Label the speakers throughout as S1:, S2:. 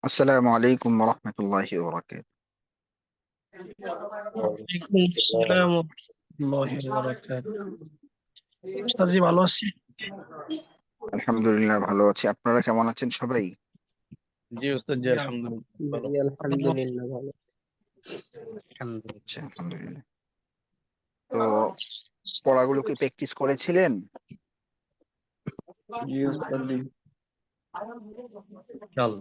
S1: আসসালামু আলাইকুম রহমতুল্লাহি ওয়া বারাকাতুহু।
S2: ওয়ালাইকুম আসসালাম ওয়া রাহমাতুল্লাহি ওয়া বারাকাতুহু। উস্তাদ জি ভালো আছি।
S1: আলহামদুলিল্লাহ ভালো আছি। আপনারা কেমন আছেন সবাই?
S3: জি ওস্তাদ জি আলহামদুলিল্লাহ ভালো।
S2: জি আলহামদুলিল্লাহ ভালো।
S1: আচ্ছা, আলহামদুলিল্লাহ। তো পড়াগুলো কি প্র্যাকটিস করেছিলেন?
S2: জি উস্তাদ জি। চল।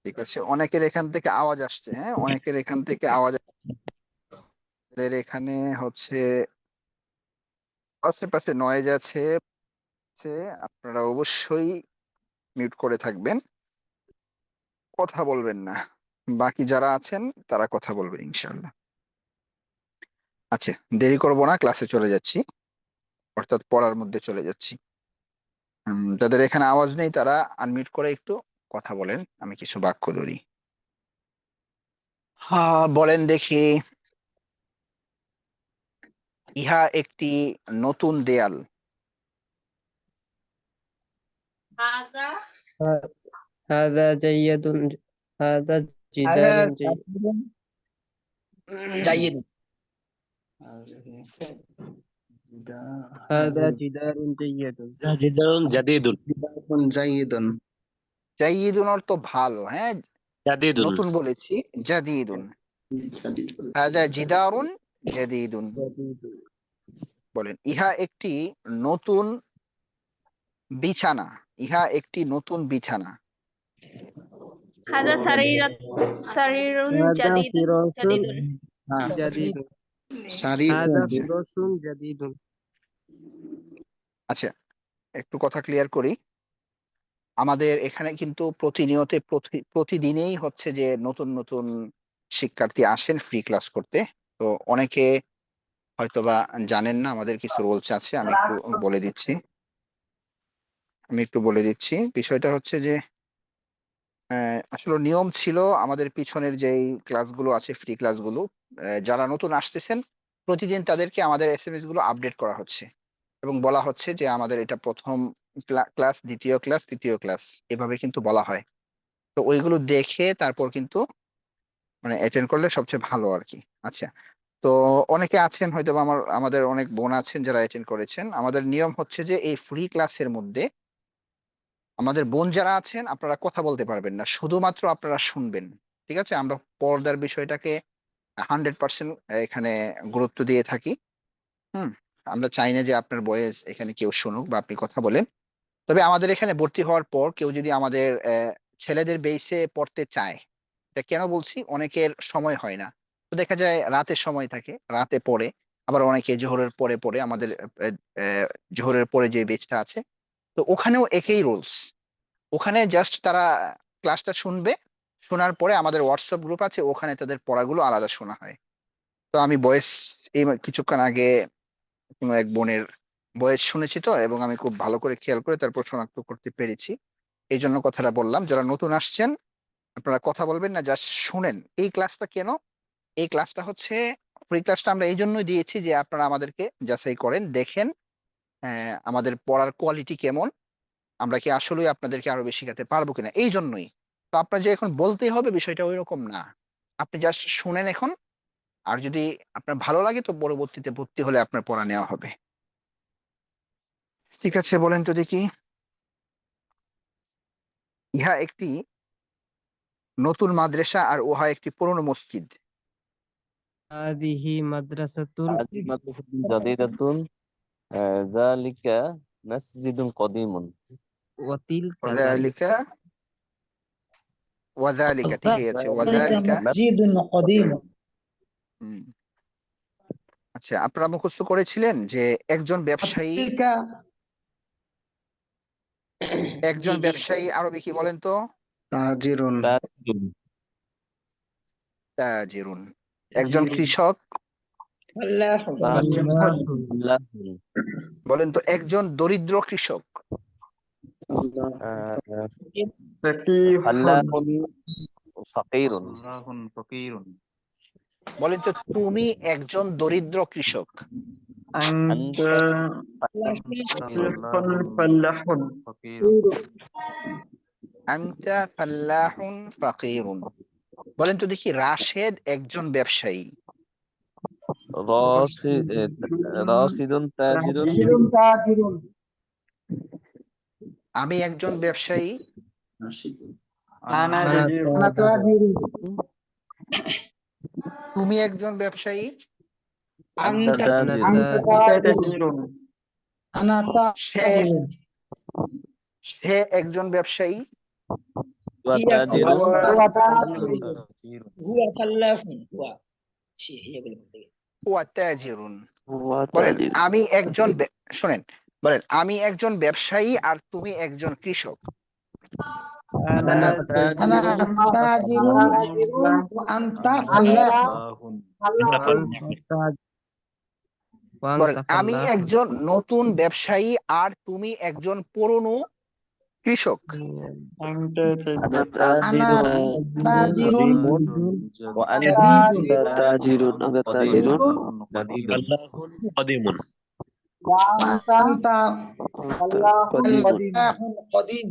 S1: ঠিক আছে, অনেকের এখান থেকে আওয়াজ আসছে। হ্যাঁ, অনেকের এখান থেকে আওয়াজ আমাদের এখানে হচ্ছে আশেপাশে নয়েজ আছে। আপনারা অবশ্যই মিউট করে থাকবেন, কথা বলবেন না। বাকি যারা আছেন তারা কথা বলবেন ইনশাআল্লাহ। আচ্ছা, দেরি করব না, ক্লাসে চলে যাচ্ছি, অর্থাৎ পড়ার মধ্যে চলে যাচ্ছি। যাদের এখানে আওয়াজ নেই তারা আনমিউট করে একটু কথা বলেন, আমি কিছু বাক্য ধরি। হ্যাঁ, বলেন দেখি। ইহা একটি নতুন দেয়াল।
S2: هذا جيد. هذا
S4: هذا
S2: جدار جيد.
S4: جيد.
S2: هذا جدار جيد.
S3: জাদিদুন জাদিদুন
S4: جيد.
S1: জাইয়িদুন অর্থ ভালো। হ্যাঁ,
S3: জাদিদুন
S1: নতুন বলেছি। জাদিদুন। হাযা জিদারুন জাদিদুন।
S2: جديد.
S1: বলেন ইহা একটি নতুন বিছানা। ইহা একটি নতুন বিছানা।
S5: هذا سرير
S2: هذا
S5: جديد
S2: فراش
S5: جديد
S2: جديد.
S4: سريع.
S2: هذا فراش جديد.
S1: আচ্ছা, একটু কথা ক্লিয়ার করি। আমাদের এখানে কিন্তু প্রতিদিনেই হচ্ছে যে নতুন নতুন শিক্ষার্থী আসেন ফ্রি ক্লাস করতে। তো অনেকে হয়তোবা জানেন না আমাদের কিছু রুলস আছে, আমি একটু বলে দিচ্ছি। বিষয়টা হচ্ছে যে আসলে নিয়ম ছিল আমাদের পিছনের যেই ক্লাসগুলো আছে, ফ্রি ক্লাসগুলো, যারা নতুন আসতেছেন প্রতিদিন তাদেরকে আমাদের এসএমএস গুলো আপডেট করা হচ্ছে এবং বলা হচ্ছে যে আমাদের এটা প্রথম ক্লাস, দ্বিতীয় ক্লাস, তৃতীয় ক্লাস, এভাবে কিন্তু বলা হয়। তো ওইগুলো দেখে তারপর কিন্তু মানে অ্যাটেন্ড করলে সবচেয়ে ভালো আর কি। আচ্ছা, তো অনেকে আছেন হয়তো বা আমাদের অনেক বোন আছেন যারা অ্যাটেন্ড করেছেন। আমাদের নিয়ম হচ্ছে যে এই ফ্রি ক্লাসের মধ্যে আমাদের বোন যারা আছেন আপনারা কথা বলতে পারবেন না, শুধুমাত্র আপনারা শুনবেন। ঠিক আছে, আমরা পর্দার বিষয়টাকে 100% এখানে গুরুত্ব দিয়ে থাকি। হুম, আমরা চাই না যে আপনার বয়েস এখানে কেউ শুনুক বা আপনি কথা বলেন। তবে আমাদের এখানে ভর্তি হওয়ার পর কেউ যদি আমাদের ছেলেদের বেসে পড়তে চায়, এটা কেন বলছি, অনেকের সময় হয় না। তো দেখা যায় রাতে সময় থাকে, রাতে পড়ে। আবার অনেকে জোহরের পরে পড়ে আমাদের আহ, আহ, জোহরের পরে যে বেচটা আছে, তো ওখানেও একই রুলস। ওখানে জাস্ট তারা ক্লাসটা শুনবে, শোনার পরে আমাদের হোয়াটসঅ্যাপ গ্রুপ আছে, ওখানে তাদের পড়াগুলো আলাদা শোনা হয়। তো আমি বয়েস এই কিছুক্ষণ আগে কোনো এক বোনের বয়েস শুনেছি, তো এবং আমি খুব ভালো করে খেয়াল করে তারপর শনাক্ত করতে পেরেছি। এই জন্য কথাটা বললাম, যারা নতুন আসছেন আপনারা কথা বলবেন না, জাস্ট শুনেন। এই ক্লাসটা কেন, এই ক্লাসটা হচ্ছে ফ্রি ক্লাসটা আমরা এই জন্যই দিয়েছি যে আপনারা আমাদেরকে যাচাই করেন, দেখেন আমাদের পড়ার কোয়ালিটি কেমন, আমরা কি আসলেই আপনাদেরকে আরো বেশি শেখাতে পারবো কিনা, এই জন্যই। তো আপনার যে এখন বলতেই হবে বিষয়টা ওই রকম না, আপনি জাস্ট শুনেন এখন। আর যদি আপনার ভালো লাগে তো পরবর্তীতে ভর্তি হলে আপনার পড়া নেওয়া হবে। ঠিক আছে, বলেন তো দেখি। ইহা একটি নতুন মাদ্রাসা আর উহা একটি পুরনো মসজিদ।
S2: هذه مدرسة
S3: هذه مدرسة جديدة ذلك مسجد قديم
S2: وتلك ذلك.
S1: ওয়াযালিকা, ওয়াযালিকা ঠিকই আছে,
S4: ذلك
S1: ওয়াযালিকা।
S4: مسجد قديم.
S1: হুম, আচ্ছা, আপনারা মুখস্থ করেছিলেন যে একজন ব্যবসায়ী,
S4: وتلك.
S1: একজন ব্যবসায়ী আরবি কি বলেন তো?
S4: تاجر.
S3: مسجد
S1: তাজিরুন। একজন কৃষক
S4: فلاح.
S2: فلاح.
S3: فلاح
S1: বলেন তো একজন দরিদ্র কৃষক।
S4: فقيه.
S3: فلاح فقير
S1: বলেন তো তুমি একজন দরিদ্র কৃষক।
S4: أنت فلاح
S1: আনতা ফাল্লাহুন ফাকিরুন। বলেন তো দেখি রাশেদ একজন ব্যবসায়ী।
S3: راشد راشد تاجر
S1: আমি একজন ব্যবসায়ী।
S4: أنا
S2: أنا
S4: تاجر
S1: তুমি একজন ব্যবসায়ী।
S3: أنت تاجر
S4: تاجر أنا
S1: সে সে একজন ব্যবসায়ী।
S3: هو تاجر
S4: هو فلاح هو شيء هي
S1: হুয়া তাজিরুন। বলেন আমি একজন শোনেন, বলেন আমি একজন ব্যবসায়ী আর তুমি একজন কৃষক।
S4: أنا تاجر وأنت فلاح
S1: বলেন আমি একজন নতুন ব্যবসায়ী আর তুমি একজন পুরনো কৃষক।
S4: أنت
S3: أنا
S4: أنا تاجر
S3: وأنت
S4: جديد
S3: قديم جديد
S6: قديم
S4: وأنت فلاح قديم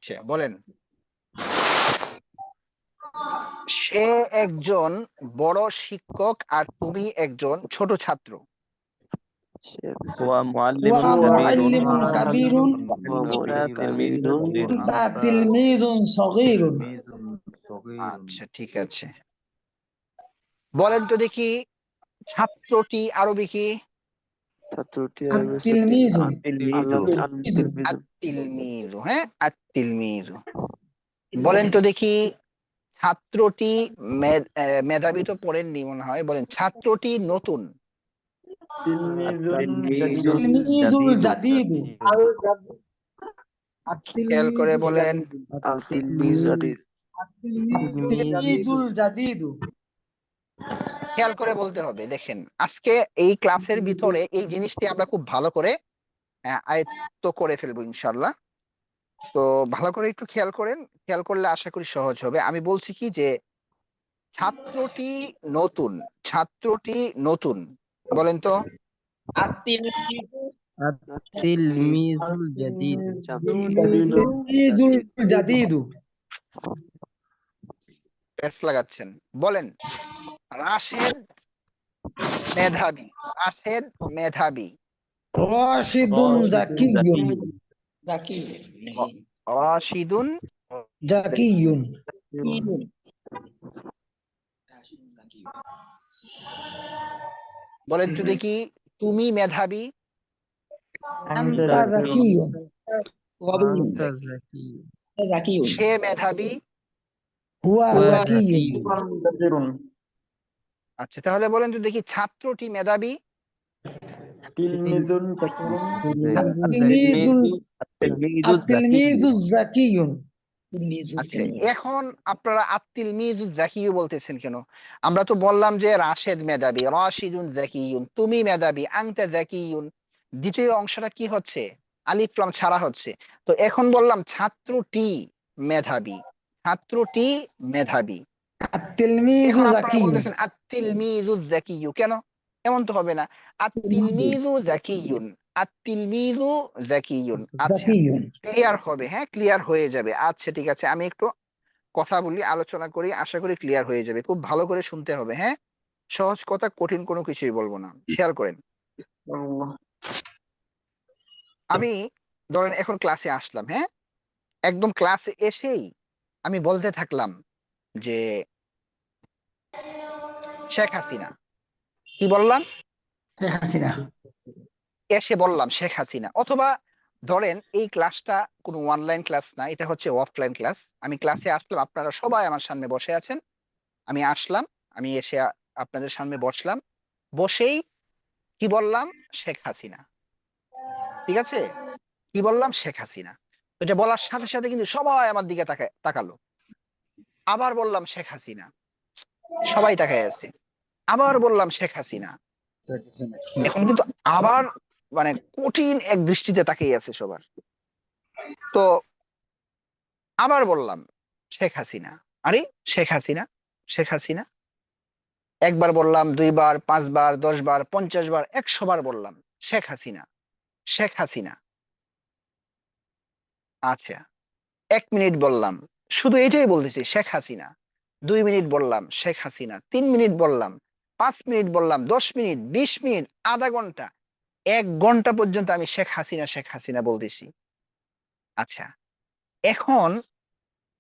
S1: আচ্ছা, বলেন সে একজন বড় শিক্ষক আর তুমি একজন ছোট ছাত্র।
S3: هو معلم
S4: هو معلم
S3: كبير
S4: كبير
S3: أنت
S4: أنت تلميذ صغير
S1: আচ্ছা ঠিক আছে। বলেন তো দেখি ছাত্রটি আরবি কি?
S4: التلميذ
S1: আত-তিলমিযু। হ্যাঁ, আত-তিলমিযু। বলেন তো দেখি ছাত্রটি মেধাবী তো পড়েননি মনে হয়, বলেন ছাত্রটি নতুন।
S4: تلميذ الجديد
S1: খেয়াল করে বলেন।
S4: التلميذ الجديد
S1: খেয়াল করে বলতে হবে। দেখেন আজকে এই ক্লাসের ভিতরে এই জিনিসটি আমরা খুব ভালো করে আয়ত্ত করে ফেলবো ইনশাল্লাহ। তো ভালো করে একটু খেয়াল করেন, খেয়াল করলে আশা করি সহজ হবে। আমি বলছি কি যে ছাত্রটি নতুন, ছাত্রটি নতুন। বলেন তো
S2: التلميذ الجديد
S4: التلميذ الجديد
S1: প্যাচ লাগাচ্ছেন। বলেন রাশেদ মেধাবী। রাশেদ মেধাবী।
S4: راشد ذكي
S1: রাশিদুন
S4: ذكي
S1: বলেন তো দেখি তুমি মেধাবী।
S4: أنت ذكي
S2: أنت ذكي
S1: সে মেধাবী।
S4: هو
S2: هو
S4: ذكي
S2: ذكي
S1: আচ্ছা তাহলে বলেন তো দেখি ছাত্রটি মেধাবী।
S4: تلميذ
S3: التلميذ
S4: التلميذ الذكي
S1: আচ্ছা এখন আপনারা আত-তিলমিযু যাকিয়ু বলতেছেন কেন? আমরা তো বললাম যে রাশেদ মেধাবী, রাশিদুন যাকিয়ুন, তুমি মেধাবী, আনতা যাকিয়ুন। দ্বিতীয় অংশটা কি হচ্ছে? আলিফ লাম ছাড়া হচ্ছে। তো এখন বললাম ছাত্রটি মেধাবী, ছাত্রটি মেধাবী।
S4: التلميذ
S1: এখন আপনারা
S4: ذكي
S1: বলতেছেন আত-তিলমিযু যাকিয়ু, কেন? এমন তো হবে না। আত-তিলমিযু যাকিয়ুন, আত-তিলমিযু যাকিয়ুন। আচ্ছা
S4: ذكي
S1: ক্লিয়ার হবে, হ্যাঁ ক্লিয়ার হয়ে যাবে। আচ্ছা ঠিক আছে, আমি একটু কথা বলি, আলোচনা করি, আশা করি ক্লিয়ার হয়ে যাবে। খুব ভালো করে শুনতে হবে, হ্যাঁ সহজ কথা, কঠিন কোনো কিছুই বলবো না, খেয়াল করেন। আমি ধরেন এখন ক্লাসে আসলাম, হ্যাঁ একদম ক্লাসে এসেই আমি বলতে থাকলাম যে শেখ হাসিনা। কি বললাম?
S4: শেখ হাসিনা
S1: এসে বললাম শেখ হাসিনা। অথবা ধরেন এই ক্লাসটা কোনো অনলাইন ক্লাস না, এটা হচ্ছে অফলাইন ক্লাস। আমি ক্লাসে আসলাম, আপনারা সবাই আমার সামনে বসে আছেন। আমি আসলাম, আমি এসে আপনাদের সামনে বসলাম, বসেই কি বললাম? শেখ হাসিনা। ঠিক আছে, কি বললাম? শেখ হাসিনা। এটা বলার সাথে সাথে কিন্তু সবাই আমার দিকে তাকালো। আবার বললাম শেখ হাসিনা, সবাই তাকায় আছে। আবার বললাম শেখ হাসিনা, এখন কিন্তু আবার মানে কঠিন এক দৃষ্টিতে তাকিয়ে আছে সবার। তো আবার বললাম শেখ হাসিনা, আরে শেখ হাসিনা, শেখ হাসিনা। একবার বললাম, দুইবার, 5 বার, 10 বার, 50 বার, 100 বার বললাম শেখ হাসিনা, শেখ হাসিনা। আচ্ছা, 1 মিনিট বললাম, শুধু এটাই বলতেছি শেখ হাসিনা। 2 মিনিট বললাম শেখ হাসিনা, 3 মিনিট বললাম, 5 মিনিট বললাম, 10 মিনিট, 20 মিনিট, আধা ঘন্টা, 1 ঘন্টা পর্যন্ত আমি শেখ হাসিনা, শেখ হাসিনা বলতেছি। আচ্ছা, এখন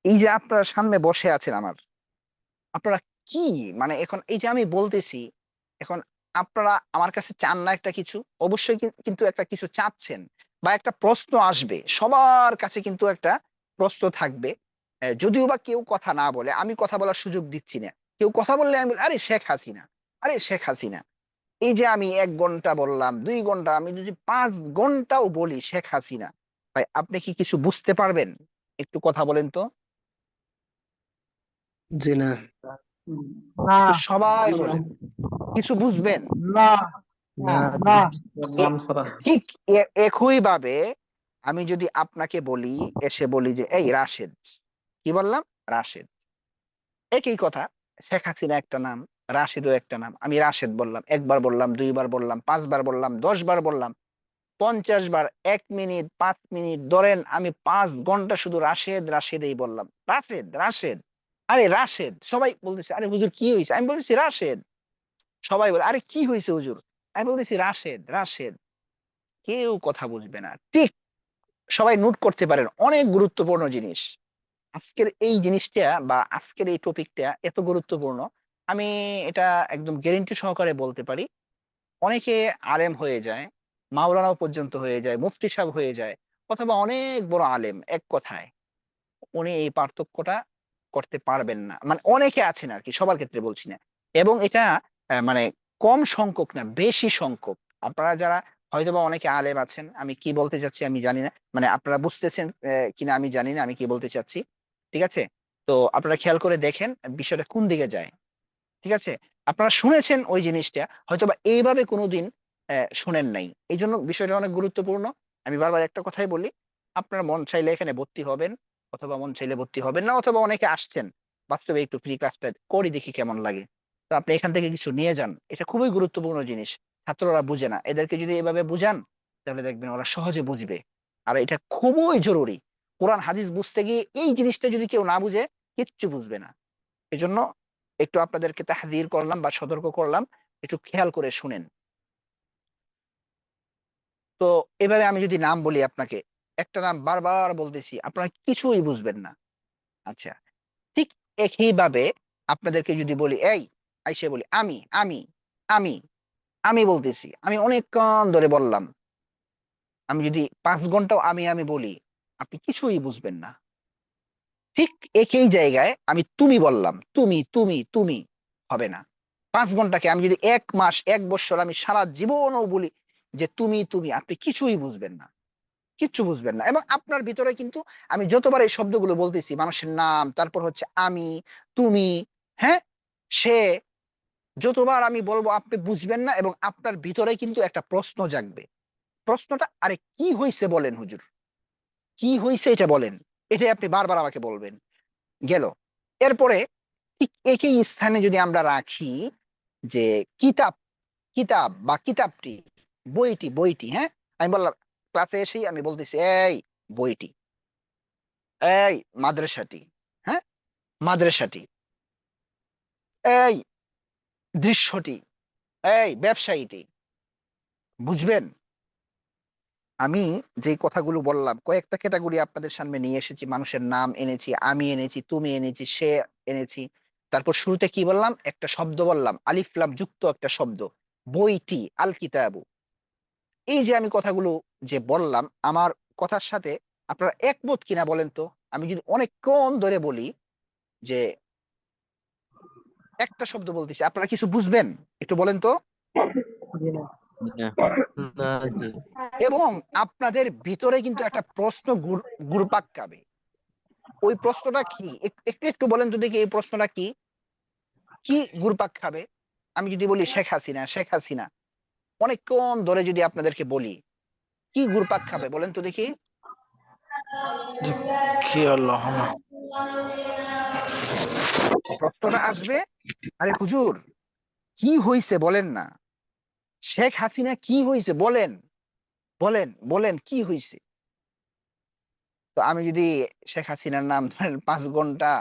S1: এই যে আপনারা সামনে বসে আছেন আমার, আপনারা কি, মানে এখন এই যে আমি বলতেছি, এখন আপনারা আমার কাছে চান না একটা কিছু? অবশ্যই কিন্তু একটা কিছু চাচ্ছেন, বা একটা প্রশ্ন আসবে সবার কাছে, কিন্তু একটা প্রশ্ন থাকবে। যদিও বা কেউ কথা না বলে, আমি কথা বলার সুযোগ দিচ্ছি না। কেউ কথা বললে আমি বলি, আরে শেখ হাসিনা, আরে শেখ হাসিনা। এই যে আমি 1 ঘন্টা বললাম, 2 ঘন্টা, আমি যদি 5 ঘন্টাও বলি শেখ হাসিনা, ভাই আপনি কি কিছু বুঝতে পারবেন? একটু কথা বলেন তো।
S4: জি না।
S2: না,
S1: একটু সবাই বলেন, কিছু বুঝবেন?
S2: না,
S3: না
S2: না।
S1: ঠিক একই ভাবে আমি যদি আপনাকে বলি, এসে বলি যে এই রাশেদ, কি বললাম? রাশেদ। একই কথা, শেখ হাসিনা একটা নাম, রাশেদও একটা নাম। আমি রাশেদ বললাম, 1 বার বললাম, 2 বার বললাম, 5 বার বললাম, 10 বার বললাম, 50 বার, 1 মিনিট, 5 মিনিট, ধরেন আমি 5 ঘন্টা শুধু রাশেদ রাশেদই বললাম, রাশেদ রাশেদ। আরে রাশেদ, সবাই বলতেছে আরে হুজুর কি হয়েছে, আমি বলতেছি রাশেদ। সবাই বলে আরে কি হয়েছে হুজুর, আমি বলতেছি রাশেদ রাশেদ। কেউ কথা বুঝবে না, ঠিক। সবাই নোট করতে পারেন, অনেক গুরুত্বপূর্ণ জিনিস। আজকের এই জিনিসটা বা আজকের এই টপিকটা এত গুরুত্বপূর্ণ, আমি এটা একদম গ্যারান্টি সহকারে বলতে পারি। অনেকে আলেম হয়ে যায়, মাওলানাও পর্যন্ত হয়ে যায়, মুফতি সাহেব হয়ে যায়, অথবা অনেক বড় আলেম, এক কথায় উনি এই পার্থক্যটা করতে পারবেন না। মানে অনেকে আছেন আর কি, সবার ক্ষেত্রে বলছি না। এবং এটা মানে কম সংখ্যক না, বেশি সংখ্যক। আপনারা যারা হয়তোবা অনেকে আলেম আছেন, আমি কি বলতে চাচ্ছি আমি জানি না, মানে আপনারা বুঝতেছেন কিনা আমি জানি না আমি কি বলতে চাচ্ছি। ঠিক আছে, তো আপনারা খেয়াল করে দেখেন বিষয়টা কোন দিকে যায়। ঠিক আছে, আপনারা শুনেছেন ওই জিনিসটা, হয়তোবা এইভাবে কোনোদিন শোনেন নাই। এই জন্য বিষয়টা অনেক গুরুত্বপূর্ণ। আমি বারবার একটা কথাই বলি, আপনার মন চাইলে এখানে ভর্তি হবেন, অথবা মন চাইলে ভর্তি হবেন না, অথবা অনেকে আসছেন বাস্তবে একটু ফ্রি ক্লাসটা করি দেখি কেমন লাগে, তো আপনি এখান থেকে কিছু নিয়ে যান। এটা খুবই গুরুত্বপূর্ণ জিনিস। ছাত্ররা বুঝে না, এদেরকে যদি এভাবে বুঝান তাহলে দেখবেন ওরা সহজে বুঝবে। আর এটা খুবই জরুরি। কোরআন হাদিস বুঝতে গিয়ে এই জিনিসটা যদি কেউ না বুঝে, কিচ্ছু বুঝবে না। এজন্য একটু আপনাদেরকে তাহযীর করলাম বা সতর্ক করলাম, একটু খেয়াল করে শুনেন। তো এভাবে আমি যদি নাম বলি আপনাকে, একটা নাম বারবার বলতেছি, আপনারা কিছুই বুঝবেন না। আচ্ছা, ঠিক একইভাবে আপনাদেরকে যদি বলি, এই আইসে বলি আমি আমি আমি আমি বলতেছি, আমি অনেকক্ষণ ধরে বললাম, আমি যদি 5 ঘন্টাও আমি আমি বলি, আপনি কিছুই বুঝবেন না। ঠিক একই জায়গায় আমি তুমি বললাম, তুমি তুমি তুমি, হবে না। 5 ঘন্টাকে আমি যদি 1 মাস 1 বছর আমি সারা জীবনও বলি যে তুমি তুমি, আপনি কিছুই বুঝবেন না, কিচ্ছু বুঝবেন না। এবং আপনার ভিতরে কিন্তু আমি যতবার এই শব্দগুলো বলতেছি, মানুষের নাম, তারপর হচ্ছে আমি, তুমি, হ্যাঁ, সে, যতবার আমি বলবো আপনি বুঝবেন না, এবং আপনার ভিতরে কিন্তু একটা প্রশ্ন জাগবে। প্রশ্নটা, আরে কি হইছে বলেন হুজুর, কি হইছে এটা বলেন। এটাই আপনি বারবার আমাকে বলবেন। গেল। এরপরে ঠিক একই স্থানে যদি আমরা রাখি যে কিতাব, কিতাব বা কিতাবটি, বইটি বইটি, হ্যাঁ, আমি বললাম ক্লাসে এসেই আমি বলতেছি এই বইটি, এই মাদ্রাসাটি, হ্যাঁ, মাদ্রাসাটি, এই দৃশ্যটি, এই ব্যবসায়ীটি, বুঝবেন? আমি যে কথাগুলো বললাম, কয়েকটা ক্যাটাগরি আপনাদের সামনে নিয়ে এসেছি, মানুষের নাম এনেছি, আমি এনেছি, তুমি এনেছি, সে এনেছি। তারপর শুরুতে কি বললাম, একটা শব্দ বললাম, আলিফ লাম যুক্ত একটা শব্দ, বইটি, আল কিতাবু। এই যে আমি কথাগুলো যে বললাম, আমার কথার সাথে আপনারা একমত কিনা বলেন তো? আমি যদি অনেকক্ষণ ধরে বলি যে একটা শব্দ বলতেছি, আপনারা কিছু বুঝবেন? একটু বলেন তো।
S3: না
S6: না জি।
S1: এবং আপনাদের ভিতরে কিন্তু একটা প্রশ্ন ঘুরপাক খাবে। ওই প্রশ্নটা কি, একটু একটু বলেন তো দেখি, এই প্রশ্নটা কি, কি ঘুরপাক খাবে? আমি যদি বলি শেখ হাসিনা, শেখ হাসিনা, অনেকক্ষণ ধরে যদি আপনাদেরকে বলি, কি ঘুরপাক খাবে বলেন তো দেখি।
S2: কি হলো?
S1: প্রশ্নটা আসবে, আরে হুজুর কি হয়েছে বলেন না, শেখ হাসিনা কি হয়েছে বলেন, বলেন বলেন কি হয়েছে। তো আমি যদি শেখ হাসিনার নাম ধরেন 5 ঘন্টা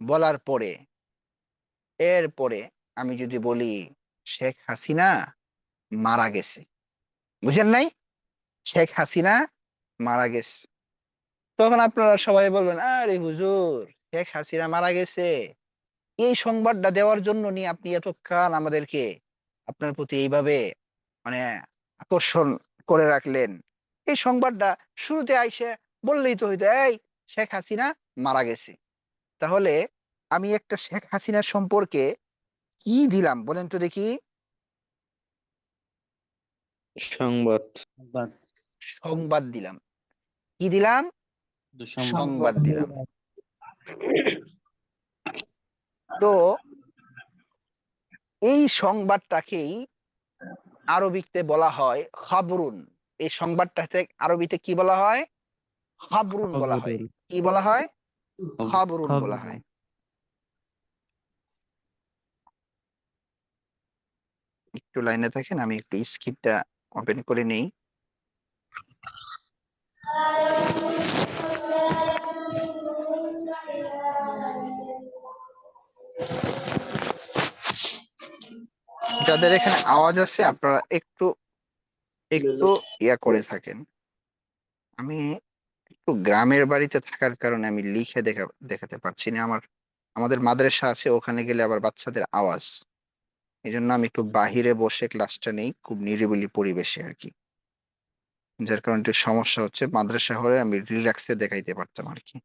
S1: বলার পরে এরপরে আমি যদি বলি শেখ হাসিনা মারা গেছে, বুঝেন নাই, শেখ হাসিনা মারা গেছে, তখন আপনারা সবাই বলবেন আরে হুজুর শেখ হাসিনা মারা গেছে, এই সংবাদটা দেওয়ার জন্য নিয়ে আপনি এতক্ষণ আমাদেরকে আপনার প্রতি এইভাবে মানে আকর্ষণ করে রাখলেন। এই সংবাদটা শুরুতে আইসে বললেই তো হইতো এই শেখ হাসিনা মারা গেছে। তাহলে আমি একটা শেখ হাসিনার সম্পর্কে কি দিলাম বলেন তো দেখি?
S3: সংবাদ।
S1: সংবাদ দিলাম। কি দিলাম? সংবাদ দিলাম। তো এই সংবাদটাকেই আরবিতে বলা হয় খবরুন। এই সংবাদটাকে আরবিতে কি বলা হয়? খবরুন বলা হয়। কি বলা হয়? খবরুন বলা হয়। একটু লাইনে থাকেন, আমি একটু স্ক্রিপ্টটা ওপেন করে নেই। যাদের এখানে আওয়াজ আছে আপনারা একটু একটু ইয়া করে থাকেন। আমি একটু গ্রামের বাড়িতে থাকার কারণে আমি লিখে দেখাতে পারছি না। আমাদের মাদ্রাসা আছে, ওখানে গেলে আবার বাচ্চাদের আওয়াজ, এই জন্য আমি একটু বাহিরে বসে ক্লাসটা নেই, খুব নিরিবিলি পরিবেশে আর কি। যার কারণে একটু সমস্যা হচ্ছে। মাদ্রাসা হলে আমি রিল্যাক্সে দেখাইতে পারতাম আর কি।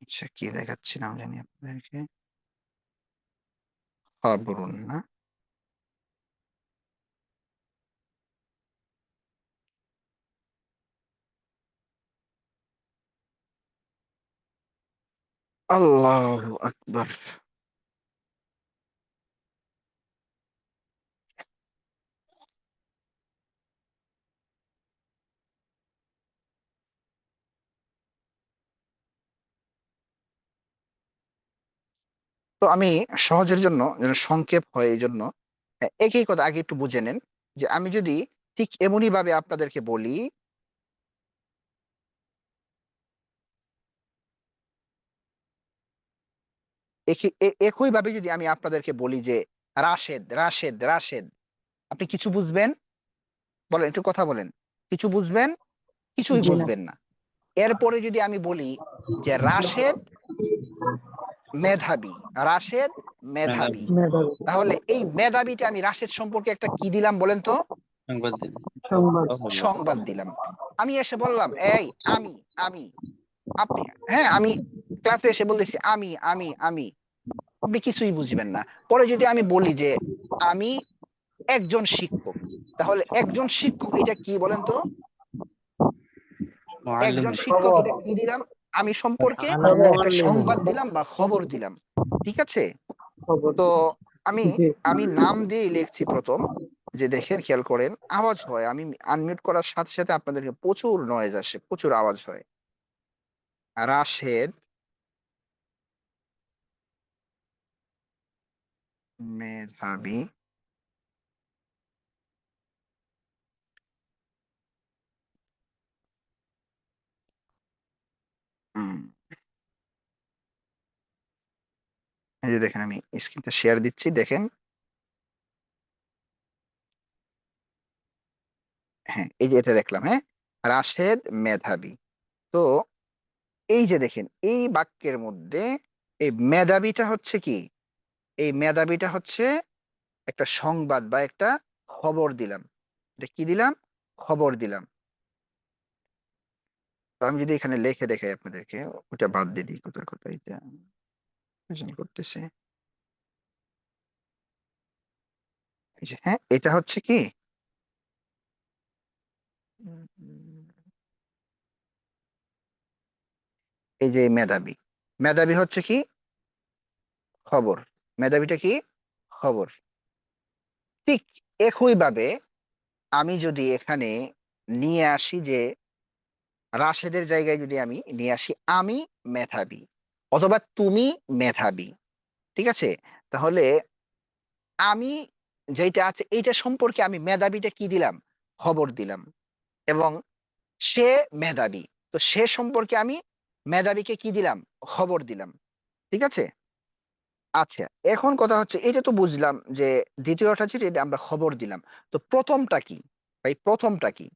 S1: আচ্ছা কি দেখাচ্ছিলাম জানি আপনাদেরকে, খবরুন না, আল্লাহু আকবার। তো আমি সহজের জন্য যেন সংক্ষেপ হয় এই জন্য একই কথা আগে একটু বুঝে নেন, যে আমি যদি ঠিক এমনই ভাবে আপনাদেরকে বলি একই ভাবে যদি আমি আপনাদেরকে বলি যে রাশেদ রাশেদ রাশেদ, আপনি কিছু বুঝবেন? বলেন, একটু কথা বলেন। কিছু বুঝবেন? কিছুই
S2: জি না।
S1: বুঝবেন না। এরপরে যদি আমি বলি যে রাশেদ মেধাবী, রাশেদ মেধাবী,
S2: মেধাবী।
S1: তাহলে এই মেধাবীতে আমি রাশেদ সম্পর্কে একটা কি দিলাম বলেন তো?
S2: সংবাদ।
S1: সংবাদ দিলাম। আমি এসে বললাম এই আমি আমি আপনি, হ্যাঁ আমি ক্লাসে এসে বলতেছি আমি আমি আমি, আপনি কিছুই বুঝবেন না। পরে যদি আমি বলি যে আমি একজন শিক্ষক, তাহলে একজন শিক্ষক এটা কি বলেন তো? একজন শিক্ষক
S2: খবর।
S1: এটা কি দিলাম? আমি সম্পর্কে একটা সংবাদ দিলাম বা খবর দিলাম। ঠিক আছে?
S2: খবর।
S1: তো আমি
S2: জি।
S1: আমি নাম দিয়ে লিখছি প্রথম, যে দেখেন খেয়াল করেন আওয়াজ হয়, আমি আনমিউট করার সাথে সাথে আপনাদেরকে প্রচুর নয়েজ আসে, প্রচুর আওয়াজ হয়। রাশেদ মেধাবী হুম, এই যে দেখেন আমি স্ক্রিনটা শেয়ার দিচ্ছি, দেখেন। হ্যাঁ এই যে এটা দেখলাম, হ্যাঁ রাশেদ মেধাবী। তো এই যে দেখেন এই বাক্যের মধ্যে এই মেধাবীটা হচ্ছে কি? এই মেধাবীটা হচ্ছে একটা সংবাদ বা একটা খবর দিলাম। এটা কি দিলাম? খবর দিলাম। তো আমি যদি এখানে লিখে দেখাই আপনাদেরকে, ওটা বাদ দিয়ে দিই, কোথায় কোথায় এটা mention করতেছে। এই যে হ্যাঁ এটা হচ্ছে কি উম, এই যে মেধাবী, মেধাবী হচ্ছে কি? খবর। মেধাবীটা কি? খবর। ঠিক একইভাবে আমি যদি এখানে নিয়ে আসি যে রাশেদের জায়গায় যদি আমি নিয়ে আসি আমি মেধাবী অথবা তুমি মেধাবী, ঠিক আছে? তাহলে আমি যেটা আছে এইটা সম্পর্কে আমি মেধাবীটা কি দিলাম, খবর দিলাম, এবং সে মেধাবী, তো সে সম্পর্কে আমি মেধাবীকে কি দিলাম, খবর দিলাম। ঠিক আছে। আচ্ছা, এখন কথা হচ্ছে এটা তো বুঝলাম যে দ্বিতীয়টা যেটা এটা আমরা খবর দিলাম। তো প্রথমটা কি ভাই, প্রথমটা কি?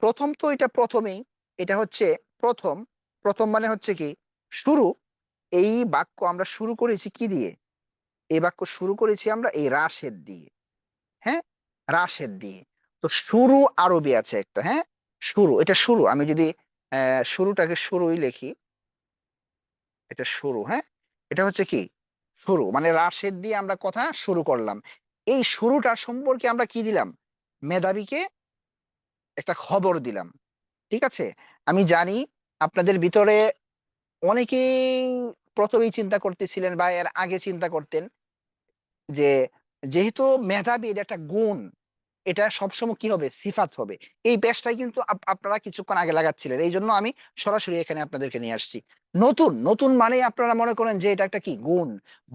S1: প্রথম তো এটা প্রথমেই, এটা হচ্ছে প্রথম। প্রথম মানে হচ্ছে কি, শুরু। এই বাক্য আমরা শুরু করেছি কি দিয়ে? এই বাক্য শুরু করেছি আমরা এই রাশেদ দিয়ে। হ্যাঁ, রাশেদ দিয়ে। তো শুরু আরবি আছে একটা, হ্যাঁ, শুরু, এটা শুরু। আমি যদি শুরুটাকে শুরুই লিখি, এটা শুরু, হ্যাঁ, এটা হচ্ছে কি শুরু, মানে রাশেদ দিয়ে আমরা কথা শুরু করলাম। এই শুরুটা সম্পর্কে আমরা কি দিলাম, মেধাবীকে একটা খবর দিলাম। ঠিক আছে। আমি জানি আপনাদের ভিতরে অনেকেই প্রথমেই চিন্তা করতেছিলেন বা এর আগে চিন্তা করতেন যে যেহেতু মেধাবী এটা একটা গুণ, এটা সবসময় কি হবে, সিফাত হবে। এই পেশটাই কিন্তু আপনারা কিছুক্ষণ আগে লাগাচ্ছিলেন, এই জন্য আমি সরাসরি এখানে আপনাদেরকে নিয়ে আসছি। নতুন নতুন মানে আপনারা মনে করেন যে এটা একটা কি গুণ,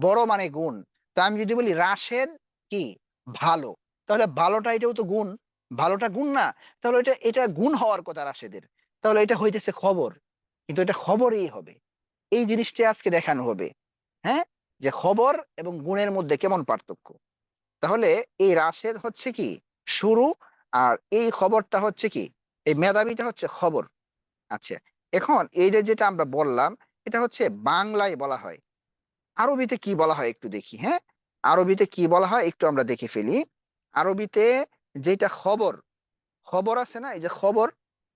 S1: বড় মানে গুণ। তা আমি যদি বলি রাশেদ কি ভালো, তাহলে ভালোটা এটাও তো গুণ, ভালোটা গুণ না? তাহলে এটা এটা গুণ হওয়ার কথা রাশেদের, তাহলে এটা হইতেছে খবর, কিন্তু এটা খবরই হবে। এই জিনিসটা আজকে দেখানো হবে, হ্যাঁ, যে খবর এবং গুণের মধ্যে কেমন পার্থক্য। তাহলে এই রাশেদ হচ্ছে কি শুরু, আর এই খবরটা হচ্ছে কি, এই মেধাবীটা হচ্ছে খবর। আচ্ছা, এখন এই যে যেটা আমরা বললাম, এটা হচ্ছে বাংলায় বলা হয়। আরবিতে কি বলা হয় একটু দেখি, হ্যাঁ, আরবিতে কি বলা হয় একটু আমরা দেখে ফেলি। আরবিতে যেটা খবর, খবর আছে না, এই যে খবর,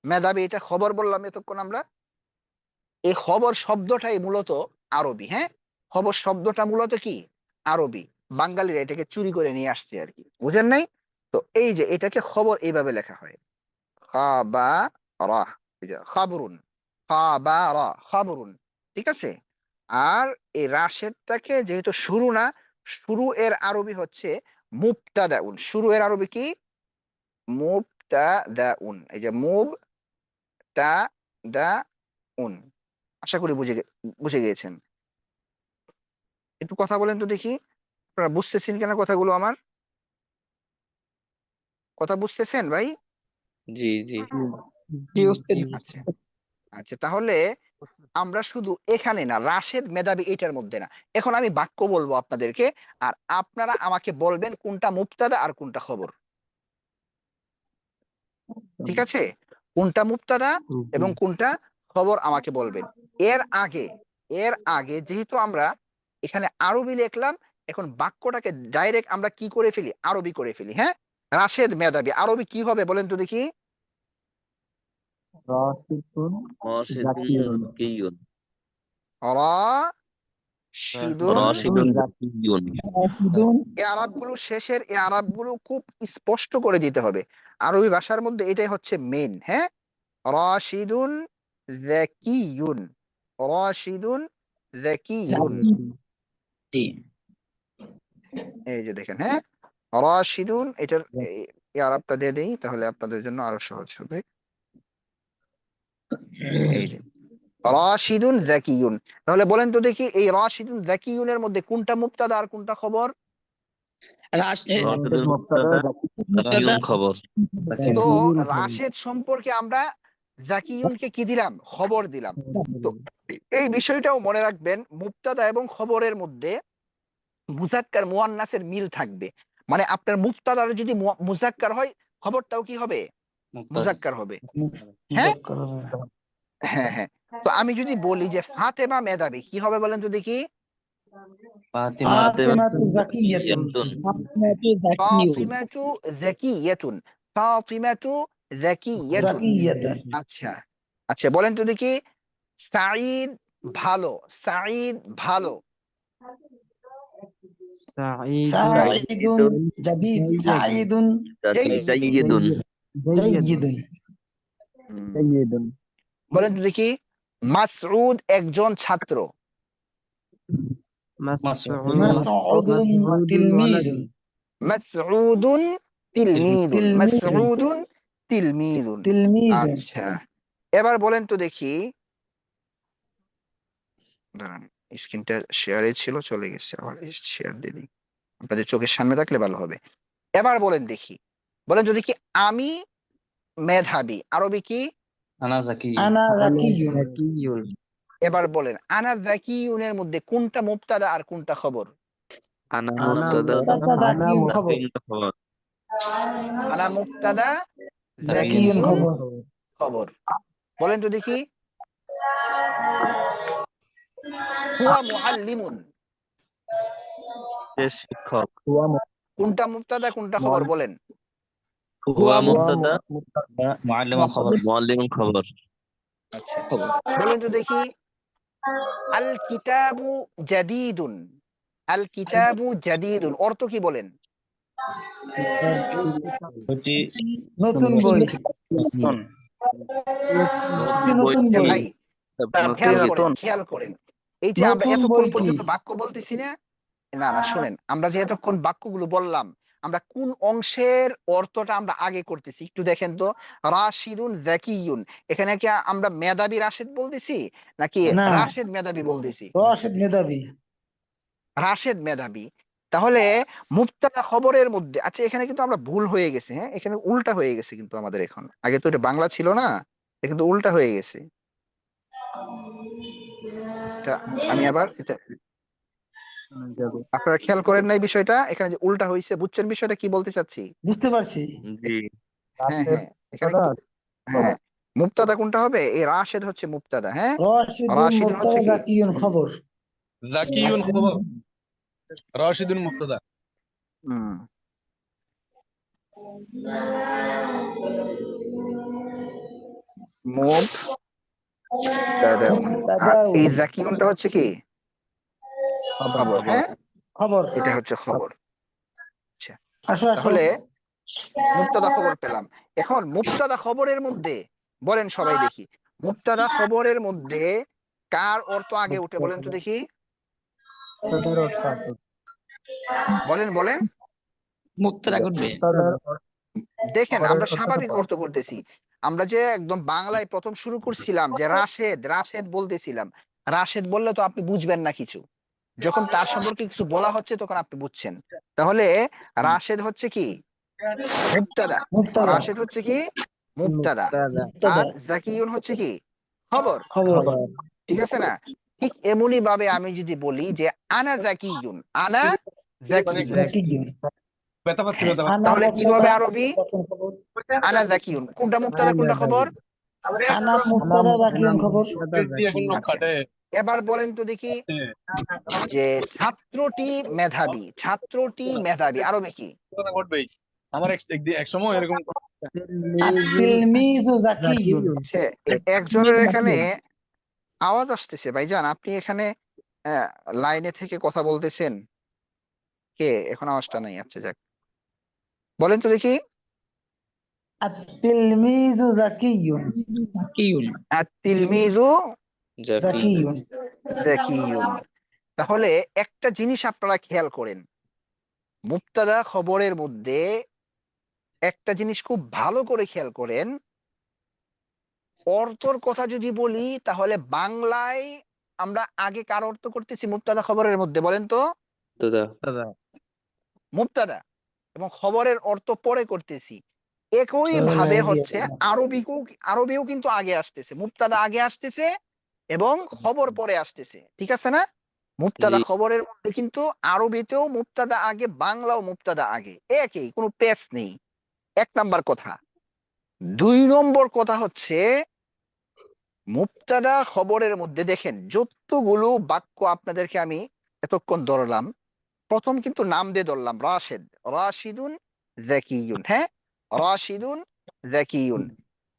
S1: মেধাবী এটা খবর বললাম এতক্ষণ আমরা। এই খবর শব্দটাই মূলত আরবি, হ্যাঁ, খবর শব্দটা মূলত কি আরবি। বাঙালিরা এটাকে চুরি করে নিয়ে আসছে আর কি, বুঝেন নাই? তো এই যে এটাকে খবর এইভাবে লেখা হয়, খাবারা, এই যে খাবরুন, খাবারা, খাবরুন। ঠিক আছে। আর এই রাশেদটাকে যেহেতু শুরু না, শুরু এর আরবি হচ্ছে মুবতাদাউন। শুরু এর আরবি কি, মুবতাদাউন। এই যে মুবতাদাউন। আশা করি বুঝে গিয়েছেন। একটু কথা বলেন তো দেখি, আপনারা বুঝতেছেন কেন কথাগুলো আমার? কথা বুঝতেছেন ভাই?
S3: জি জি
S4: জি উস্তাদ।
S1: আচ্ছা, আচ্ছা, তাহলে আমরা শুধু এখানে না, রাশেদ মেধাবী এটার মধ্যে না। এখন আমি বাক্য বলবো আপনাদেরকে, আর আপনারা আমাকে বলবেন কোনটা মুবতাদা আর কোনটা খবর। ঠিক আছে, কোনটা মুবতাদা এবং কোনটা খবর আমাকে বলবেন। এর আগে, এর আগে যেহেতু আমরা এখানে আরবি লিখলাম, এখন বাক্যটাকে ডাইরেক্ট আমরা কি করে ফেলি, আরবি করে ফেলি। হ্যাঁ, রাশেদ মেধাবী আরবি কি হবে বলেন তো দেখি?
S3: রাশিদুন জাকিয়ুন
S1: রাশিদুন।
S3: রাশিদুন জাকিয়ুন
S4: রাশিদুন
S1: এই আরবগুলো শেষের এই আরবগুলো খুব স্পষ্ট করে দিতে হবে। আরবি ভাষার মধ্যে এটাই হচ্ছে মেন। হ্যাঁ, রাশিদুন যাকিয়ুন, রাশিদুন যাকিয়ুন।
S4: জি।
S1: এই যে দেখেন, হ্যাঁ, রাশিদুন, এটার এই আরবটা দিয়ে দেই তাহলে আপনাদের জন্য আরো সহজ হবে। এই যে রাশিদুন যাকিয়ুন, তাহলে বলেন তো দেখি এই রাশিদুন যাকিয়ুনের মধ্যে কোনটা মুবতাদা আর কোনটা খবর?
S3: রাশিদুন মুবতাদা জাকিয়ুন খবর
S1: তো রাশেদ সম্পর্কে আমরা জাকিউনকে কি দিলাম, খবর দিলাম। তো এই বিষয়টাও মনে রাখবেন, মুবতাদা এবং খবরের মধ্যে মুজাক্কার মুয়ান্নাসের মিল থাকবে। মানে আপনার মুবতাদার যদি মুজাক্কার হয়, খবরটাও কি হবে, মুজাক্কার হবে। হ্যাঁ,
S4: মুজাক্কার হবে।
S1: হ্যাঁ, হ্যাঁ। তো আমি যদি বলি যে ফাতেমা মেধাবী, কি হবে বলেন তো দেখি?
S4: ফাতিমাতু যাকিয়াতুন।
S1: ফাতিমাতু যাকিয়াতুন, ফাতিমাতু যাকিয়াতুন।
S4: যাকিয়াতুন।
S1: আচ্ছা, আচ্ছা, বলেন তো দেখি সাঈদ ভালো, সাঈদ ভালো।
S4: সাঈদুন জাদিদ। সাঈদুন
S1: জাইয়িদ।
S3: জাইয়িদুন
S4: জাইয়িদুন।
S1: হুম। বলেন তো দেখি মাসউদ একজন ছাত্র।
S4: মাসউদুন তিলমিজুন।
S1: মাসউদুন তিলমিদুন,
S4: তিলমিজুন।
S1: মাসউদুন তিলমিদুন।
S4: তিলমিজুন।
S1: আচ্ছা, এবার বলেন তো দেখি, দাঁড়ান স্ক্রিনটা শেয়ারে ছিল, চলে গেছে, আবার শেয়ার দিয়ে দিই, আপনাদের চোখের সামনে থাকলে ভালো হবে। এবার বলেন দেখি, বলেন যদি কি আমি মেধাবী, আরবি কি?
S4: আনা যাকিয়ুন
S1: এবার বলেন আনা যাকিউনের মধ্যে কোনটা মুবতাদা আর কোনটা খবর?
S3: আনা
S4: আনা
S3: মুবতাদা
S4: মুবতাদা যাকিয়ুন খবর
S3: জাকিউন খবর
S1: আনা মুবতাদা
S4: যাকিয়ুন
S1: যাকিউন
S4: খবর
S1: খবর। বলেন তো দেখি হুয়া মুআল্লিমুন,
S3: যে শিক্ষক।
S1: কোনটা মুবতাদা কোনটা খবর বলেন?
S3: হুয়া মুবতাদা
S2: মুআল্লিমুন খবর।
S3: মুআল্লিমুন খবর।
S1: আচ্ছা, বলেন তো দেখি আল কিতাবু জাদীদুন, আল কিতাবু জাদীদুন অর্থ কি বলেন?
S4: নতুন বই একটি নতুন
S1: এ
S4: বই
S1: ভাই খেয়াল করেন এই যে আমরা
S4: নতুন
S1: এতক্ষণ
S4: বই কি
S1: পর্যন্ত বাক্য বলতেছি না, না না শুনেন, আমরা যে এতক্ষণ বাক্যগুলো বললাম, আমরা কোন অংশের অর্থটা আমরা আগে করতেছি একটু দেখেন তো। রাশিদুন জাকিয়ুন, এখানে কি আমরা মেধাবী রাশেদ বলতেছি নাকি
S4: না
S1: রাশেদ মেধাবী বলতেছি?
S4: রশিদ মেধাবী
S1: রাশেদ মেধাবী। তাহলে মুবতাদা খবরের মধ্যে, আচ্ছা এখানে কিন্তু আমরা ভুল হয়ে গেছে, হ্যাঁ এখানে উল্টা হয়ে গেছে কিন্তু আমাদের, এখন আগে তো এটা বাংলা ছিল না, এটা কিন্তু উল্টা হয়ে গেছে। এটা আমি আবার এটা, আপনারা খেয়াল করেন নাই বিষয়টা, এখানে যে উল্টা হয়েছে, বুঝছেন বিষয়টা কি বলতে চাচ্ছি?
S4: বুঝতে পারছি
S3: জি
S1: হ্যাঁ হ্যাঁ, এখানে হ্যাঁ মুবতাদা কোনটা হবে? এই রাশেদ হচ্ছে মুবতাদা, হ্যাঁ
S4: রশিদুন
S1: রাশিদ হচ্ছে
S4: মুবতাদা
S1: কি?
S4: যাকিয়ুন খবর
S2: জাকিউন খবর, রাশিদুন মুবতাদা।
S1: হুম, মুবতাদাউন, আর
S4: মুবতাদাউন
S1: এই জাকিউনটা হচ্ছে কি? খবর, হ্যাঁ
S4: খবর
S1: এটা হচ্ছে খবর। আচ্ছা,
S4: আসো আসো
S1: তাহলে মুবতাদা খবর পেলাম। এখন মুবতাদা খবরের মধ্যে বলেন সবাই দেখি, মুবতাদা খবরের মধ্যে কার অর্থ আগে উঠে বলেন তো দেখি, বলেন বলেন।
S2: মুবতাদা করবে।
S1: দেখেন আমরা স্বাভাবিক অর্থ করতেছি, আমরা যে একদম বাংলায় প্রথম শুরু করছিলাম যে রাশেদ রাশেদ বলতেছিলাম, রাশেদ বললে তো আপনি বুঝবেন না কিছু, যখন তার সম্পর্কে কিছু বলা হচ্ছে তখন আপনি বুঝছেন। তাহলে রাশেদ হচ্ছে কি? মুবতাদা।
S4: মুবতাদা
S1: রাশেদ হচ্ছে কি? মুবতাদা।
S4: মুবতাদা
S1: আর জাকিউন হচ্ছে কি? খবর।
S4: খবর
S1: ঠিক আছে না? ঠিক এমনি ভাবে আমি যদি বলি যে আনা জাকিউন, আনা জাকিউন,
S4: যাকিয়ুন
S2: ব্যথা পাচ্ছি,
S1: হ্যাঁ,
S2: ব্যথা পাচ্ছি।
S4: আনা
S1: তাহলে কি হবে
S4: মুবতাদা
S1: আরবি?
S4: যাকিয়ুন খবর
S1: আনা জাকিউন কোনটা মুবতাদা কোনটা খবর?
S4: আনা মুবতাদা যাকিয়ুন খবর
S2: এখন লোক
S1: আচ্ছা,
S2: খাটে।
S1: এবার বলেন তো দেখি যে ছাত্রটি মেধাবী, ছাত্রটি মেধাবী আরবি কি?
S2: ঘটনা ঘটবেই। আমার এক সময় এরকম
S4: আত-তিলমিজু যাকিয়ুন
S1: আচ্ছা, একজনের এখানে আওয়াজ আসতেছে ভাইজান, আপনি এখানে আহ, লাইনে থেকে কথা বলতেছেন, কে? এখন আওয়াজটা নাই, আচ্ছা যাক, বলেন তো দেখি।
S4: আত-তিলমিজু যাকিয়ুন
S1: আত-তিলমিজু
S4: যাকিয়ুন
S1: যাকিয়ুন। তাহলে একটা জিনিস আপনারা খেয়াল করেন, মুবতাদা খবরের মধ্যে একটা জিনিস খুব ভালো করে খেয়াল করেন, অর্থর কথা যদি বলি তাহলে বাংলায় আমরা আগে কার অর্থ করতেছি মুবতাদা খবরের মধ্যে বলেন তো?
S3: মুবতাদা
S1: মুবতাদা, এবং খবরের অর্থ পরে করতেছি। একই
S4: চলে
S1: ভাবে হচ্ছে
S4: গিয়েছে
S1: আরবিও কিন্তু আগে আসতেছে, মুবতাদা আগে আসতেছে এবং খবর পরে আসতেছে, ঠিক আছে না? মুবতাদা
S3: জি
S1: খবরের মধ্যে কিন্তু আরবিতেও মুবতাদা আগে, বাংলাও মুবতাদা আগে, একই, কোনো পেচ নেই। এক নাম্বার কথা। দুই নম্বর কথা হচ্ছে মুবতাদা খবরের মধ্যে দেখেন যতগুলো বাক্য আপনাদেরকে আমি এতক্ষণ ধরলাম, প্রথম কিন্তু নাম দিয়ে ধরলাম রাশেদ, রাশিদুন জাকিয়ুন, হ্যাঁ রাশিদুন জাকিয়ুন।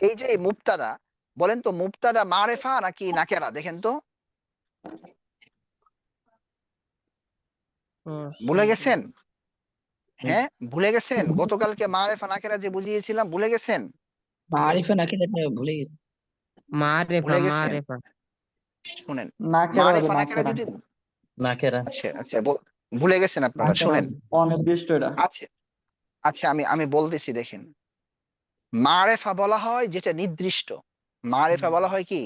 S1: এই যে মুবতাদা, বলেন তো মুবতাদা মারেফা নাকি নাকেরা? দেখেন তো, ভুলে গেছেন? হ্যাঁ ভুলে গেছেন? গতকালকে মারেফা নাকেরা যে বুঝিয়েছিলাম, ভুলে গেছেন?
S2: মারিফা নাকি ভুলে গেছি।
S1: ভুলে গেছেন? শুনেন,
S4: নাকেরা হবে
S1: মারেফা নাকেরা
S4: নাকেরা
S1: যদি,
S3: নাকেরা
S1: আচ্ছা আচ্ছা ভুলে গেছেন আপনারা,
S4: নাকেরা
S1: শুনেন।
S4: অনির্দিষ্ট এটা
S1: আচ্ছা আচ্ছা, আমি আমি বলতেছি দেখেন, মারেফা বলা হয় যেটা নির্দিষ্ট, মারেফা বলা হয় কি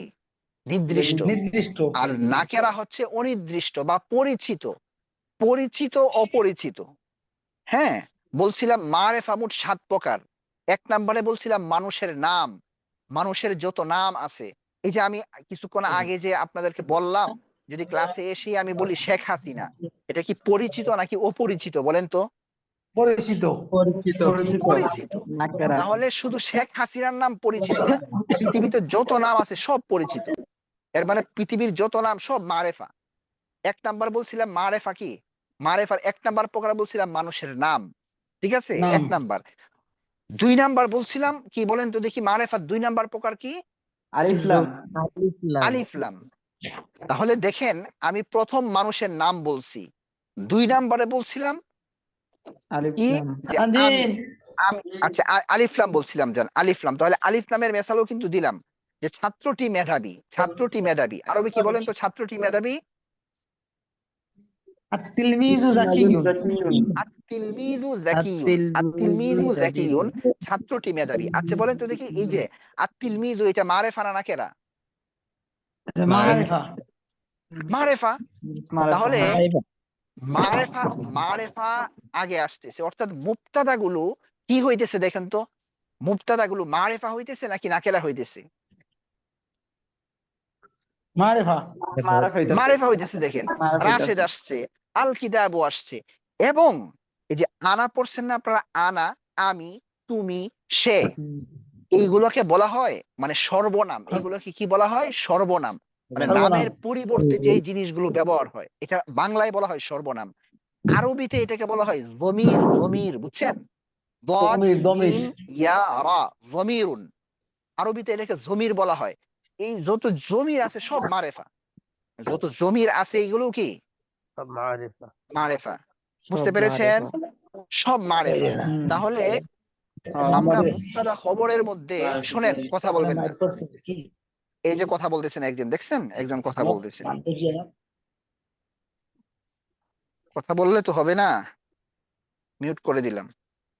S1: নির্দিষ্ট।
S4: নির্দিষ্ট
S1: আর নাকেরা হচ্ছে অনির্দিষ্ট বা পরিচিত, পরিচিত অপরিচিত। হ্যাঁ, বলছিলাম মারেফা মোট 7 প্রকার। 1 নম্বরে বলছিলাম মানুষের নাম, মানুষের যত নাম আছে। এই যে আমি কিছুক্ষণ আগে যে আপনাদেরকে বললাম, যদি ক্লাসে এসে আমি বলি শেখ হাসিনা, এটা কি পরিচিত নাকি অপরিচিত বলেন তো?
S4: পরিচিত
S1: পরিচিত। তাহলে শুধু শেখ হাসিনার নাম পরিচিত না, পৃথিবীতে যত নাম আছে সব পরিচিত। এর মানে পৃথিবীর যত নাম সব মারেফা। 1 নাম্বার বলছিলাম মারেফা কি, মারেফার 1 নাম্বার প্রকার বলছিলাম মানুষের নাম, ঠিক আছে,
S4: নাম
S1: 1 নাম্বার। 2 নাম্বার বলছিলাম কি বলেন তো দেখি, মারেফার 2 নাম্বার প্রকার কি?
S4: আলিফ লাম
S1: আলিফ লাম। তাহলে দেখেন আমি প্রথম মানুষের নাম বলছি, 2 নাম্বারে বলছিলাম
S4: আলিফ
S1: কি,
S4: লাম
S1: যে আমি
S4: আজিন
S1: আচ্ছা আলিফ লাম বলছিলাম, জান আলিফ লাম। তাহলে আলিফ লামের মেসালও কিন্তু দিলাম, যে ছাত্রটি মেধাবী, ছাত্রটি মেধাবী। আরবি কি বলেন তো ছাত্রটি মেধাবী?
S4: আত-তিলমিজু যাকিয়ুন
S1: আত-তিলমিযু যাকিয়ুন, আত-তিলমিযু যাকিয়ুন, ছাত্রটি মেধাবী। আচ্ছা বলেন তো দেখি, এই যে আত-তিলমিযু এটা মারেফা না নাকেরা?
S4: মারিফা
S1: মারেফা। তাহলে
S4: হ্যাঁ।
S1: মারেফা, মারেফা আগে আসতেছে, অর্থাৎ মুবতাদা গুলো কি হইতেছে দেখেন তো, মুবতাদা গুলো মারেফা হইতেছে নাকি নাকেরা হইতেছে?
S4: মারিফা
S1: মারেফা হইতেছে। দেখেন রাশেদ আসছে, আল কিতাবু আসছে, এবং এই যে আনা পড়ছেন না আপনারা, আনা, আমি, তুমি, সে, এইগুলোকে বলা হয় মানে সর্বনাম। এগুলোকে কি বলা হয়? সর্বনাম। মানে
S4: সর্বনাম
S1: নামের পরিবর্তে যে জিনিসগুলো ব্যবহার হয়, এটা বাংলায় বলা হয় সর্বনাম। আরবিতে এটাকে বলা হয় জমির, জমির, বুঝছেন? দদ
S4: দমির
S1: মিম ইয়া রা, জমিরুন। আরবিতে এটাকে জমির বলা হয়। এই যত জমির আছে সব মারেফা, যত জমির আছে এইগুলো কি মারেফা। বুঝতে পেরেছেন? সব মারেফা। তাহলে আমরা মুবতাদা খবরের মধ্যে শুনেন, কথা বলবেন না। এই যে কথা বলতেছেন একজন, দেখছেন একজন কথা বলতেছেন, কথা বললে তো হবে না, মিউট করে দিলাম।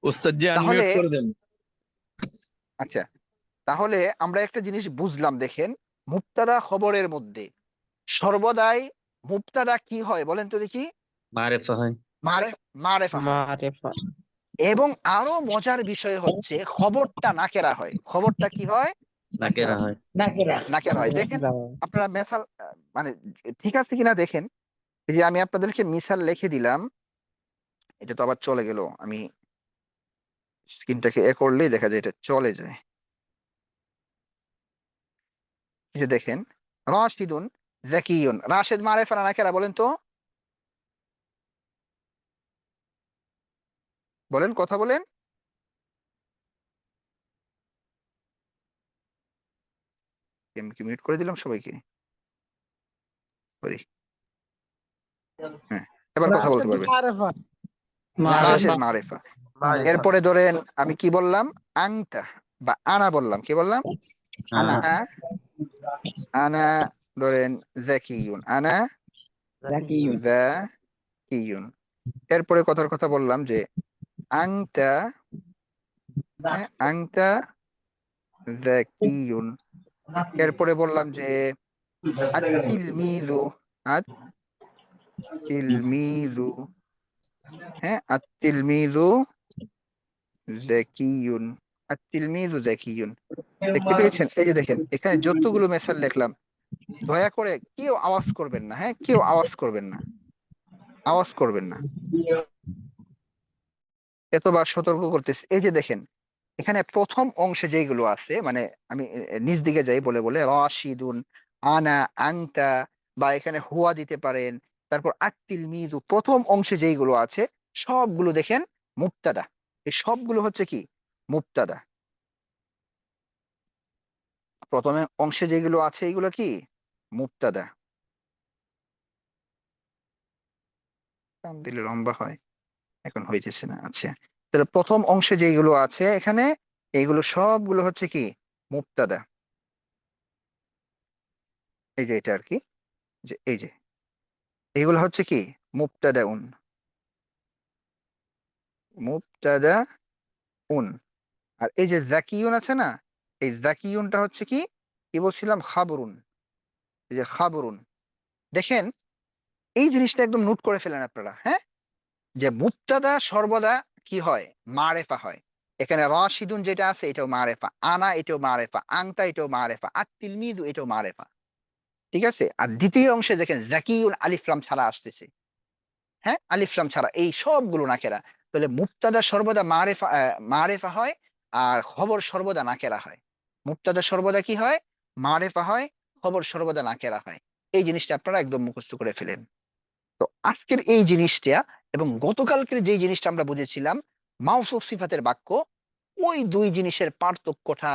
S3: উস্তাদ জি
S1: তাহলে
S3: আনমিউট করে দেন।
S1: আচ্ছা, তাহলে আমরা একটা জিনিস বুঝলাম, দেখেন মুবতাদা খবরের মধ্যে সর্বদাই মুবতাদা কি হয় বলেন তো দেখি?
S3: মারেফা হয়।
S1: মারে, মারেফা হয়। এবং আরো মজার বিষয় হচ্ছে খবরটা নাকেরা হয়। খবরটা কি হয়?
S3: নাকেরা হয়।
S1: নাকেরা হয়। দেখেন আপনারা মেসাল মানে ঠিক আছে কিনা দেখেন। এই যে আমি আপনাদেরকে মিসাল লিখে দিলাম, এটা তো আবার চলে গেল, আমি স্ক্রিনটাকে করলেই দেখা যায় এটা চলে যায়। এই যে দেখেন, রাশিদুন জাকিয়ুন, রাশেদ মারেফা না নাকেরা বলেন তো? বলেন, কথা বলেন। আমি কি মিউট করে দিলাম সবাইকে? সরি। হ্যাঁ, এবার কথা বলতে পারবেন। রাশেদ মারেফা। এরপরে ধরেন আমি কি বললাম, আংতা বা আনা বললাম, কি বললাম?
S3: আনা।
S1: আনা ধরেন জাকিয়ুন, আনা জাকিয়ুন। এরপরে কথার কথা বললাম যে আংতা, হ্যাঁ, আংতা জাকিয়ুন। এরপরে বললাম যে আত-তিলমিযু, আত-তিলমিযু, হ্যাঁ, আত-তিলমিযু জাকিয়ুন, আত-তিলমিযু জাকিয়ুন। দেখতে পেয়েছেন? এই যে দেখেন এখানে যতগুলো মেসাল লিখলাম, দয়া করে কেউ আওয়াজ করবেন না, হ্যাঁ, কেউ আওয়াজ করবেন না, আওয়াজ করবেন না, এতবার সতর্ক করতেছি। এই যে দেখেন এখানে প্রথম অংশে যেগুলো আছে, মানে আমি নিচ দিকে যাই বলে বলে, রাশিদুন, আনা, আংতা, বা এখানে হুয়া দিতে পারেন, তারপর আত্তিল মিজু, প্রথম অংশে যেগুলো আছে সবগুলো দেখেন মুবতাদা। এই সবগুলো হচ্ছে কি মুবতাদা। প্রথমে অংশে যেগুলো আছে এইগুলো কি মুবতাদা। টান দিলে লম্বা হয়, এখন হইতেছে না। আচ্ছা, তাহলে প্রথম অংশে যেগুলো আছে এখানে, এইগুলো সবগুলো হচ্ছে কি মুবতাদা। এই যে এটা আর কি, যে এই যে এইগুলো হচ্ছে কি মুবতাদাউন, মুবতাদাউন। আর এই যে জাকিউন আছে না, এই জাকিউনটা হচ্ছে কি, কি বলছিলাম, খাবরুন। এই যে খাবরুন, দেখেন এই জিনিসটা একদম নোট করে ফেলেন আপনারা, হ্যাঁ, যে মুবতাদা সর্বদা কি হয়, মারেফা হয়। এখানে রাশিদুন যেটা আছে এটাও মারেফা, আনা এটাও মারেফা, আংতা এটাও মারেফা, আর তিলমিদু এটাও মারেফা। ঠিক আছে, আর দ্বিতীয় অংশে দেখেন জাকিউন আলিফলাম ছাড়া আসতেছে, হ্যাঁ, আলিফলাম ছাড়া, এই সবগুলো নাকেরা। তাহলে মুবতাদা সর্বদা মারেফা মারেফা হয়, আর খবর সর্বদা নাকেরা হয়। মুবতাদা সর্বদা কি হয়, মারেফা হয়, খবর সর্বদা নাকেরা হয়। এই জিনিসটা আপনারা একদম মুখস্থ করে ফেলেন। তো আজকের এই জিনিসটা এবং গতকালকের যে জিনিসটা আমরা বুঝেছিলাম মাউসুফ সিফাতের বাক্য, ওই দুই জিনিসের পার্থক্যটা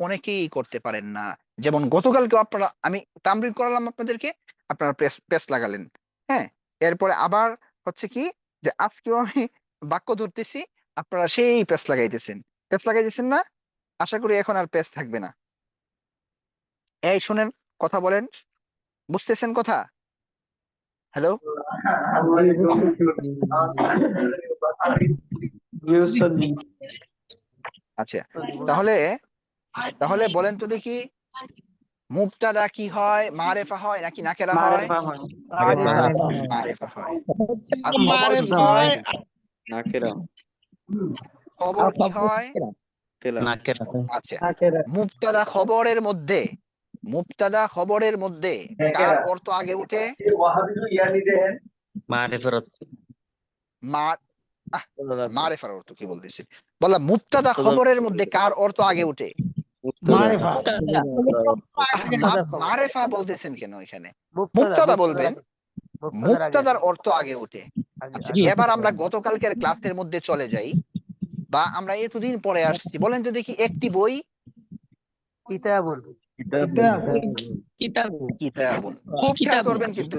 S1: অনেকেই করতে পারেন না। যেমন গতকালকে আপনারা, আমি তামরিন করালাম আপনাদেরকে, আপনারা প্রেস প্রেস লাগালেন, হ্যাঁ, এরপরে আবার হচ্ছে কি যে আজকেও আমি বাক্য ধরতেছি, আপনারা সেই প্রেস লাগাইতেছেন, প্রেস লাগাইতেছেন না, আশা করি এখন আর প্রেস থাকবে না। এই শুনেন, কথা বলেন, বুঝতেছেন কথা? হ্যালো,
S4: জি উস্তাদ জি।
S1: আচ্ছা, তাহলে তাহলে বলেন তো দেখি, মুবতাদা কি হয়, মারেফা হয় নাকি নাকেরা হয়?
S4: মারিফা হয়।
S1: মারেফা হয়। আর খবর কি হয়,
S3: নাকেরা
S1: খবর কি হয়?
S3: নাকেরা হয়।
S1: আচ্ছা, মুবতাদা খবরের মধ্যে, মুবতাদা খবরের মধ্যে কার অর্থ আগে উঠে?
S3: মারিফাত
S1: মা মারেফার অর্থ কি বলতেছি, বললাম মুবতাদা খবরের মধ্যে কার অর্থ আগে উঠে?
S4: মারিফা।
S1: মারেফা বলতেছেন কেন এখানে? মুবতাদা বলবেন, মুবতাদার অর্থ আগে উঠে। আচ্ছা, এবার আমরা গতকালকের ক্লাসের মধ্যে চলে যাই, বা আমরা এতদিন পরে আসছি, বলেন তো দেখি একটি বই, কিতাবুন। খুব খেয়াল করবেন কিন্তু,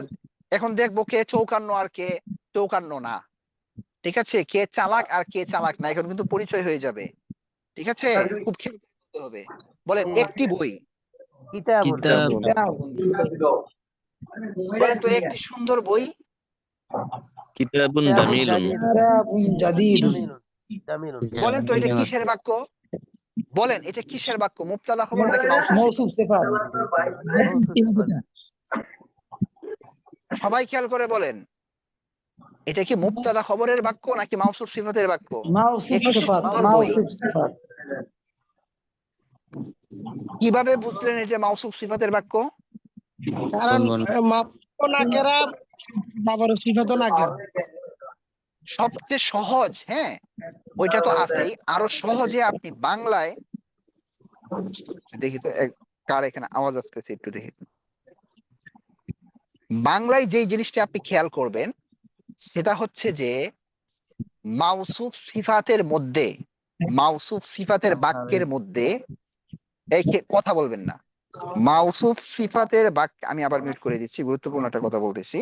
S1: এখন দেখবো কে চৌকান্ন আর কে চৌকান্ন না। ঠিক আছে, কে চালাক আর কে চালাক না, এখন কিন্তু পরিচয় হয়ে যাবে। ঠিক আছে, খুব খেয়াল করতে হবে। বলেন একটি বই, বলেন তো একটি সুন্দর বই,
S3: কিতাবুন জামিলুন
S4: কিতাবুন জাদীদুন।
S1: বলেন তো এটা কিসের বাক্য, বলেন এটা কিসের বাক্য, মুবতাদা খবর নাকি মাউসুফ?
S4: মৌসুফ সিফাত।
S1: সবাই খেয়াল করে বলেন, এটা কি মুবতাদা খবরের বাক্য নাকি মাউসুফ সিফাতের বাক্য?
S4: মাউসুফ
S1: একটি
S4: সিফাত।
S1: সুন্দর বই,
S4: মাউসুফ সিফাত।
S1: কিভাবে বুঝলেন এটা মাউসুফ সিফাতের বাক্য?
S2: কারণ নাকেরা বাবার সিফাত নাকেরা।
S1: সবচেয়ে সহজ, হ্যাঁ, ওইটা তো আছেই, আরো সহজে আপনি বাংলায়, দেখি তো কার এখানে আওয়াজ আসতেছে একটু দেখি। বাংলায় যেই জিনিসটা আপনি খেয়াল করবেন সেটা হচ্ছে যে মাউসুফ সিফাতের মধ্যে, মাউসুফ সিফাতের বাক্যের মধ্যে, এই কথা বলবেন না, মাউসুফ সিফাতের বাক্য, আমি আবার মিউট করে দিচ্ছি, গুরুত্বপূর্ণ একটা কথা বলতেছি,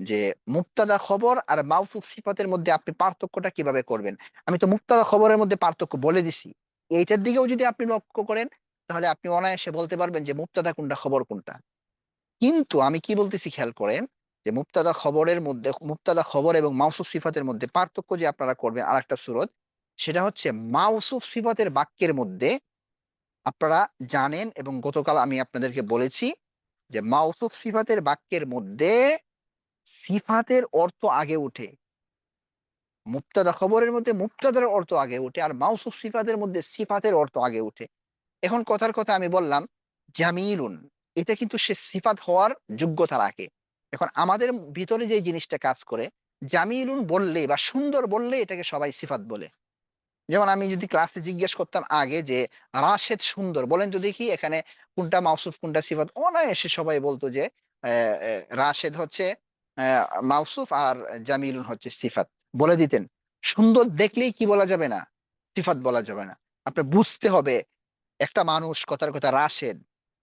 S1: যে মুবতাদা খবর আর মাউসুফ সিফাতের মধ্যে আপনি পার্থক্যটা কিভাবে করবেন। আমি তো মুবতাদা খবরের মধ্যে পার্থক্য বলে দিছি, এইটার দিকেও যদি আপনি লক্ষ্য করেন তাহলে আপনি অনায়াসে বলতে পারবেন যে মুবতাদা কোনটা খবর কোনটা। কিন্তু আমি কি বলতেছি খেয়াল করেন, যে মুবতাদা খবরের মধ্যে, মুবতাদা খবর এবং মাউসুফ সিফাতের মধ্যে পার্থক্য যে আপনারা করবেন আর একটা সুরত, সেটা হচ্ছে মাউসুফ সিফাতের বাক্যের মধ্যে আপনারা জানেন, এবং গতকাল আমি আপনাদেরকে বলেছি যে মাউসুফ সিফাতের বাক্যের মধ্যে সিফাতের অর্থ আগে উঠে, মুবতাদা খবরের মধ্যে মুবতাদার অর্থ আগে উঠে, আর মাউসুফ সিফাতের মধ্যে সিফাতের অর্থ আগে উঠে। এখন কথার কথা আমি বললাম জামিলুন, এটা কিন্তু সে সিফাত হওয়ার যোগ্যতা রাখে। এখন আমাদের ভিতরে যে জিনিসটা কাজ করে, জামিলুন বললে বা সুন্দর বললে এটাকে সবাই সিফাত বলে। যেমন আমি যদি ক্লাসে জিজ্ঞেস করতাম আগে যে রাশেদ সুন্দর, বলেন তো দেখি এখানে কোনটা মাউসুফ কোনটা সিফাত, অনায়াসে সবাই বলতো যে রাশেদ হচ্ছে মাউসুফ আর জামিলুন হচ্ছে সিফাত, বলে দিতেন। সুন্দর দেখলেই কি বলা যাবে না, সিফাত বলা যাবে না। আপনার বুঝতে হবে একটা মানুষ, কথার কথা রাশেদ,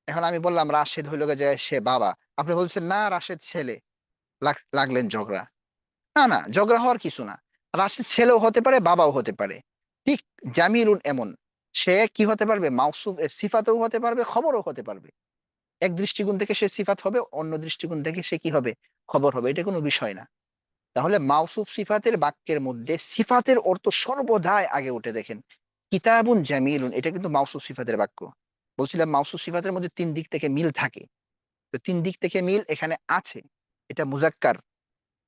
S1: এখন আমি বললাম রাশেদ হইল যে সে বাবা, আপনি বলছেন না রাশেদ ছেলে, লাগলেন ঝগড়া। না না, ঝগড়া হওয়ার কিছু না, রাশেদ ছেলেও হতে পারে বাবাও হতে পারে। ঠিক জামিলুন এমন, সে কি হতে পারবে, মাউসুফ সিফাতও হতে পারবে, খবরও হতে পারবে। এক দৃষ্টিকোণ থেকে সে সিফাত হবে, অন্য দৃষ্টিকোণ থেকে সে কি হবে, খবর হবে, এটা কোনো বিষয় না। তাহলে মাউসুফ সিফাতের বাক্যের মধ্যে সিফাতের অর্থ সর্বদাই আগে উঠে। দেখেন কিতাবুন জামিলুন, এটা কিন্তু মাউসুফ সিফাতের বাক্য, বলছিলাম মাউসুফ সিফাতের মধ্যে 3 দিক থেকে মিল থাকে। তো 3 দিক থেকে মিল এখানে আছে। এটা মুজাক্কার,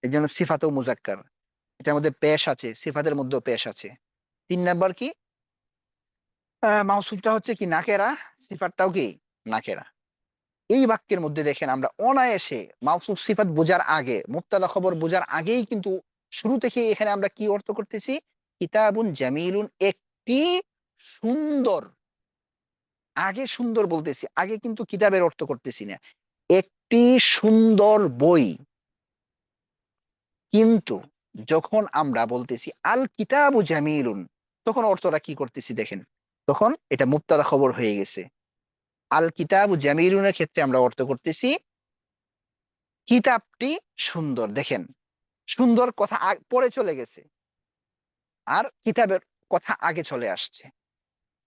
S1: এই জন্য সিফাতেও মুজাক্কার। এটার মধ্যে পেশ আছে, সিফাতের মধ্যেও পেশ আছে। 3 নাম্বার কি, মাউসুফটা হচ্ছে কি নাকেরা, সিফাতটাও কি নাকেরা। এই বাক্যের মধ্যে দেখেন আমরা অনায়াসে মাউসুফ সিফাত বোঝার আগে, মুবতাদা খবর বোঝার আগেই কিন্তু শুরু থেকে এখানে আমরা কি অর্থ করতেছি, কিতাবুন জামিলুন, একটি সুন্দর। আগে সুন্দর বলতেছি, আগে কিন্তু কিতাবের অর্থ করতেছি না, একটি সুন্দর বই। কিন্তু যখন আমরা বলতেছি আল কিতাবু জামিলুন, তখন অর্থটা কি করতেছি দেখেন, তখন এটা মুবতাদা খবর হয়ে গেছে। আল কিতাবু জামিলুনের ক্ষেত্রে আমরা অর্থ করতেছি কিতাবটি সুন্দর। দেখেন, সুন্দর কথা পরে চলে গেছে, আর কিতাবের কথা আগে চলে আসছে।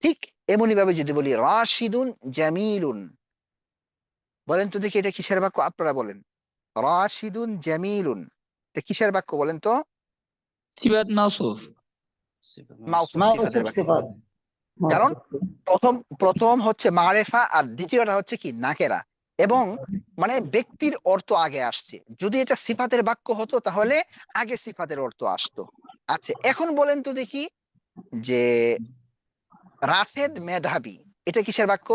S1: ঠিক এমনি ভাবে যদি বলি রাশিদুন জামিলুন, বলেন তো দেখি এটা কিসের বাক্য, আপনারা বলেন। রাশিদুন জামিলুন, এটা কিসের বাক্য বলেন তো?
S2: সিফাত মাউসুফ।
S1: মাউসুফ সিফাতের
S4: মাউসুফ
S1: বাক্য।
S4: সিফাত।
S1: কারণ প্রথম প্রথম হচ্ছে মারেফা, আর দ্বিতীয়টা হচ্ছে কি নাকেরা, এবং মানে ব্যক্তির অর্থ আগে আসছে। যদি এটা সিফাতের বাক্য হতো তাহলে আগে সিফাতের অর্থ আসতো। আচ্ছা, এখন বলেন তো দেখি যে রাশেদ মেধাবী, এটা কিসের বাক্য?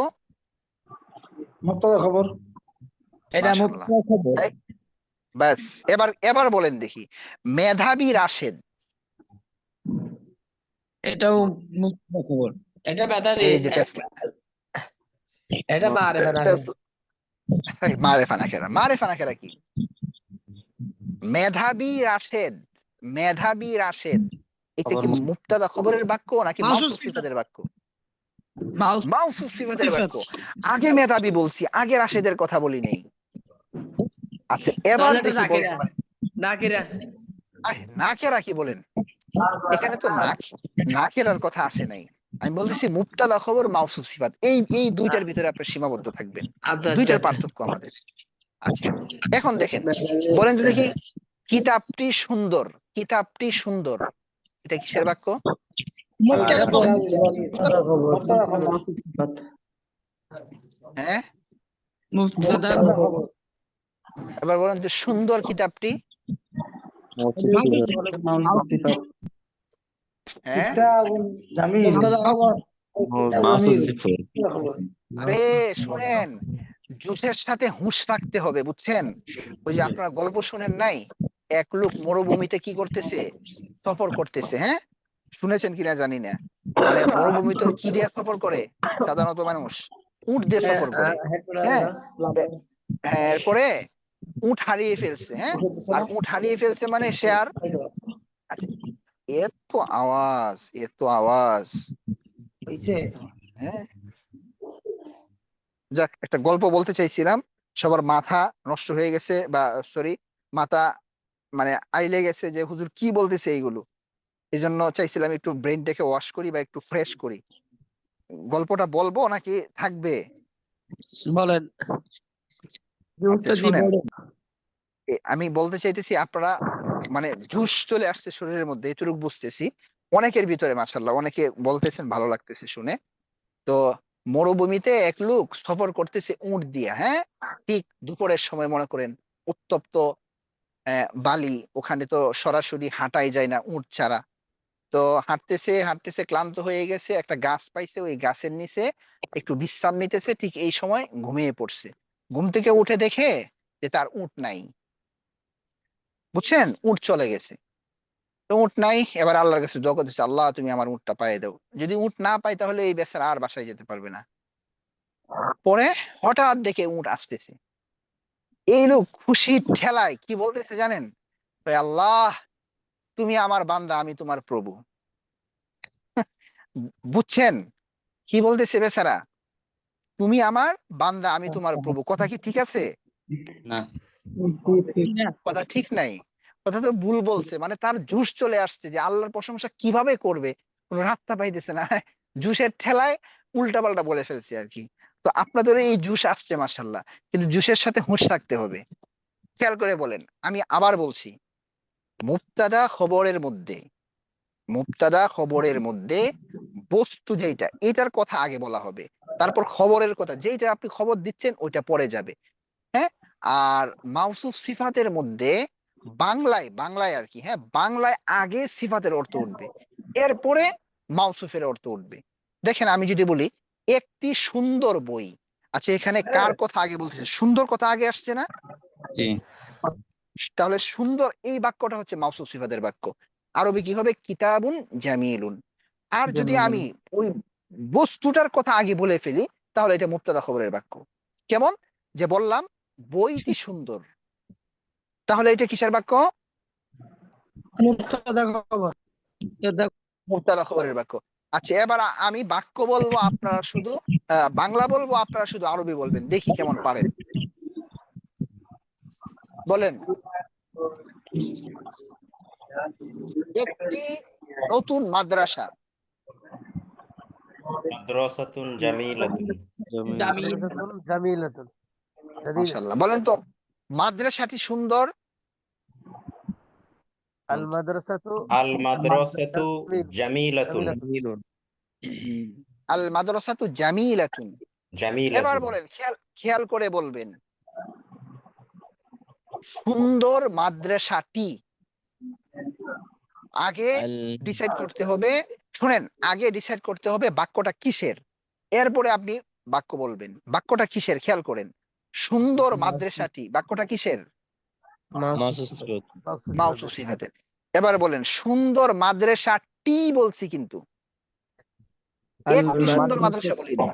S4: মুবতাদা খবর।
S2: এটা
S1: মাশাআল্লাহ।
S2: মুবতাদা খবর।
S1: তাই, ব্যাস, এবার এবার বলেন দেখি মেধাবী রাশেদ।
S2: এটাও মুবতাদা খবর। এটা বেদারি,
S1: এই যে ফেসলা,
S2: এটা মারিফা না।
S1: মারেফা নাকেরা, মারেফা নাকেরা কি? মেধাবী রাশেদ, মেধাবী রাশেদ, এটা কি মুবতাদা খবরের বাক্য নাকি
S2: মাউসুফ
S1: মাউসুফ সিফাতের বাক্য?
S2: মাউসুফ
S1: মাউসুফ সিফাতের
S2: সিফাত।
S1: বাক্য। আগে মেধাবী বলছি, আগে রাশেদের কথা বলি নেই। আচ্ছা, এবার
S2: তাহলে এটা
S1: দেখি
S2: নাকিরা,
S1: বলতে পারে
S2: নাকিরা।
S1: নাকেরা কি বলেন? এখানে তো নাকেরার কথা আসে নাই। আমি বলতেছি মুবতাদা খবর মাউসুফ সিফাত, এই এই দুইটার ভিতরে আপনার সীমাবদ্ধ থাকবেন।
S2: আচ্ছা আচ্ছা
S1: দুইটার
S2: আচ্ছা।
S1: পার্থক্য আমাদের। আচ্ছা, এখন দেখেন, বলেন তো দেখি কিতাবটি সুন্দর, কিতাবটি সুন্দর, এটা কিসের বাক্য?
S4: আল
S2: মুবতাদা খবর।
S4: কিতাবু জামিল। মুবতাদা খবর।
S1: হ্যাঁ,
S2: মুবতাদা
S4: মুবতাদা
S2: খবর।
S4: খবর।
S1: এবার বলেন যে সুন্দর কিতাবটি। হ্যাঁ,
S4: কিতাবুন জামিল।
S2: মুবতাদা খবর।
S4: কিতাবুন জামিল। খবর।
S1: আরে শুনেন, জোশের সাথে হুঁশ রাখতে হবে, বুঝছেন? ওই যে আপনারা গল্প শুনেন নাই, এক লোক মরুভূমিতে কি করতেছে, সফর করতেছে, হ্যাঁ? শুনেছেন কিনা জানি না। মানে মরুভূমিতে কি দিয়ে সফর করে সাধারণত মানুষ? উট দিয়ে সফর করে। হ্যাঁ, এরপরে উট হারিয়ে ফেলছে, হ্যাঁ,
S4: উঠতেছে
S1: আর
S4: না?
S1: উট হারিয়ে ফেলছে মানে সে আর, আচ্ছা, এত আওয়াজ, এত আওয়াজ,
S4: হইছে?
S1: হ্যাঁ। যাক, একটা গল্প বলতে চাইছিলাম, সবার মাথা নষ্ট হয়ে গেছে, বা সরি, মাথা মানে আইলে গেছে যে হুজুর কি বলতেছে এইগুলো। এই জন্য চাইছিলাম একটু ব্রেনটাকে ওয়াশ করি বা একটু ফ্রেশ করি। গল্পটা বলবো নাকি থাকবে?
S2: বলেন।
S1: আচ্ছা
S2: উত্তর দিয়ে
S1: শুনেন,
S2: বলেন।
S1: আমি বলতে চাইতেছি আপনারা মানে জুস চলে আসছে শরীরের মধ্যে, এটুকু বুঝতেছি। অনেকের ভিতরে মাশাআল্লাহ অনেকে বলতেছেন, ভালো লাগতেছে শুনে। তো মরুভূমিতে এক লোক সফর করতেছে উট দিয়া, হ্যাঁ, ঠিক দুপুরের সময় মনে করেন, উত্তপ্ত বালি, ওখানে তো সরাসরি হাঁটাই যায় না উট ছাড়া। তো হাঁটতেছে হাঁটতেছে ক্লান্ত হয়ে গেছে, একটা গাছ পাইছে, ওই গাছের নিচে একটু বিশ্রাম নিতেছে, ঠিক এই সময় ঘুমিয়ে পড়ছে। ঘুম থেকে উঠে দেখে যে তার উট নাই, বুঝছেন, উট চলে গেছে। তো উট নাই, এবার আল্লাহর কাছে দোয়া করতেছে, আল্লাহ তুমি আমার উটটা পাইয়ে দাও। যদি উট না পাই তাহলে এই বেচারা আর বাসায় যেতে পারবে না। পরে হঠাৎ দেখে উট আসতেছে, এই লোক খুশির ঠেলায় কি বলতেছে জানেন? তো আল্লাহ, তুমি আমার বান্দা, আমি তোমার প্রভু। বুঝছেন কি বলতেছে বেচারা? তুমি আমার বান্দা, আমি তোমার প্রভু। কথা কি ঠিক আছে?
S3: না।
S1: কথা ঠিক নাই, কথা তো ভুল বলছে। মানে তার জুস চলে আসছে যে আল্লাহর প্রশংসা কিভাবে করবে, কোনো রাস্তা পাইতেছে না, জুসের ঠেলায় উল্টা পাল্টা বলে ফেলছে আর কি। তো আপনাদের এই জুস আসছে মাশাল্লাহ, কিন্তু জুসের সাথে হুঁশ রাখতে হবে। খেয়াল করে বলেন, আমি আবার বলছি, মুবতাদা খবরের মধ্যে, মুবতাদা খবরের মধ্যে বস্তু যেটা, এটার কথা আগে বলা হবে। তারপর খবরের কথা, যেইটা আপনি খবর দিচ্ছেন ওইটা পরে যাবে। হ্যাঁ, আর মাউসুফ সিফাতের মধ্যে বাংলায় আর কি, হ্যাঁ, বাংলায় আগে সিফাতের অর্থ উঠবে, এরপরে মাউসুফের অর্থ উঠবে। দেখেন আমি যদি বলি একটি সুন্দর বই, আচ্ছা এখানে কার কথা আগে বলতেছে? সুন্দর কথা আগে আসছে না?
S3: জি।
S1: তাহলে সুন্দর এই বাক্যটা হচ্ছে মাউসুফ সিফাতের বাক্য। আরবি কি হবে? কিতাবুন জামিলুন। আর যদি আমি ওই বস্তুটার কথা আগে বলে ফেলি তাহলে এটা মুবতাদা খবরের বাক্য। কেমন? যে বললাম বইটি সুন্দর, তাহলে এটা কিসের বাক্য?
S2: মুক্তাদা খবর।
S1: মুবতাদা খবরের বাক্য। আচ্ছা এবার আমি বাক্য বলবো, আপনারা শুধু বাংলা বলবো, আপনারা শুধু আরবি বলবেন, দেখি কেমন পারেন। বলেন, একটি নতুন মাদ্রাসা।
S6: মাদ্রাসাতুন জামিলাতুন।
S2: জামিলাতুন।
S1: মাশাআল্লাহ। বলেন তো মাদ্রাসাটি সুন্দর।
S2: আল মাদ্রাসাতু
S6: আল মাদ্রাসাতু জামিলাতুন।
S1: আল মাদ্রাসাতু জামিলাতুন। এবার
S6: জামিলাতুন।
S1: বলেন, খেয়াল করে বলবেন, সুন্দর মাদ্রাসাটি। আগে ডিসাইড করতে হবে, শুনেন, আগে ডিসাইড করতে হবে বাক্যটা কিসের, এরপরে আপনি বাক্য বলবেন। বাক্যটা কিসের খেয়াল করেন। সুন্দর মাদ্রাসাটি বাক্যটা কিসের? মাউসুফ সিফাতের। এবার বলেন সুন্দর মাদ্রাসাটি বলছি, কিন্তু একটি সুন্দর মাদ্রাসা বলিনি।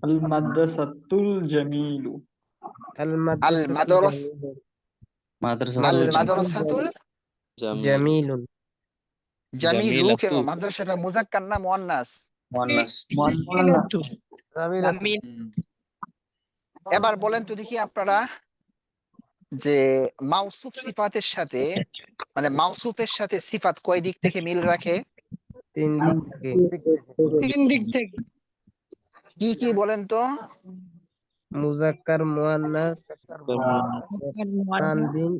S7: আল মাদ্রাসাতুল জামিলু।
S1: আল মাদ্রাস আল মাদ্রাসাতুল
S2: জামিলুন।
S1: জামিলু। কেন? মাদ্রাসাটা মুজাক্কার না মুয়ান্নাস? এবার বলেন তো দেখি আপনারা, যে মাউসুফ সিফাতের সাথে, মানে মাউসুফের সাথে সিফাত কয় দিক থেকে মিল রাখে?
S2: তিন দিক থেকে।
S1: কি কি বলেন তো?
S2: মুজাক্কার, মুয়ান্নাস, তানবিন।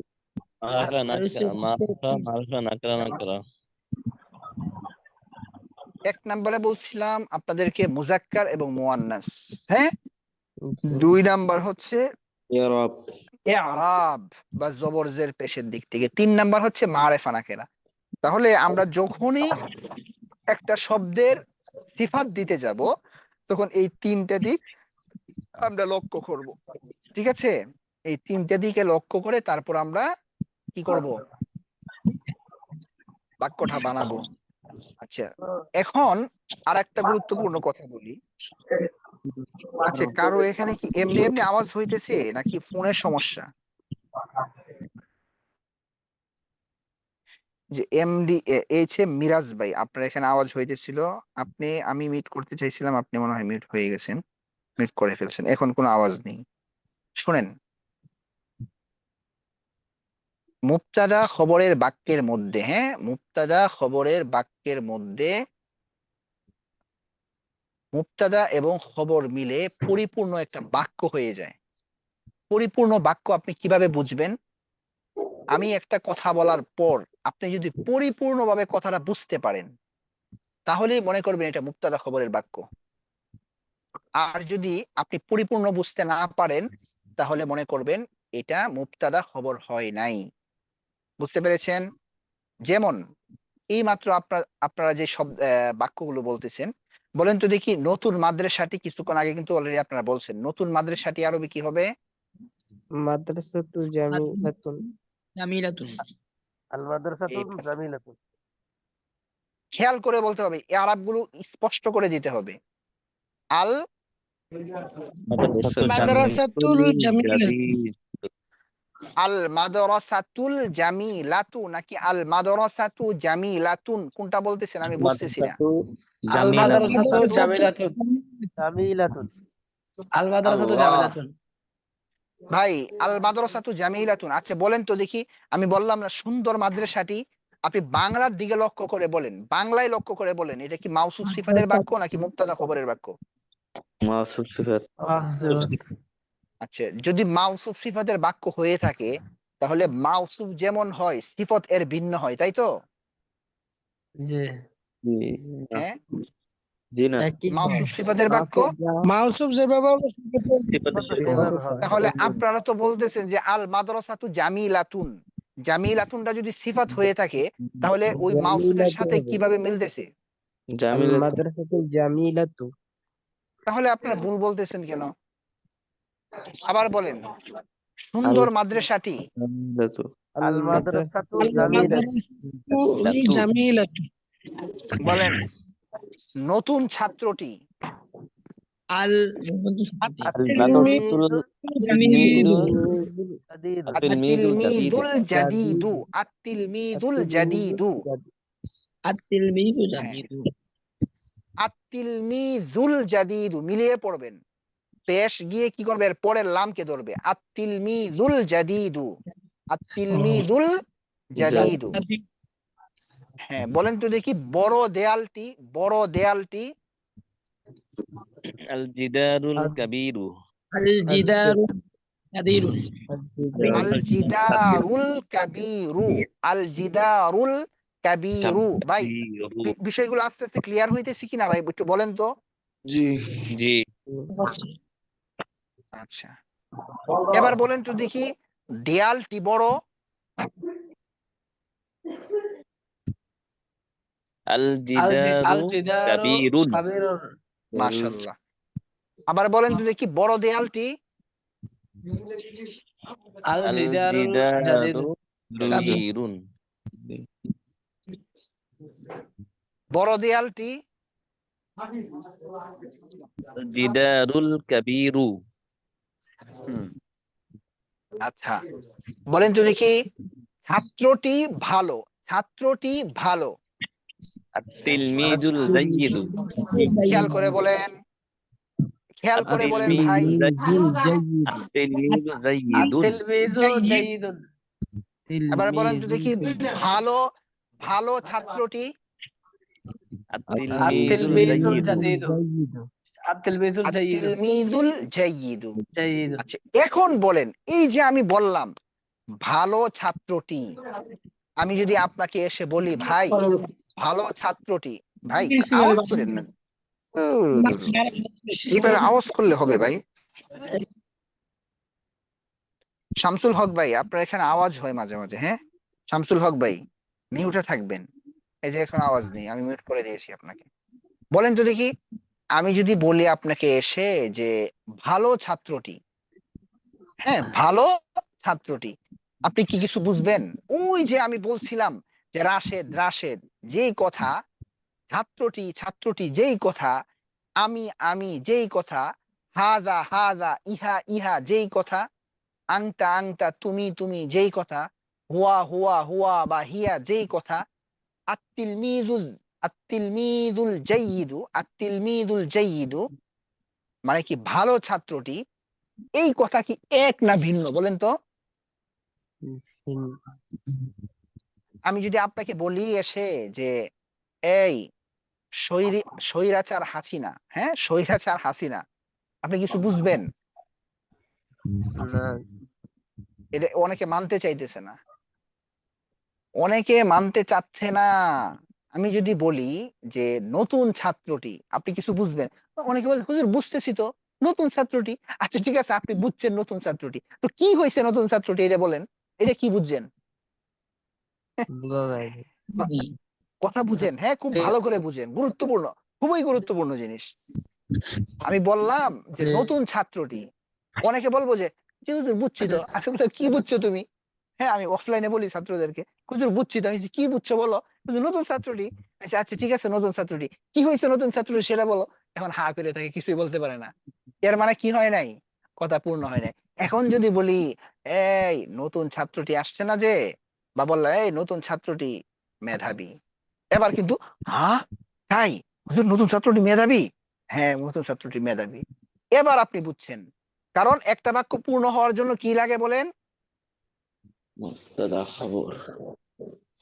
S1: এক নম্বরে বলছিলাম আপনাদেরকে মুজাক্কার এবং মুয়ান্নাস, হ্যাঁ। 2 নাম্বার হচ্ছে
S3: ইয়ারাব।
S1: ইআরাব বা জবর জের পেশের দিক থেকে। 3 নাম্বার হচ্ছে মারেফা নাকেরা। তাহলে আমরা যখনই একটা শব্দের সিফাত দিতে যাব তখন এই 3টা দিক আমরা লক্ষ্য করব, ঠিক আছে? এই 3টা দিকে লক্ষ্য করে তারপর আমরা কি করব? বাক্যটা বানাবো। আচ্ছা এখন আর একটা গুরুত্বপূর্ণ কথা বলি। আচ্ছা কারো এখানে কি এমনি এমনি আওয়াজ হইতেছে নাকি ফোনের সমস্যা? যে এমডি এইচ এম মিরাজ ভাই, আপনার এখানে আওয়াজ হইতেছিল, আমি মিট করতে চাইছিলাম, আপনি মনে হয় মিট হয়ে গেছেন, মিট করে ফেলছেন, এখন কোনো আওয়াজ নেই। শুনেন, মুবতাদা খবরের বাক্যের মধ্যে, হ্যাঁ, মুবতাদা খবরের বাক্যের মধ্যে মুবতাদা এবং খবর মিলে পরিপূর্ণ একটা বাক্য হয়ে যায়। পরিপূর্ণ বাক্য আপনি কিভাবে বুঝবেন? আমি একটা কথা বলার পর আপনি যদি পরিপূর্ণভাবে কথাটা বুঝতে পারেন তাহলেই মনে করবেন এটা মুবতাদা খবরের বাক্য। আর যদি আপনি পরিপূর্ণ বুঝতে না পারেন তাহলে মনে করবেন এটা মুবতাদা খবর হয় নাই। বুঝতে পেরেছেন? যেমন এই মাত্র আপনারা যে সব বাক্যগুলো বলতেছেন, বলেন তো দেখি নতুন মাদ্রাসাটি, কিছুক্ষণ আগে কিন্তু অলরেডি আপনারা বলছেন, নতুন মাদ্রাসাটি আরবি কি হবে?
S2: মাদ্রাসাতু জামিলাতুন। আল মাদ্রাসাতু জামিলাতুন।
S1: খেয়াল করে বলতে হবে, এই আরব গুলো স্পষ্ট করে দিতে হবে। আল
S2: মাদ্রাসাতুল জামিলাতুন।
S1: আল মাদ্রাসাতুল জামিলাতু নাকি আল মাদ্রাসাতু জামিলাতুন, কোনটা বলতেছেন আমি বুঝতেছি না।
S2: আল মাদ্রাসাতু জামিলাতুন। জামিলাতুন। আল মাদ্রাসাতু
S1: আল্লাহ।
S2: জামিলাতুন।
S1: ভাই আল মাদ্রাসাতু জামিলাতুন। আচ্ছা বলেন তো দেখি, আমি বললাম না সুন্দর মাদ্রাসাটি, আপনি বাংলার দিকে লক্ষ্য করে বলেন, বাংলায় লক্ষ্য করে বলেন, এটা কি মাউসুফ সিফাতের বাক্য নাকি মুবতাদা খবরের বাক্য?
S3: মাসুফ সিফাত।
S1: আচ্ছা যদি মাউসুফ সিফাতের বাক্য হয়ে থাকে তাহলে মাউসুফ যেমন হয় সিফত এর ভিন্ন হয়, তাই তো?
S2: জি।
S1: হ্যাঁ,
S3: জি না।
S1: মাউসুফ সিফাতের বাক্য।
S2: মাউসুফ যেভাবে হবে
S3: সিফাতের
S1: তাহলে আপনারা তো বলতেছেন যে আল মাদ্রাসাতু জামিলাতুন, জামিলাতুনটা যদি সিফাত হয়ে থাকে তাহলে ওই মাউসুফের সাথে কিভাবে মিলতেছে?
S3: জামিলাতুন
S8: মাদ্রাসাতুল জামিলাতু
S1: তাহলে আপনারা ভুল বলতেছেন কেন? আবার বলেন, সুন্দর মাদ্রাসাটি।
S3: জামিলাতু
S8: আল মাদ্রাসাতুল
S2: জামিলাতু
S1: বলেন, নতুন ছাত্রটি।
S2: আল
S3: মাদ্রাসাতুল
S2: জামিলু
S1: আত-তিলমিযুল জাদীদু, আত-তিলমিযুল জাদীদু,
S2: আত-তিলমিযু জাদিদু
S1: আত-তিলমিযুল জাদীদু মিলিয়ে পড়বেন। পেশ গিয়ে কি করবে? এর পরের লামকে ধরবে, আত-তিলমিযুল জাদীদু, আত-তিলমিযুল জাদীদু। হ্যাঁ, বলেন তো দেখি, বড় দেয়ালটি, বড় দেয়ালটি।
S3: আল জিদারুল কাবীরু
S2: আল জিদারু কাদিরু
S1: আল জিদারুল কাবীরু, আল জিদারুল কাবীরু। ভাই, বিষয়গুলো আস্তে আস্তে ক্লিয়ার হইতেছে কিনা ভাই, একটু বলেন তো।
S3: জি
S1: আচ্ছা, এবার বলেন তো দেখি, দেয়ালটি বড়।
S3: আল জিদারু কাবীরুন
S1: মাশাআল্লাহ। আবার বলেন তো দেখি, বড় দেয়ালটি।
S3: আল জিদারু কাবীরুন
S1: বড় দেয়ালটি।
S3: জিদারুল কাবীরু
S1: আচ্ছা, বলেন তো দেখি, ছাত্রটি ভালো, ছাত্রটি ভালো।
S3: আত-তিলমিযুল জাইয়িদু
S1: খেয়াল করে বলেন, খেয়াল করে বলেন ভাই।
S3: আত-তিলমিযু জাইয়িদুন
S1: এবার বলেন তো দেখি, ভালো, ভালো ছাত্রটি।
S3: আত-তিলমিযুল জাইয়িদু
S1: আত-তিলমিযুল জাইয়িদু। আচ্ছা, এখন বলেন, এই যে আমি বললাম ভালো ছাত্রটি, আমি যদি আপনাকে এসে বলি ভাই ভালো ছাত্রটি, ভাই আওয়াজ করেন না, এইভাবে আওয়াজ করলে হবে ভাই। শামসুল হক ভাই, আপনার এখানে আওয়াজ হয় মাঝে মাঝে। হ্যাঁ, শামসুল হক ভাই, মিউটে থাকবেন। এই যে এখন আওয়াজ নেই, আমি মিউট করে দিয়েছি আপনাকে। বলেন তো দেখি, আমি যদি বলি আপনাকে এসে যে ভালো ছাত্রটি, হ্যাঁ ভালো ছাত্রটি, আপনি কি কিছু বুঝবেন? ওই যে আমি বলছিলাম যে রাশেদ, রাশেদ যেই কথা, ছাত্রটি, ছাত্রটি যেই কথা, আমি যেই কথা, হাজা, হাজা, ইহা, ইহা যেই কথা, আংতা, আংতা তুমি, তুমি যেই কথা, হুয়া, হুয়া, হুয়া বা হিয়া যেই কথা, আত-তিলমিযুল, আত-তিলমিযুল জাইয়িদু, আত-তিলমিযুল জাইয়িদু মানে কি ভালো ছাত্রটি, এই কথা কি এক না ভিন্ন বলেন তো? আমি যদি আপনাকে বলি এসে যে এই স্বৈরাচার হাসিনা, হ্যাঁ স্বৈরাচার হাসিনা, আপনি কিছু বুঝবেন? এটা অনেকে মানতে চাইতেছে না, অনেকে মানতে চাচ্ছে না। আমি যদি বলি যে নতুন ছাত্রটি, আপনি কিছু বুঝবেন? অনেকে বলে হুজুর বুঝতেছি তো, নতুন ছাত্রটি। আচ্ছা ঠিক আছে, আপনি বুঝছেন নতুন ছাত্রটি, তো কি হয়েছে নতুন ছাত্রটি, এটা বলেন, এটা কি বুঝছেন? কথা বুঝেন, হ্যাঁ খুব ভালো করে বুঝেন, গুরুত্বপূর্ণ, খুবই গুরুত্বপূর্ণ জিনিস। আমি বললাম যে নতুন ছাত্রটি, অনেকে বলবো যে জি হুজুর বুঝছি তো। আমি বললাম, কি বুঝছো তুমি? হ্যাঁ, আমি অফলাইনে বলি ছাত্রদেরকে, হুজুর বুঝছি তো। আমি বলছি, কি বুঝছো বলো? হুজুর নতুন ছাত্রটি। আচ্ছা আচ্ছা ঠিক আছে, নতুন ছাত্রটি কি হয়েছে, নতুন ছাত্রটি সেটা বলো। এখন হা করে থাকে, কিছুই বলতে পারে না। এর মানে কি হয় নাই? কথা পূর্ণ হয় নাই। এখন যদি বলি এই নতুন ছাত্রটি আসছে না যে, বা বললা এই নতুন ছাত্রটি মেধাবী, এবার কিন্তু হ্যাঁ তাই, হুজুর নতুন ছাত্রটি মেধাবী, হ্যাঁ নতুন ছাত্রটি মেধাবী, এবার আপনি বুঝছেন। কারণ একটা বাক্য পূর্ণ হওয়ার জন্য কি লাগে বলেন?
S3: মুবতাদা খবর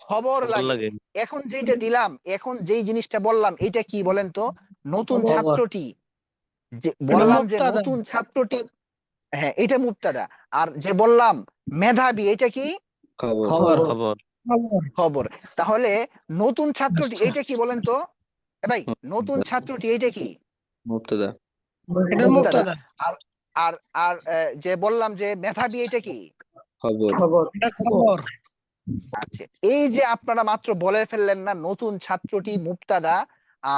S1: খবর লাগে। এখন যেটা দিলাম, এখন যেই জিনিসটা বললাম, এটা কি বলেন তো? নতুন ছাত্রটি, যে বললাম যে নতুন ছাত্রটি, হ্যাঁ এটা মুবতাদা। আর যে বললাম মেধাবী, এটা কি?
S3: খবর খবর
S1: খবর। তাহলে নতুন ছাত্রটি এটা কি বলেন তো? ভাই নতুন ছাত্রটি এটা কি?
S2: মুবতাদা।
S8: এটা
S1: মুবতাদা।
S8: মুবতাদা।
S1: আর আর আর যে বললাম যে মেধাবী এটা কি?
S2: খবর।
S8: এটা খবর।
S1: আচ্ছা, এই যে আপনারা মাত্র বলে ফেললেন না নতুন ছাত্রটি মুবতাদা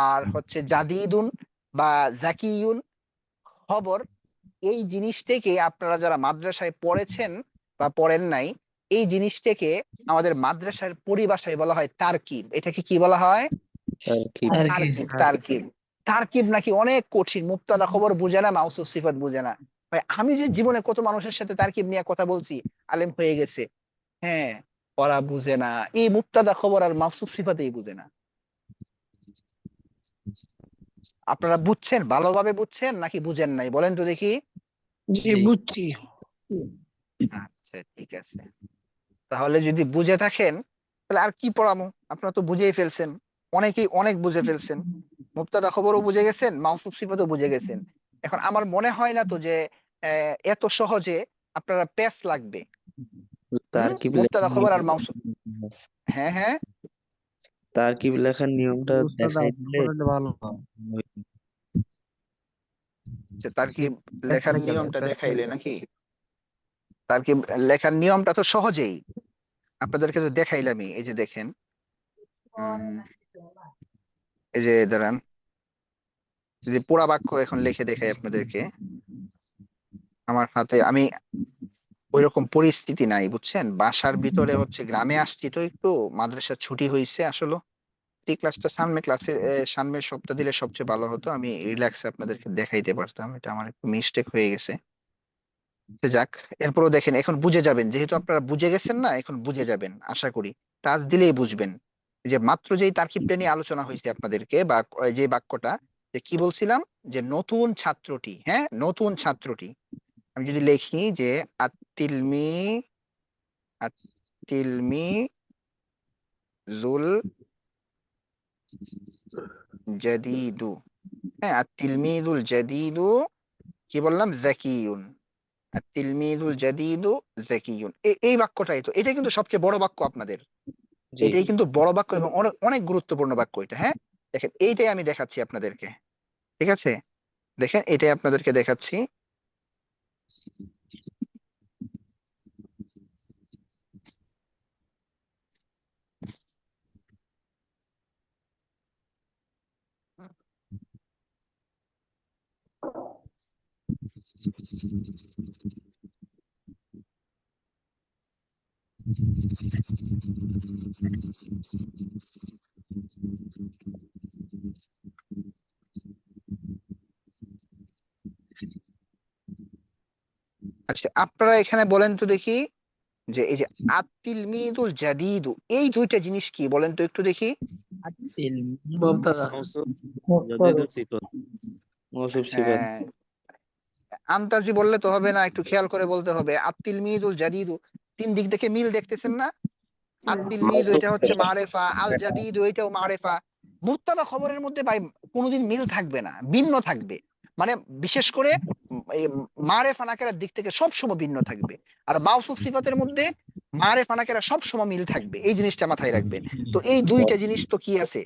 S1: আর হচ্ছে জাদিদুন বা জাকিউন খবর, এই জিনিসটাকে আপনারা যারা মাদ্রাসায় পড়েছেন বা পড়েন নাই, এই জিনিসটাকে আমাদের মাদ্রাসার পরিভাষায় বলা হয় তারকিব। এটাকে কি বলা হয়?
S2: তারকিব।
S1: তারকিব। তারকিব তারকিব নাকি অনেক কঠিন, মুবতাদা খবর বুঝে না, মাউসুফ সিফাত বুঝে না। ভাই আমি যে জীবনে কত মানুষের সাথে তারকিব নিয়ে কথা বলছি, আলেম হয়ে গেছে, হ্যাঁ, ওরা বুঝে না এই মুবতাদা খবর আর মাউসুফ সিফাতেই বুঝে না। আপনারা বুঝছেন, ভালোভাবে বুঝছেন নাকি বুঝেন নাই বলেন তো দেখি?
S8: জি বুঝছি।
S1: আচ্ছা ঠিক আছে, তাহলে যদি বুঝে থাকেন তাহলে আর কি পড়ামো, আপনারা তো বুঝেই ফেলছেন, অনেকেই অনেক বুঝে ফেলছেন, মুবতাদা খবরও বুঝে গেছেন, মাউসুফ সিফাতও বুঝে গেছেন। এখন আমার মনে হয় না তো যে এত সহজে আপনারা প্যাচ লাগবে।
S2: তারকিব
S1: মুবতাদা খবর আর মাউসুফ, হ্যাঁ হ্যাঁ,
S2: তারকিব লেখার নিয়মটা দেখাই দিলে
S8: ভালো।
S1: তার কি লেখার নিয়মটা দেখাইলে নাকি? তার কি লেখার নিয়মটা তো সহজেই আপনাদেরকে তো দেখাইলামই। এই যে দেখেন, এই যে দাঁড়ান, যদি পুরা বাক্য এখন লিখে দেখাই আপনাদেরকে, আমার হাতে আমি ওইরকম পরিস্থিতি নাই বুঝছেন, বাসার ভিতরে হচ্ছে, গ্রামে আসছি তো একটু, মাদ্রাসা ছুটি হয়েছে আসলে। এই ক্লাসটা সামনে ক্লাসে সামনের সপ্তাহ দিলে সবচেয়ে ভালো হতো, আমি রিল্যাক্সে আপনাদেরকে দেখাইতে পারতাম, এটা আমার একটু মিস্টেক হয়ে গেছে। যাক, এরপরও দেখেন এখন বুঝে যাবেন, যেহেতু আপনারা বুঝে গেছেন না, এখন বুঝে যাবেন আশা করি, টাচ দিলেই বুঝবেন। যে মাত্র যেই তারকিবটা নিয়ে আলোচনা হয়েছে আপনাদেরকে, বা যে বাক্যটা, যে কি বলছিলাম, যে নতুন ছাত্রটি, হ্যাঁ নতুন ছাত্রটি, আমি যদি লিখি যে আত্তিলমি আত্তিলমি জুল জাদিদু, হ্যাঁ আত্তিলমিজুল জাদিদু, কি বললাম, জাকিউন, আত্তিলমিজুল জাদিদু জাকিউন, এই বাক্যটাই তো, এটা কিন্তু সবচেয়ে বড় বাক্য আপনাদের, এটাই কিন্তু বড় বাক্য এবং অনেক অনেক গুরুত্বপূর্ণ বাক্য এটা। হ্যাঁ দেখেন, এইটাই আমি দেখাচ্ছি আপনাদেরকে, ঠিক আছে, দেখেন এটাই আপনাদেরকে দেখাচ্ছি। আচ্ছা আপনারা এখানে বলেন তো দেখি, যে এই যে আত-তিলমিদুল জাদিদু, এই দুইটা জিনিস কি বলেন তো একটু দেখি?
S3: মুবতাদা।
S2: মৌসুফ সিফাত।
S1: হ্যাঁ, আন্তাজি বললে তো হবে না, একটু খেয়াল করে বলতে হবে। আত-তিলমিদুল জাদিদু, তিন দিক দেখে মিল দেখতেছেন না? আত-তিলমিদু এটা হচ্ছে মারেফা, আল জাদিদু এটাও মারেফা। মুবতাদা খবরের মধ্যে ভাই কোনোদিন মিল থাকবে না, ভিন্ন থাকবে। মানে বিশেষ করে এই মারেফা নাকেরার দিক থেকে সবসময় ভিন্ন থাকবে। আর মাওসুফ সিফাতের মধ্যে মারেফা নাকেরা সবসময় মিল থাকবে, এই জিনিসটা মাথায় রাখবেন। তো এই দুইটা জিনিস তো কি আছে,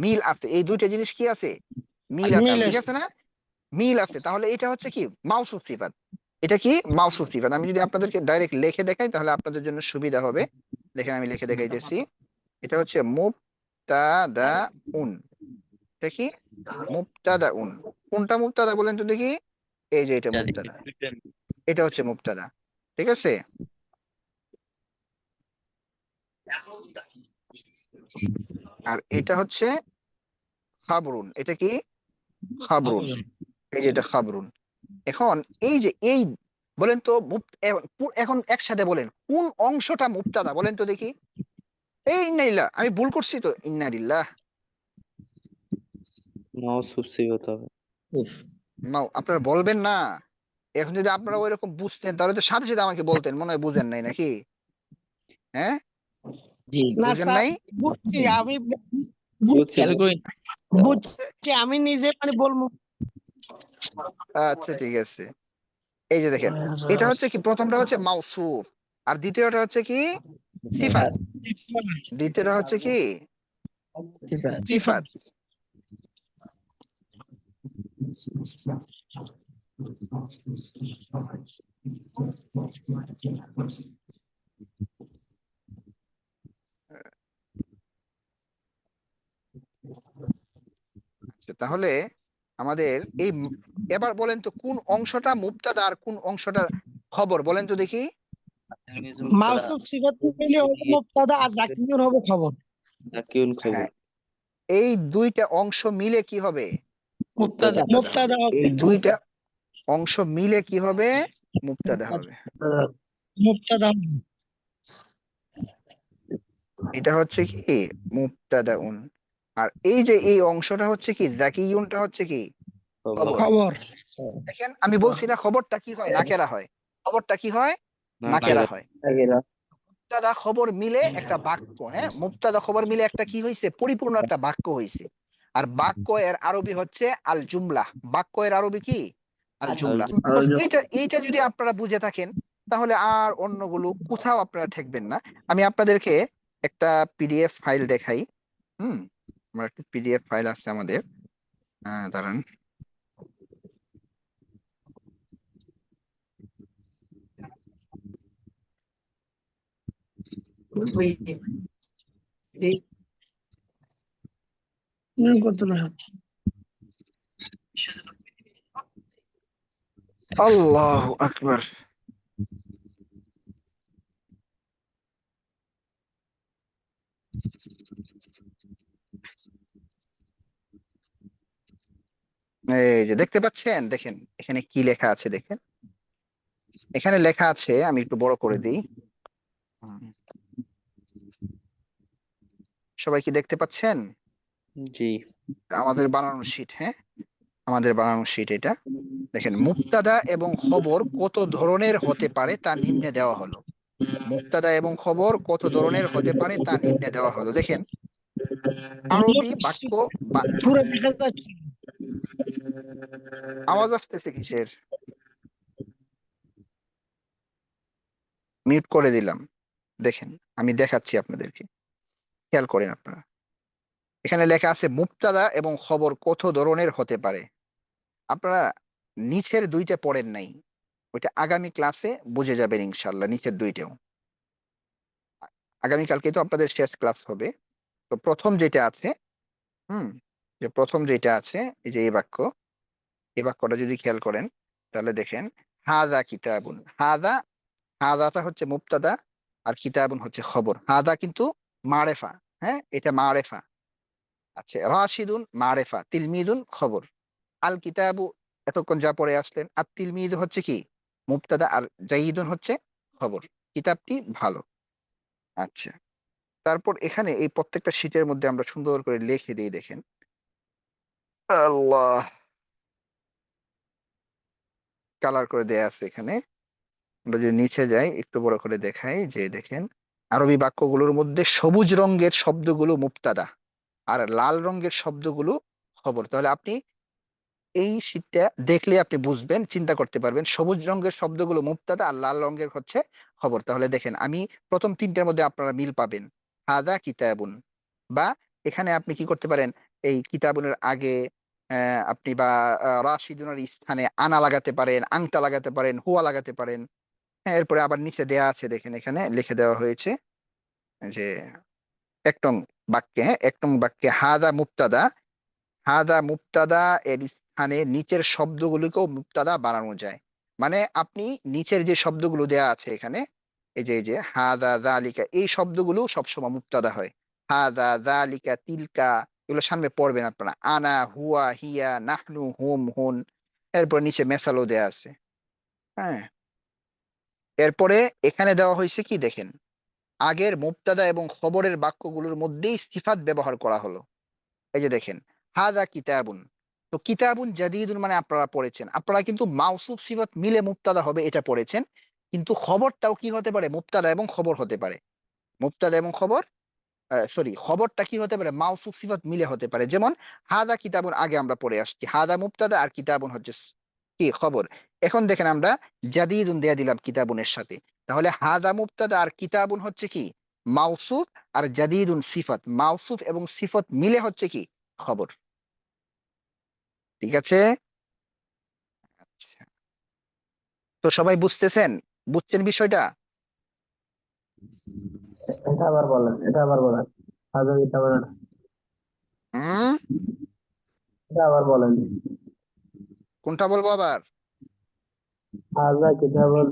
S1: মিল আছে, এই দুইটা জিনিস কি আছে, মিল আছে, ঠিক আছে না? মিল আছে, তাহলে এটা হচ্ছে কি, মাওসুফ সিফাত। এটা কি, মাওসুফ সিফাত। আমি যদি আপনাদেরকে ডাইরেক্ট লিখে দেখাই তাহলে আপনাদের জন্য সুবিধা হবে। দেখেন আমি লিখে দেখাইতেছি, এটা হচ্ছে মুবতাদাউন। এটা কি, মুবতাদাউন। কোনটা মুবতাদা বলেন তো দেখি? এই যে এটা মুবতাদা, এটা হচ্ছে মুবতাদা, ঠিক আছে। আর এটা হচ্ছে খাবরুন। এটা কি, খাবরুন, এই যে এটা খাবরুন। এখন এই যে এই, বলেন তো এখন একসাথে বলেন কোন অংশটা মুবতাদা বলেন তো দেখি? এই ইন্নালিল্লাহ, আমি ভুল করছি তো, ইন্নালিল্লাহ।
S2: মৌসুফ সিফাত হবে।
S1: আপনারা বলবেন না, এখন যদি আপনারা ওইরকম বুঝতেন তাহলে তো সাথে সাথে আমাকে বলতেন, মনে হয় বুঝেন নাই নাকি? হ্যাঁ
S8: না
S1: বুঝেন
S8: স্যার,
S1: নাই?
S8: বুঝছি আমি,
S2: বুঝছি।
S8: বুঝছি আমি নিজে মানে বলবো।
S1: আচ্ছা ঠিক আছে, এই যে দেখেন, এটা হচ্ছে কি, প্রথমটা হচ্ছে মাউসুফ, আর দ্বিতীয়টা হচ্ছে কি, সিফাত। দ্বিতীয়টা হচ্ছে কি, সিফাত। আচ্ছা, তাহলে আমাদের এই এবার বলেন তো কোন অংশটা মুবতাদা আর কোন অংশটা খবর, বলেন তো দেখি।
S8: মাউসুফ সিফাত মিলে হবে মুবতাদা আর জাকিউন হবে খবর।
S1: হ্যাঁ, এই দুইটা অংশ মিলে কি হবে?
S2: মুবতাদা।
S8: মুবতাদা হবে।
S1: এই দুইটা অংশ মিলে কি হবে? মুবতাদা হবে।
S8: মুবতাদা হবে।
S1: এটা হচ্ছে কি মুবতাদাউন, আর এই যে এই অংশটা হচ্ছে কি জাকিউনটা হচ্ছে কি খবর।
S8: খবর।
S1: দেখেন আমি বলছি না খবরটা কি হয়, নাকেরা হয়। খবরটা কি হয়? নাকেরা হয়। মুবতাদা খবর মিলে একটা বাক্য, হ্যাঁ, মুবতাদা খবর মিলে একটা কি হয়েছে, পরিপূর্ণ একটা বাক্য হয়েছে। আর বাক্য এর আরবি হচ্ছে আল জুমলা। বাক্য এর আরবি কি? আল জুমলা। এইটা এইটা যদি আপনারা বুঝে থাকেন তাহলে আর অন্যগুলো কোথাও আপনারা ঠেকবেন না। আমি আপনাদেরকে একটা পিডিএফ ফাইল দেখাই। হুম, আমার একটা পিডিএফ ফাইল আছে আমাদের। দাঁড়ান।
S8: করতে না।
S1: আল্লাহু আকবার। এই যে দেখতে পাচ্ছেন, দেখেন এখানে কি লেখা আছে দেখেন। এখানে লেখা আছে, আমি একটু বড় করে দিই। হুম, সবাই কি দেখতে পাচ্ছেন?
S4: জি।
S1: আমাদের বানানো শীট, হ্যাঁ, আমাদের বানানো শীট এটা। দেখেন মুবতাদা এবং খবর কত ধরনের হতে পারে তা নিম্নে দেওয়া হলো। মুবতাদা এবং খবর কত ধরনের হতে পারে তা নিম্নে দেওয়া হলো। দেখেন আরবি বাক্য
S8: পুরো দেখা যাচ্ছে।
S1: আওয়াজ আসতেছে কিসের? মিউট করে দিলাম। দেখেন আমি দেখাচ্ছি আপনাদেরকে, খেয়াল করেন আপনারা। এখানে লেখা আছে মুবতাদা এবং খবর কত ধরনের হতে পারে। আপনারা নিচের দুইটা পড়েন নাই, ওইটা আগামী ক্লাসে বুঝে যাবেন ইনশাল্লাহ। নিচের দুইটাও আগামীকালকে তো আপনাদের শেষ ক্লাস হবে। তো প্রথম যেটা আছে, হুম, যে প্রথম যেটা আছে, এই যে এই বাক্য, এই বাক্যটা যদি খেয়াল করেন তাহলে দেখেন হাদা কিতাবুন। হাদা, হাদাটা হচ্ছে মুবতাদা আর কিতাবুন হচ্ছে খবর। হাদা কিন্তু মারেফা, হ্যাঁ, এটা মারেফা। আচ্ছা, রাশিদুন মারেফা, তিলমিদুন খবর। আল কিতাবু এতক্ষণ যা পড়ে আসলেন, আর তিলমিদ হচ্ছে কি মুবতাদা, আর জাইদুন হচ্ছে খবর, কিতাবটি ভালো। আচ্ছা, তারপর এখানে এই প্রত্যেকটা শীটের মধ্যে আমরা সুন্দর করে লিখে দিই। দেখেন আল্লাহ, কালার করে দেয়া আছে এখানে। আমরা যদি নিচে যাই একটু বড় করে দেখাই, যে দেখেন আরবি বাক্যগুলোর মধ্যে সবুজ রঙের শব্দগুলো মুবতাদা আর লাল রঙের শব্দগুলো খবর। তাহলে আপনি এই শীটটা দেখলে আপনি বুঝবেন, চিন্তা করতে পারবেন সবুজ রঙের শব্দগুলো মুবতাদা আর লাল রঙের হচ্ছে খবর। তাহলে দেখেন আমি প্রথম তিনটার মধ্যে আপনারা মিল পাবেন, হাদা কিতাবুন। বা এখানে আপনি কি করতে পারেন, এই কিতাবুনের আগে আপনি বা রাশিদুনের স্থানে আনা লাগাতে পারেন, আংটা লাগাতে পারেন, হুয়া লাগাতে পারেন। হ্যাঁ, এরপরে আবার নিচে দেয়া আছে, দেখেন এখানে লিখে দেওয়া হয়েছে যে এক নং বাক্যে, হ্যাঁ, এক নং বাক্যে হাদা মুবতাদা। হাদা মুবতাদা এর স্থানে নিচের শব্দগুলোকেও মুবতাদা বানানো যায়। মানে আপনি নিচের যে শব্দগুলো দেয়া আছে এখানে, এই যে হাদা জালিকা, এই শব্দগুলো সবসময় মুবতাদা হয়। হাদা জালিকা তিলকা, এগুলো সামনে পড়বেন আপনারা। আনা, হুয়া, হিয়া, নাহনু, হুম, হুন। এরপর নিচে মেসালো দেয়া আছে। হ্যাঁ, এরপরে এখানে দেওয়া হয়েছে কি দেখেন, আগের মুবতাদা এবং খবরের বাক্যগুলোর মধ্যেই সিফাত ব্যবহার করা হলো। এই যে দেখেন হাদা কিতাবুন। তো কিতাবুন জাদিদুন মানে আপনারা পড়েছেন, আপনারা কিন্তু মাউসুফ সিফাত মিলে মুবতাদা হবে এটা পড়েছেন। কিন্তু খবরটাও কি হতে পারে, মুবতাদা এবং খবর হতে পারে। মুবতাদা এবং খবর, সরি, খবরটা কি হতে পারে, মাউসুফ সিফাত মিলে হতে পারে। যেমন হাদা কিতাবুন আগে আমরা পড়ে আসছি, হাদা মুবতাদা আর কিতাবুন হচ্ছে কি খবর। এখন দেখেন আমরা জাদিদুন দেয়া দিলাম কিতাবুনের সাথে। তাহলে হাদা মুবতাদা আর কিতাবুন হচ্ছে কি মাউসুফ, আর জাদিদুন সিফাত। মাউসুফ এবং সিফাত মিলে হচ্ছে কি খবর। ঠিক আছে? তো সবাই বুঝতেছেন? বুঝছেন বিষয়টা?
S3: এটা আবার বলেন, এটা আবার বলেন। হাজার এটা আবার
S1: হুম,
S3: এটা আবার বলেন।
S1: কোনটা বলবো আবার?
S3: হাজার কিতাবুল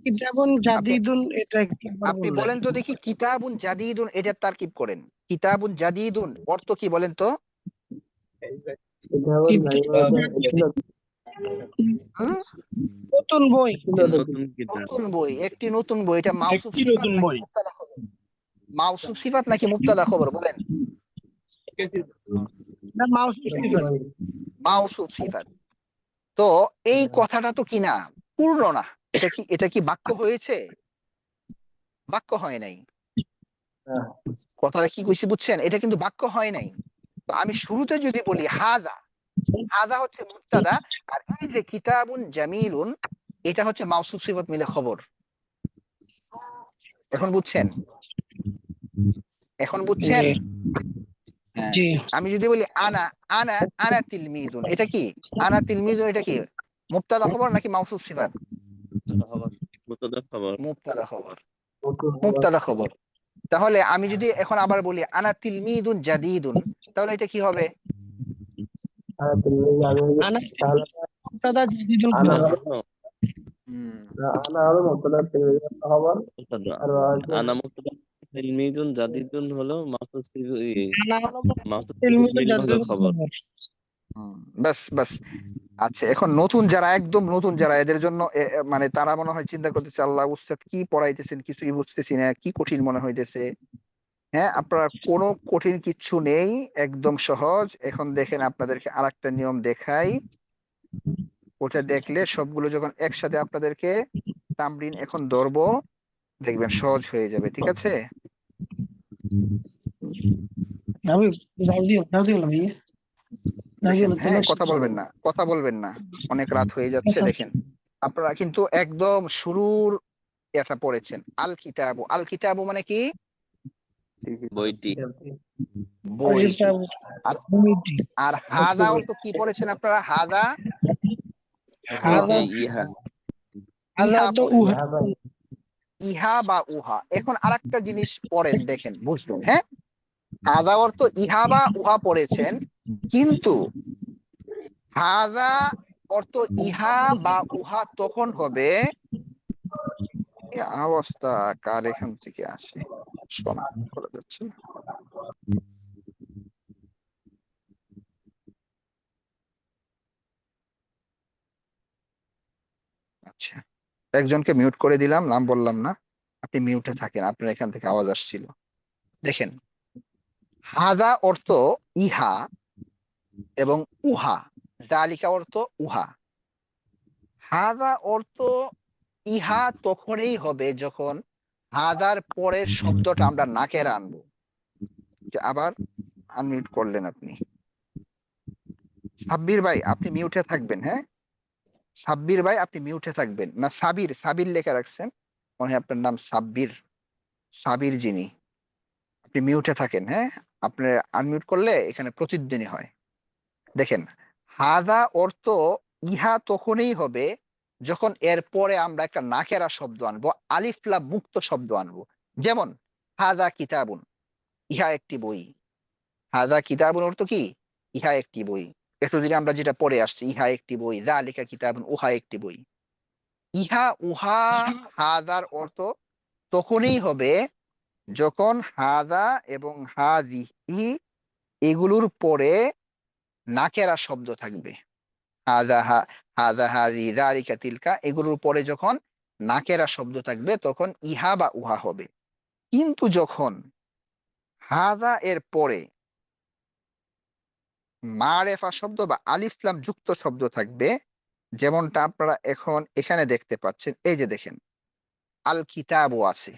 S8: কিতাবুন
S1: আপনি
S8: জাদিদুন এটা একবার
S1: আপনি
S8: বললেন।
S1: বলেন তো দেখি, কিতাবুন জাদিদুন এটার তারকিব করেন। কিতাবুন জাদিদুন অর্থ কি বলেন তো?
S3: কিতাবুল জাদিদুন ছিল
S1: হুম?
S8: নতুন বই,
S3: ছিল
S4: নতুন কিতাব।
S1: নতুন বই, একটি নতুন বই। এটা মাউসুফ
S2: একটি
S1: সিফাত
S2: নতুন
S1: নাকি
S2: বই।
S1: মুবতাদা খবর? মাউসুফ সিফাত নাকি মুবতাদা খবর বলেন?
S8: না মাউসুফ সিফাত।
S1: মাউসুফ সিফাত। তো এই কথাটা তো কি না, পূর্ণ না। এটা কি বাক্য হয়েছে? বাক্য হয় নাই।
S3: হ্যাঁ।
S1: কথাটা কি কইছি বুঝছেন? এটা কিন্তু বাক্য হয় নাই। তো আমি শুরুতে যদি বলি হাজা, হাজা হচ্ছে মুবতাদা, আর এই যে কিতাবুন জামিলুন এটা হচ্ছে মাউসুফ সিফাত মিলে খবর। এখন বুঝছেন? এখন বুঝছেন?
S8: জি
S1: হ্যাঁ।
S8: জি।
S1: আমি যদি বলি আনা, আনা আনা তিলমিদুন, এটা কি? আনা তিলমিদুন এটা কি মুবতাদা খবর নাকি মাউসুফ সিফাত?
S4: মুবতাদা খবর।
S1: মুবতাদা খবর, মুবতাদা খবর। তাহলে আমি যদি এখন আবার বলি আনা তিলমিদুন জাদিদুন, তাহলে এটা কি হবে?
S3: আর তুমি জানেন যে
S8: আনা
S3: তাহলে
S8: মুবতাদা জাদিদুন
S3: আনা
S8: খবর।
S3: হলো
S1: হুম,
S3: আনা হলো মুবতাদা তুমি খবর
S4: মুবতাদা।
S3: আর হচ্ছে
S4: আনা মুবতাদা তিলমিজুন জাদিদুন হলো মাহফুজ
S8: আনা হলো
S4: মাহফুজ
S8: তিলমিদুন
S4: মিল হলো
S8: জাদিদুন
S4: খবর।
S8: খবর।
S1: হুম, বাস বাস। আচ্ছা, এখন নতুন যারা, একদম নতুন যারা, এদের জন্য মানে তারা মনে হয় চিন্তা করতেছে, আল্লাহ উস্তাদ কি পড়াইতেছেন, কিছুই বুঝতেছি না, কি কঠিন মনে হইতেছে। হ্যাঁ, আপনারা কোনো কঠিন কিচ্ছু নেই, একদম সহজ। এখন দেখেন আপনাদেরকে আরেকটা নিয়ম দেখাই। ওটা দেখলে সবগুলো যখন একসাথে আপনাদেরকে তামরিন এখন ধরবো, দেখবেন সহজ হয়ে যাবে। ঠিক আছে?
S8: আমি দাও দিও না ভাইয়া। দাও দিও
S1: দেখেন,
S8: না চলে
S1: হ্যাঁ,
S8: আসছে।
S1: কথা বলবেন না, কথা বলবেন না, অনেক রাত হয়ে যাচ্ছে।
S8: আচ্ছা,
S1: দেখেন, আপনারা কিন্তু একদম শুরুর এটা পড়েছেন, আল কিতাবু। আল কিতাবু মানে কি?
S4: বইটি।
S1: বইটি।
S8: কিতাব
S1: আর
S8: বইটি।
S1: আর হাদা অর্থ কি পড়েছেন আপনারা? হাদা,
S8: হাদা
S4: ইহা
S8: হাদা
S1: ইহা
S8: তো উহা।
S1: পড়েছেন, ইহা বা উহা। এখন আরেকটা জিনিস পড়েন, দেখেন বুঝবেন। হ্যাঁ, হাদা অর্থ ইহা বা উহা পড়েছেন, কিন্তু হাদা অর্থ ইহা বা উহা তখন হবে। এই আওয়াজটা কার এখান থেকে আসে? শোনা করা যাচ্ছে না। আচ্ছা, একজনকে মিউট করে দিলাম, নাম বললাম না। আপনি মিউটে থাকেন, আপনার এখান থেকে আওয়াজ আসছিল। দেখেন, হাদা অর্থ ইহা এবং উহা, জালিকা অর্থ উহা। হাদা অর্থ ইহা তখনই হবে যখন হাদার পরের শব্দটা আমরা নাকের আনবো। যে আবার আনমিউট করলেন আপনি। সাব্বির ভাই আপনি মিউটে থাকবেন, হ্যাঁ? সাব্বির ভাই আপনি মিউটে থাকবেন। না, সাবির, সাবির লেখা রাখছেন, মনে হয় আপনার নাম সাব্বির। সাবির যিনি, আপনি মিউটে থাকেন, হ্যাঁ? আপনি আনমিউট করলে এখানে প্রতিধ্বনি হয়। দেখেন, হাদা অর্থ ইহা তখনই হবে যখন এর পরে আমরা একটা নাকেরা শব্দ আনবো, আলিফ লাম মুক্ত শব্দ আনবো। যেমন হাদা কিতাবুন, ইহা একটি বই। হাদা কিতাবুন অর্থ কি? ইহা একটি বই। এতদিন আমরা যেটা পড়ে আসছি, ইহা একটি বই, যালিকা কিতাবুন, উহা একটি বই। ইহা উহা হাদার অর্থ তখনই হবে যখন হাদা এবং হাদিহি এগুলোর পরে নাকেরা শব্দ থাকবে। হাদা হাদা হাদি যালিকা তিলকা এগুলোর পরে যখন নাকেরা শব্দ থাকবে তখন ইহা বা উহা হবে। কিন্তু যখন হাদা এর পরে মারেফা শব্দ বা আলিফ লাম যুক্ত শব্দ থাকবে, যেমনটা আপনারা এখন এখানে দেখতে পাচ্ছেন। এই যে দেখেন, আল কিতাবু আছে,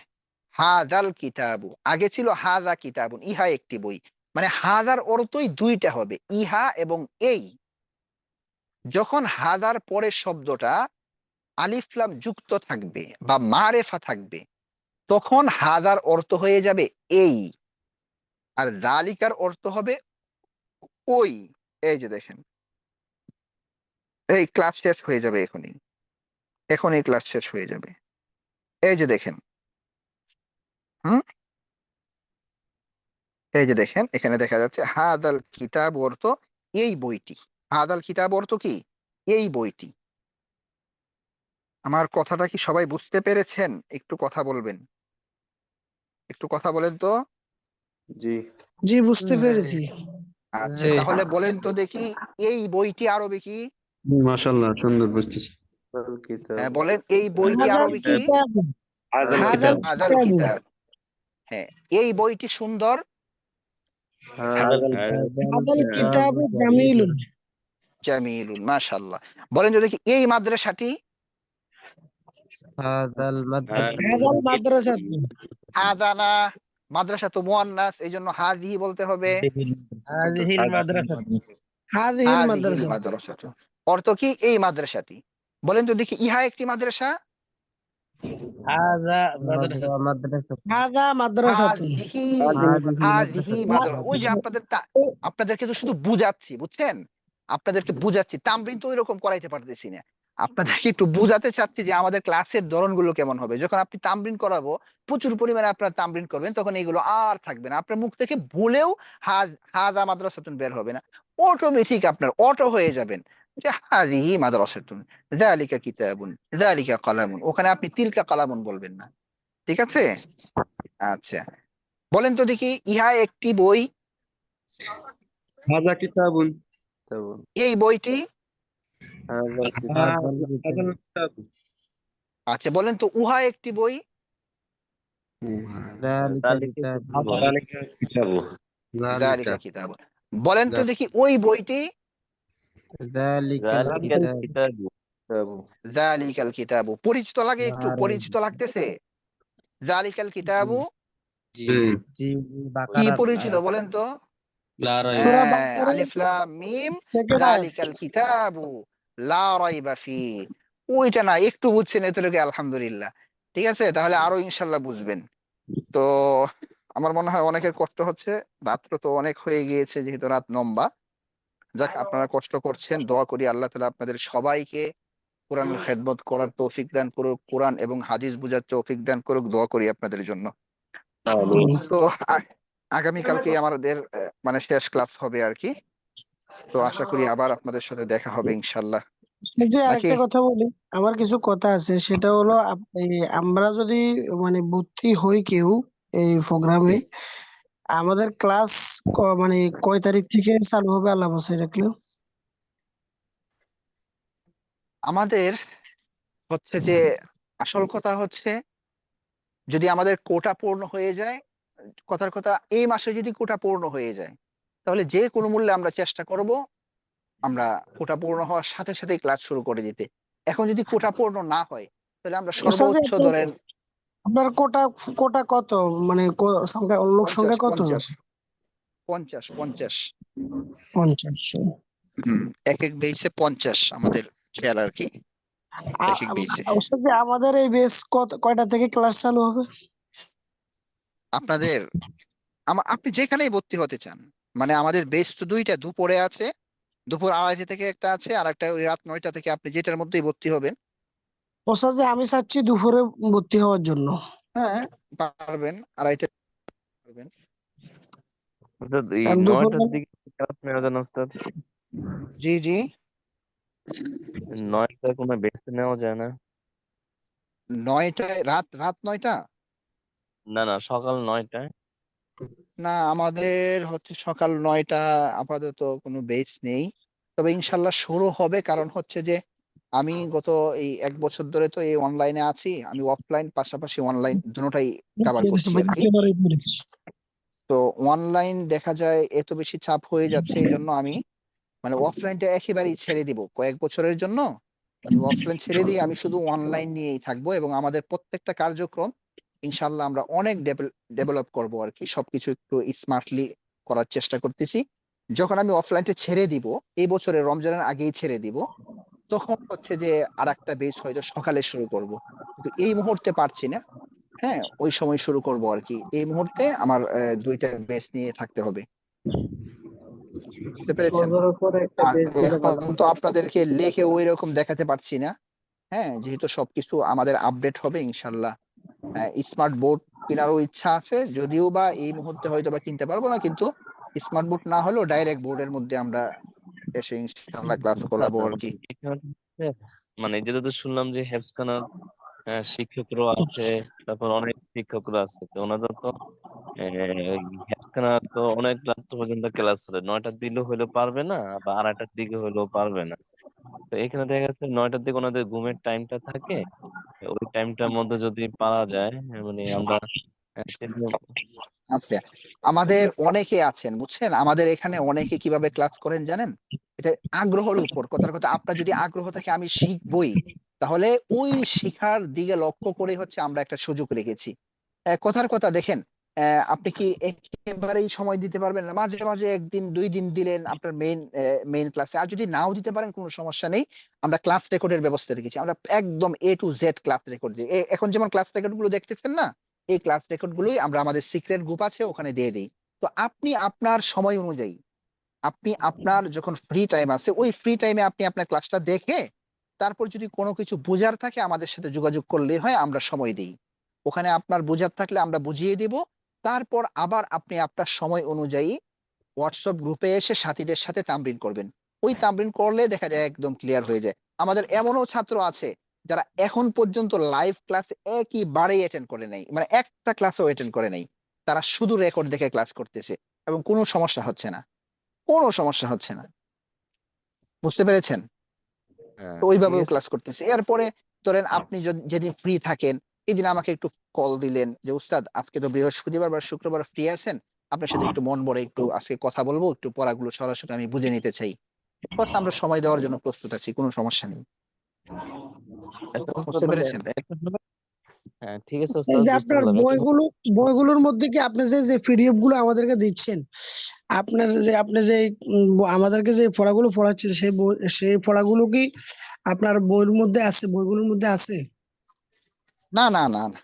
S1: হাজাল কিতাবু, আগে ছিল হাজা কিতাবুন, ইহা একটি বই। মানে হাজার অর্থই দুইটা হবে, ইহা এবং এই। যখন হাজার পরের শব্দটা আলিফ লাম যুক্ত থাকবে বা মারেফা থাকবে, তখন হাজার অর্থ হয়ে যাবে এই, আর জালিকার অর্থ হবে ওই। এই যে দেখেন, এই ক্লাস শেষ হয়ে যাবে এখনই। এখন এই ক্লাস শেষ হয়ে যাবে। এই যে দেখেন, হুম, এই যে দেখেন এখানে দেখা যাচ্ছে হাদাল কিতাব অর্থ এই বইটি। হাদাল কিতাব অর্থ কি? এই বইটি। আমার কথাটা কি সবাই বুঝতে পেরেছেন? একটু কথা বলবেন, একটু কথা বলেন তো।
S9: জি।
S8: জি বুঝতে পেরেছি।
S1: আচ্ছা, তাহলে বলেন তো দেখি এই বইটি আরবি কি?
S9: মাশাআল্লাহ, সুন্দর বুঝতেছি। কিতাব।
S1: হ্যাঁ, বলেন এই বইটি
S8: হাজাল
S1: আরবি কি?
S8: কিতাব,
S6: হাজাল
S8: হাজাল
S6: কিতাব
S1: হাদাল
S8: কিতাব,
S1: কিতাব। হ্যাঁ, এই বইটি সুন্দর।
S4: হাজাল
S8: হাজাল কিতাব জামিলুন,
S1: জামিলুন, মাশাআল্লাহ। বলেন তো দেখি এই মাদ্রাসাটি?
S8: হাজাল মাদ্রাসাতু,
S1: হাদানা, মাদ্রাসা তো মুয়ান্নাস, এই জন্য হাজিহি বলতে হবে।
S8: হাযিহিল মাদ্রাসাতু, হাযিহিল
S1: হাজিহিল
S8: মাদ্রাসাতু,
S1: মাদ্রাসাতু অর্থ কি? এই মাদ্রাসাটি। বলেন তো দেখি ইহা একটি মাদ্রাসা।
S8: হাযা মাদ্রাসাতুন,
S1: হাজিহি, হাজিহি মাদ্রাসা। ওই যে আপনাদেরকে তো শুধু বুঝাচ্ছি, বুঝছেন? আপনাদেরকে বুঝাচ্ছি, তামরিন তো ওইরকম করাইতে পারতেছি না। আপনাদেরকে একটু বুঝাতে চাচ্ছি যে আমাদের ক্লাসের ধরনগুলো কেমন হবে। যখন আপনি তামরিন করাবো, প্রচুর পরিমাণে আপনার তামরিন করবেন, তখন এইগুলো আর থাকবে না। আপনার মুখ থেকে ভুলেও হাজা মাদ্রাসাতুন বের হবে না। অটোমেটিক আপনার অটো হয়ে যাবেন যে হাজিহি মাদ্রাসাতুন, যালিকা কিতাবুন, যালিকা কালামুন। ওখানে আপনি তিলকা কালামুন বলবেন না। ঠিক আছে? আচ্ছা, বলেন তো দেখি ইহা একটি বই।
S9: হাযা কিতাবুন।
S1: এই বইটি?
S9: হাযাল কিতাব।
S1: আচ্ছা, বলেন তো উহা একটি বই।
S9: যালিকা কিতাব।
S1: যালিকা কিতাব। বলেন তো দেখি ওই বইটি?
S4: যালিকাল কিতাব
S1: যালিকাল কিতাবু। পরিচিত লাগে? একটু পরিচিত লাগতেছে? যালিকাল কিতাবু কি পরিচিত বলেন তো?
S8: সূরা
S1: হ্যাঁ,
S8: বাকারার
S1: আলিফ লাম মিম,
S8: সেকেন্ড আয়াত।
S1: যালিকাল কিতাবু লা রাইবা ফি। ওইটা না, একটু বুঝছেন এতটুকু, আলহামদুলিল্লাহ। ঠিক আছে, তাহলে আরো ইনশাল্লাহ বুঝবেন। তো আমার মনে হয় অনেকের কষ্ট হচ্ছে, রাত্র তো অনেক হয়ে গিয়েছে, যেহেতু রাত লম্বা। যাক, আপনারা কষ্ট করছেন, দোয়া করি আল্লাহ তাআলা আপনাদের সবাইকে কোরআনের খেদমত করার তৌফিক দান করুক, কোরআন এবং হাদিস বুঝার তৌফিক দান করুক, দোয়া করি আপনাদের জন্য। তো আগামীকালকে আমাদের মানে শেষ ক্লাস হবে আর কি। তো আশা করি আবার আপনাদের সাথে দেখা হবে ইনশাল্লাহ,
S8: যে
S1: নাকি?
S8: আরেকটা কথা বলি, আমার কিছু কথা আছে, সেটা হলো আমরা যদি মানে ভর্তি হই কেউ এই প্রোগ্রামে, আমাদের ক্লাস মানে কয় তারিখ থেকে চালু হবে আল্লাহ বাসায় রাখলেও?
S1: আমাদের হচ্ছে যে আসল কথা হচ্ছে, যদি আমাদের কোটা পূর্ণ হয়ে যায়, কথার কথা এই মাসে যদি কোটা পূর্ণ হয়ে যায়, তাহলে যে কোনো মূল্যে আমরা চেষ্টা করব আমরা কোটা পূর্ণ হওয়ার সাথে সাথেই ক্লাস শুরু করে দিতে। এখন যদি কোটা পূর্ণ না হয়, তাহলে আমরা
S8: ওস্তাদ যে
S1: সর্বোচ্চ ধরেন
S8: আপনার কোটা কোটা কত, মানে সংখ্যা, লোক
S1: 50
S8: সংখ্যা কত?
S1: 50 50 50।
S8: 50।
S1: এক এক বেইসে 50 আমাদের খেয়াল আর কি, এক এক বেইসে।
S8: ওস্তাদ যে আমাদের এই বেস কয়টা থেকে ক্লাস চালু হবে?
S1: আপনাদের আপনি যেখানেই ভর্তি হতে চান, মানে আমাদের বেস তো দুইটা, দুপুরে আছে, দুপুর 2:30 থেকে একটা আছে, আর একটা ওই রাত 9টা থেকে। আপনি যেটার মধ্যেই ভর্তি হবেন।
S8: ওস্তাদ যে আমি চাচ্ছি দুপুরে ভর্তি হওয়ার জন্য।
S1: হ্যাঁ, পারবেন, 2:30 পারবেন।
S4: অর্থাৎ এই
S8: কারণ দুপুর
S4: 9টার দিকে ক্লাস নেওয়া যায় না ওস্তাদ?
S1: জি জি।
S4: 9টায় কোনো বেছে নেওয়া যায় না?
S1: 9টায়? রাত রাত 9টা?
S4: না না, সকাল 9টায়।
S1: না, আমাদের হচ্ছে সকাল 9টা আপাতত কোনো বেস নেই। তবে ইনশাল্লাহ শুরু হবে, কারণ হচ্ছে যে আমি গত এই 1 বছর ধরে তো এই অনলাইনে আছি। আমি অফলাইন পাশাপাশি অনলাইন দুটোটাই কভার করছি আর কি। তো অনলাইন দেখা যায় এত বেশি চাপ হয়ে যাচ্ছে, এই জন্য আমি মানে অফলাইনটা একেবারেই ছেড়ে দিব কয়েক বছরের জন্য। আমি অফলাইন ছেড়ে দিয়ে আমি শুধু অনলাইন নিয়েই থাকবো, এবং আমাদের প্রত্যেকটা কার্যক্রম ইনশাল্লাহ আমরা অনেক ডেভেলপ করব আর কি। সবকিছু একটু স্মার্টলি করার চেষ্টা করতেছি। যখন আমি অফলাইনটা ছেড়ে দিব, এই বছরের রমজানের আগেই ছেড়ে দিব, তখন হচ্ছে যে আর একটা বেচ হয়তো সকালে শুরু করব, কিন্তু এই মুহূর্তে পারছি না। হ্যাঁ, ওই সময় শুরু করব আর কি। এই মুহূর্তে আমার দুইটা বেচ নিয়ে থাকতে হবে, বুঝতে পেরেছেন?
S3: ফজরের পরে একটা
S1: আর
S3: বেশ দিতে
S1: এখন
S3: পারলাম।
S1: তো আপনাদেরকে লেখে ওই রকম দেখাতে পারছি না। হ্যাঁ, যেহেতু সবকিছু আমাদের আপডেট হবে ইনশাল্লাহ। স্মার্ট বোর্ড কেনারও ইচ্ছা আছে, যদিও বা এই মুহূর্তে হয়তো বা কিনতে পারবো না, কিন্তু স্মার্ট বোর্ড না হলেও ডাইরেক্ট বোর্ডের মধ্যে আমরা এসে ইনশাল্লাহ ক্লাস করাবো আর কি।
S4: এখানে হচ্ছে মানে যেটা তো শুনলাম যে হেফসখানার শিক্ষকরাও আছে, তারপর অনেক শিক্ষকরা আছে, তো ওনাদের তো হেফসখানা তো অনেক রাত পর্যন্ত ক্লাস চলে, 9টার দিকে হইলেও পারবে না, বা 2:30টার দিকে হইলেও পারবে না। তো এখানে দেখা যাচ্ছে 9টার দিকে ওনাদের ঘুমের টাইমটা থাকে, ওই টাইমটার মধ্যে যদি পারা যায়, মানে আমরা সেদিন-
S1: আচ্ছা, আমাদের অনেকে আছেন বুঝছেন, আমাদের এখানে অনেকে কিভাবে ক্লাস করেন জানেন? এটা আগ্রহের উপর, কথার কথা, আপনার যদি আগ্রহ থাকে আমি শিখবই, তাহলে ওই শিখার দিকে লক্ষ্য করে হচ্ছে আমরা একটা সুযোগ রেখেছি। কথার কথা দেখেন, আপনি কি একেবারেই সময় দিতে পারবেন না? মাঝে মাঝে একদিন 2 দিন দিলেন আপনার মেইন ক্লাসে, আর যদি নাও দিতে পারেন কোনো সমস্যা নেই, আমরা ক্লাস রেকর্ডের ব্যবস্থা রেখেছি। আমরা একদম A to Z class record দিই। এখন যেমন ক্লাস রেকর্ড গুলো দেখতেছেন না, এই ক্লাস রেকর্ড গুলোই আমরা আমাদের সিক্রেট গ্রুপ আছে ওখানে দিয়ে দিই। তো আপনি আপনার সময় অনুযায়ী, আপনি আপনার যখন ফ্রি টাইম আছে ওই ফ্রি টাইমে আপনি আপনার ক্লাসটা দেখে তারপর যদি কোনো কিছু বোঝার থাকে আমাদের সাথে যোগাযোগ করলেই হয়, আমরা সময় দিই। ওখানে আপনার বোঝার থাকলে আমরা বুঝিয়ে দিব। তারপর আবার আপনি আপনার সময় অনুযায়ী হোয়াটসঅ্যাপ গ্রুপে এসে সাথীদের সাথে তামরিন করবেন। ওই তামরিন করলে দেখা যায় একদম ক্লিয়ার হয়ে যায়। আমাদের এমনও ছাত্র আছে যারা এখন পর্যন্ত লাইভ ক্লাস একইবারেই অ্যাটেন্ড করে নাই, মানে একটা ক্লাসও অ্যাটেন্ড করে নাই। তারা শুধু রেকর্ড দেখে ক্লাস করতেছে এবং কোনো সমস্যা হচ্ছে না, কোনো সমস্যা হচ্ছে না। বুঝতে পেরেছেন?
S4: হ্যাঁ,
S1: তো
S4: ঠিক
S1: ওইভাবেও
S4: আছে।
S1: ক্লাস করতেছে। এরপরে ধরেন আপনি যেদিন ফ্রি থাকেন, এদিন আমাকে একটু কল দিলেন যে উস্তাদ আজকে তো বৃহস্পতিবার বা শুক্রবার ফ্রি আছেন, আপনার সাথে একটু মন ভরে একটু আজকে কথা বলবো, একটু পড়াগুলো সরাসরি আমি বুঝে নিতে চাই। বাস, আমরা সময় দেওয়ার জন্য প্রস্তুত আছি, কোনো সমস্যা নেই।
S4: একটা কথা
S1: বুঝতে
S4: মানে
S1: পেরেছেন?
S4: হ্যাঁ, ঠিক আছে
S8: এই
S4: ওস্তাদ,
S8: যে
S4: বুঝতে
S8: আপনার
S4: পারলাম। একটা
S8: বইগুলোর মধ্যে কি আপনি যে পিডিএফ গুলো আমাদেরকে দিচ্ছেন, আপনি যে আমাদেরকে যে পড়াগুলো পড়াচ্ছেন সেই পড়াগুলো কি আপনার বইয়ের মধ্যে আছে, বইগুলোর মধ্যে আছে?
S1: না না না না,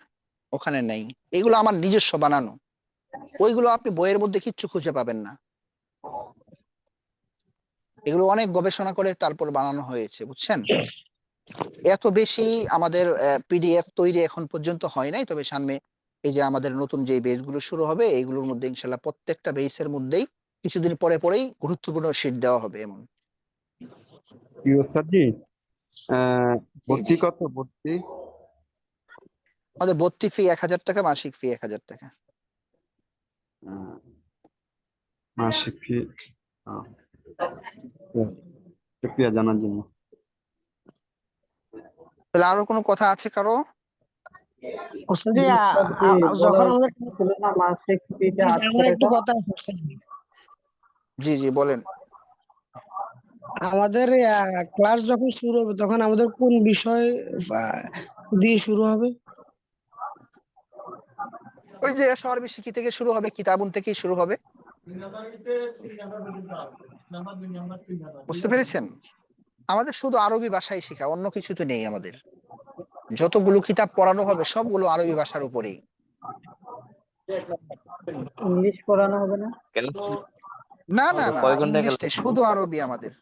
S1: ওখানে নেই। এগুলো আমার নিজস্ব বানানো, ওইগুলো আপনি বইয়ের মধ্যে কিচ্ছু খুঁজে পাবেন না। এগুলো অনেক গবেষণা করে তারপর বানানো হয়েছে, বুঝছেন? এত বেশি আমাদের পিডিএফ তৈরি এখন পর্যন্ত হয় নাই, তবে সামনে এই যে আমাদের নতুন যে বেস গুলো শুরু হবে এইগুলোর মধ্যে ইনশাল্লাহ প্রত্যেকটা বেসের মধ্যেই কিছুদিন পরে পরেই গুরুত্বপূর্ণ শীট দেওয়া হবে এমন।
S9: কি ওস্তাদ জি,
S1: জি
S9: ভর্তি
S1: জি,
S9: কত ভর্তি?
S1: আমাদের ভর্তি ফি 1000 টাকা, মাসিক ফি 1000 টাকা।
S9: আহ, মাসিক ফি। শুক্রিয়া জানার জন্য।
S1: তাহলে আরো কোনো কথা আছে কারো?
S8: ওস্তাদ জি,
S3: ওস্তাদ জি, বলা
S8: যখন আমাদের
S3: ছিল না মাসিক ফিটা
S8: জি, জি,
S3: 800
S8: আমার একটু
S3: টাকা।
S8: কথা আছে ওস্তাদ জি।
S1: জি জি, বলেন।
S8: আমাদের ক্লাস যখন শুরু হবে তখন আমাদের কোন বিষয় দিয়ে শুরু হবে?
S1: ওই যে সর্বি শিখি থেকে শুরু হবে, কিতাবুন থেকেই শুরু হবে। বুঝতে পেরেছেন? আমাদের শুধু আরবি ভাষাই শেখা, অন্য কিছু তো নেই আমাদের। যতগুলো কিতাব পড়ানো হবে সবগুলো আরবি ভাষার উপরেই।
S3: ইংলিশ পড়ানো হবে না?
S1: না না না,
S4: কয় ঘন্টা
S1: ইংলিশ
S4: গেল?
S1: নেই, শুধু আরবি আমাদের,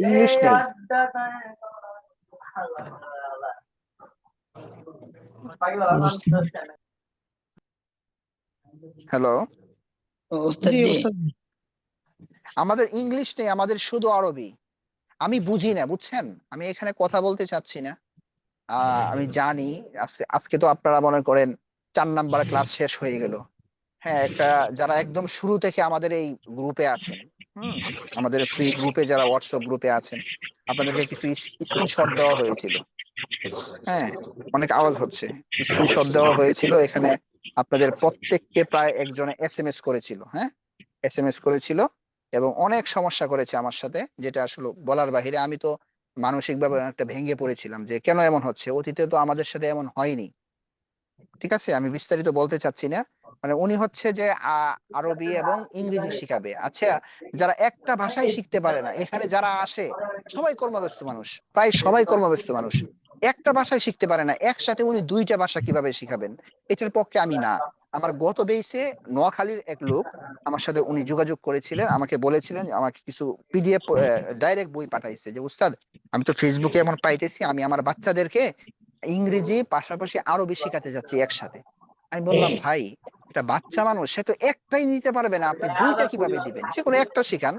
S1: ইংলিশ নেই। হ্যালো,
S8: জি ওস্তাদ জি।
S1: আমাদের ইংলিশ নেই, আমাদের শুধু আরবি। আমি বুঝি না, বুঝছেন? আমি এখানে কথা বলতে চাচ্ছি না। আমি জানি আজকে আজকে তো আপনারা মনে করেন 4 নাম্বার ক্লাস শেষ হয়ে গেল। হ্যাঁ, একটা যারা একদম শুরু থেকে আমাদের এই গ্রুপে আছেন, হুম, আমাদের ফ্রি গ্রুপে যারা হোয়াটসঅ্যাপ গ্রুপে আছেন, আপনাদেরকে কিছু স্ক্রিনশট দেওয়া হয়েছিল। হ্যাঁ, অনেক আওয়াজ হচ্ছে। স্ক্রিনশট দেওয়া হয়েছিল এখানে, আপনাদের প্রত্যেককে প্রায় একজনে এসএমএস করেছিল। হ্যাঁ, এসএমএস করেছিল এবং অনেক সমস্যা করেছে আমার সাথে, যেটা আসলে বলার বাহিরে। আমি তো মানসিকভাবে একটা ভেঙে পড়েছিলাম যে কেন এমন হচ্ছে, অতীতে তো আমাদের সাথে এমন হয়নি। ঠিক আছে, আমি বিস্তারিত বলতে চাচ্ছি না। মানে উনি হচ্ছে যে আরবি এবং ইংরেজি শিখাবে। আচ্ছা, যারা একটা ভাষাই শিখতে পারে না, এখানে যারা আসে সবাই কর্মব্যস্ত মানুষ, প্রায় সবাই কর্মব্যস্ত মানুষ, একটা ভাষাই শিখতে পারে না, একসাথে উনি 2টা ভাষা কিভাবে শিখাবেন? এটার পক্ষে আমি না। আমার গত বেইসে নোয়াখালীর এক লোক আমার সাথে উনি যোগাযোগ করেছিলেন, আমাকে বলেছিলেন যে আমাকে কিছু পিডিএফ ডাইরেক্ট বই পাঠাইছে যে উস্তাদ আমি তো ফেসবুকে এমন পাইতেছি, আমি আমার বাচ্চাদেরকে ইংরেজি পাশাপাশি আরবি শেখাতে যাচ্ছি একসাথে। আমি বললাম ভাই, এটা বাচ্চা মানুষ, সে তো একটাই নিতে পারবে না, আপনি দুইটা কিভাবে দিবেন? যে কোনো একটা শিখান।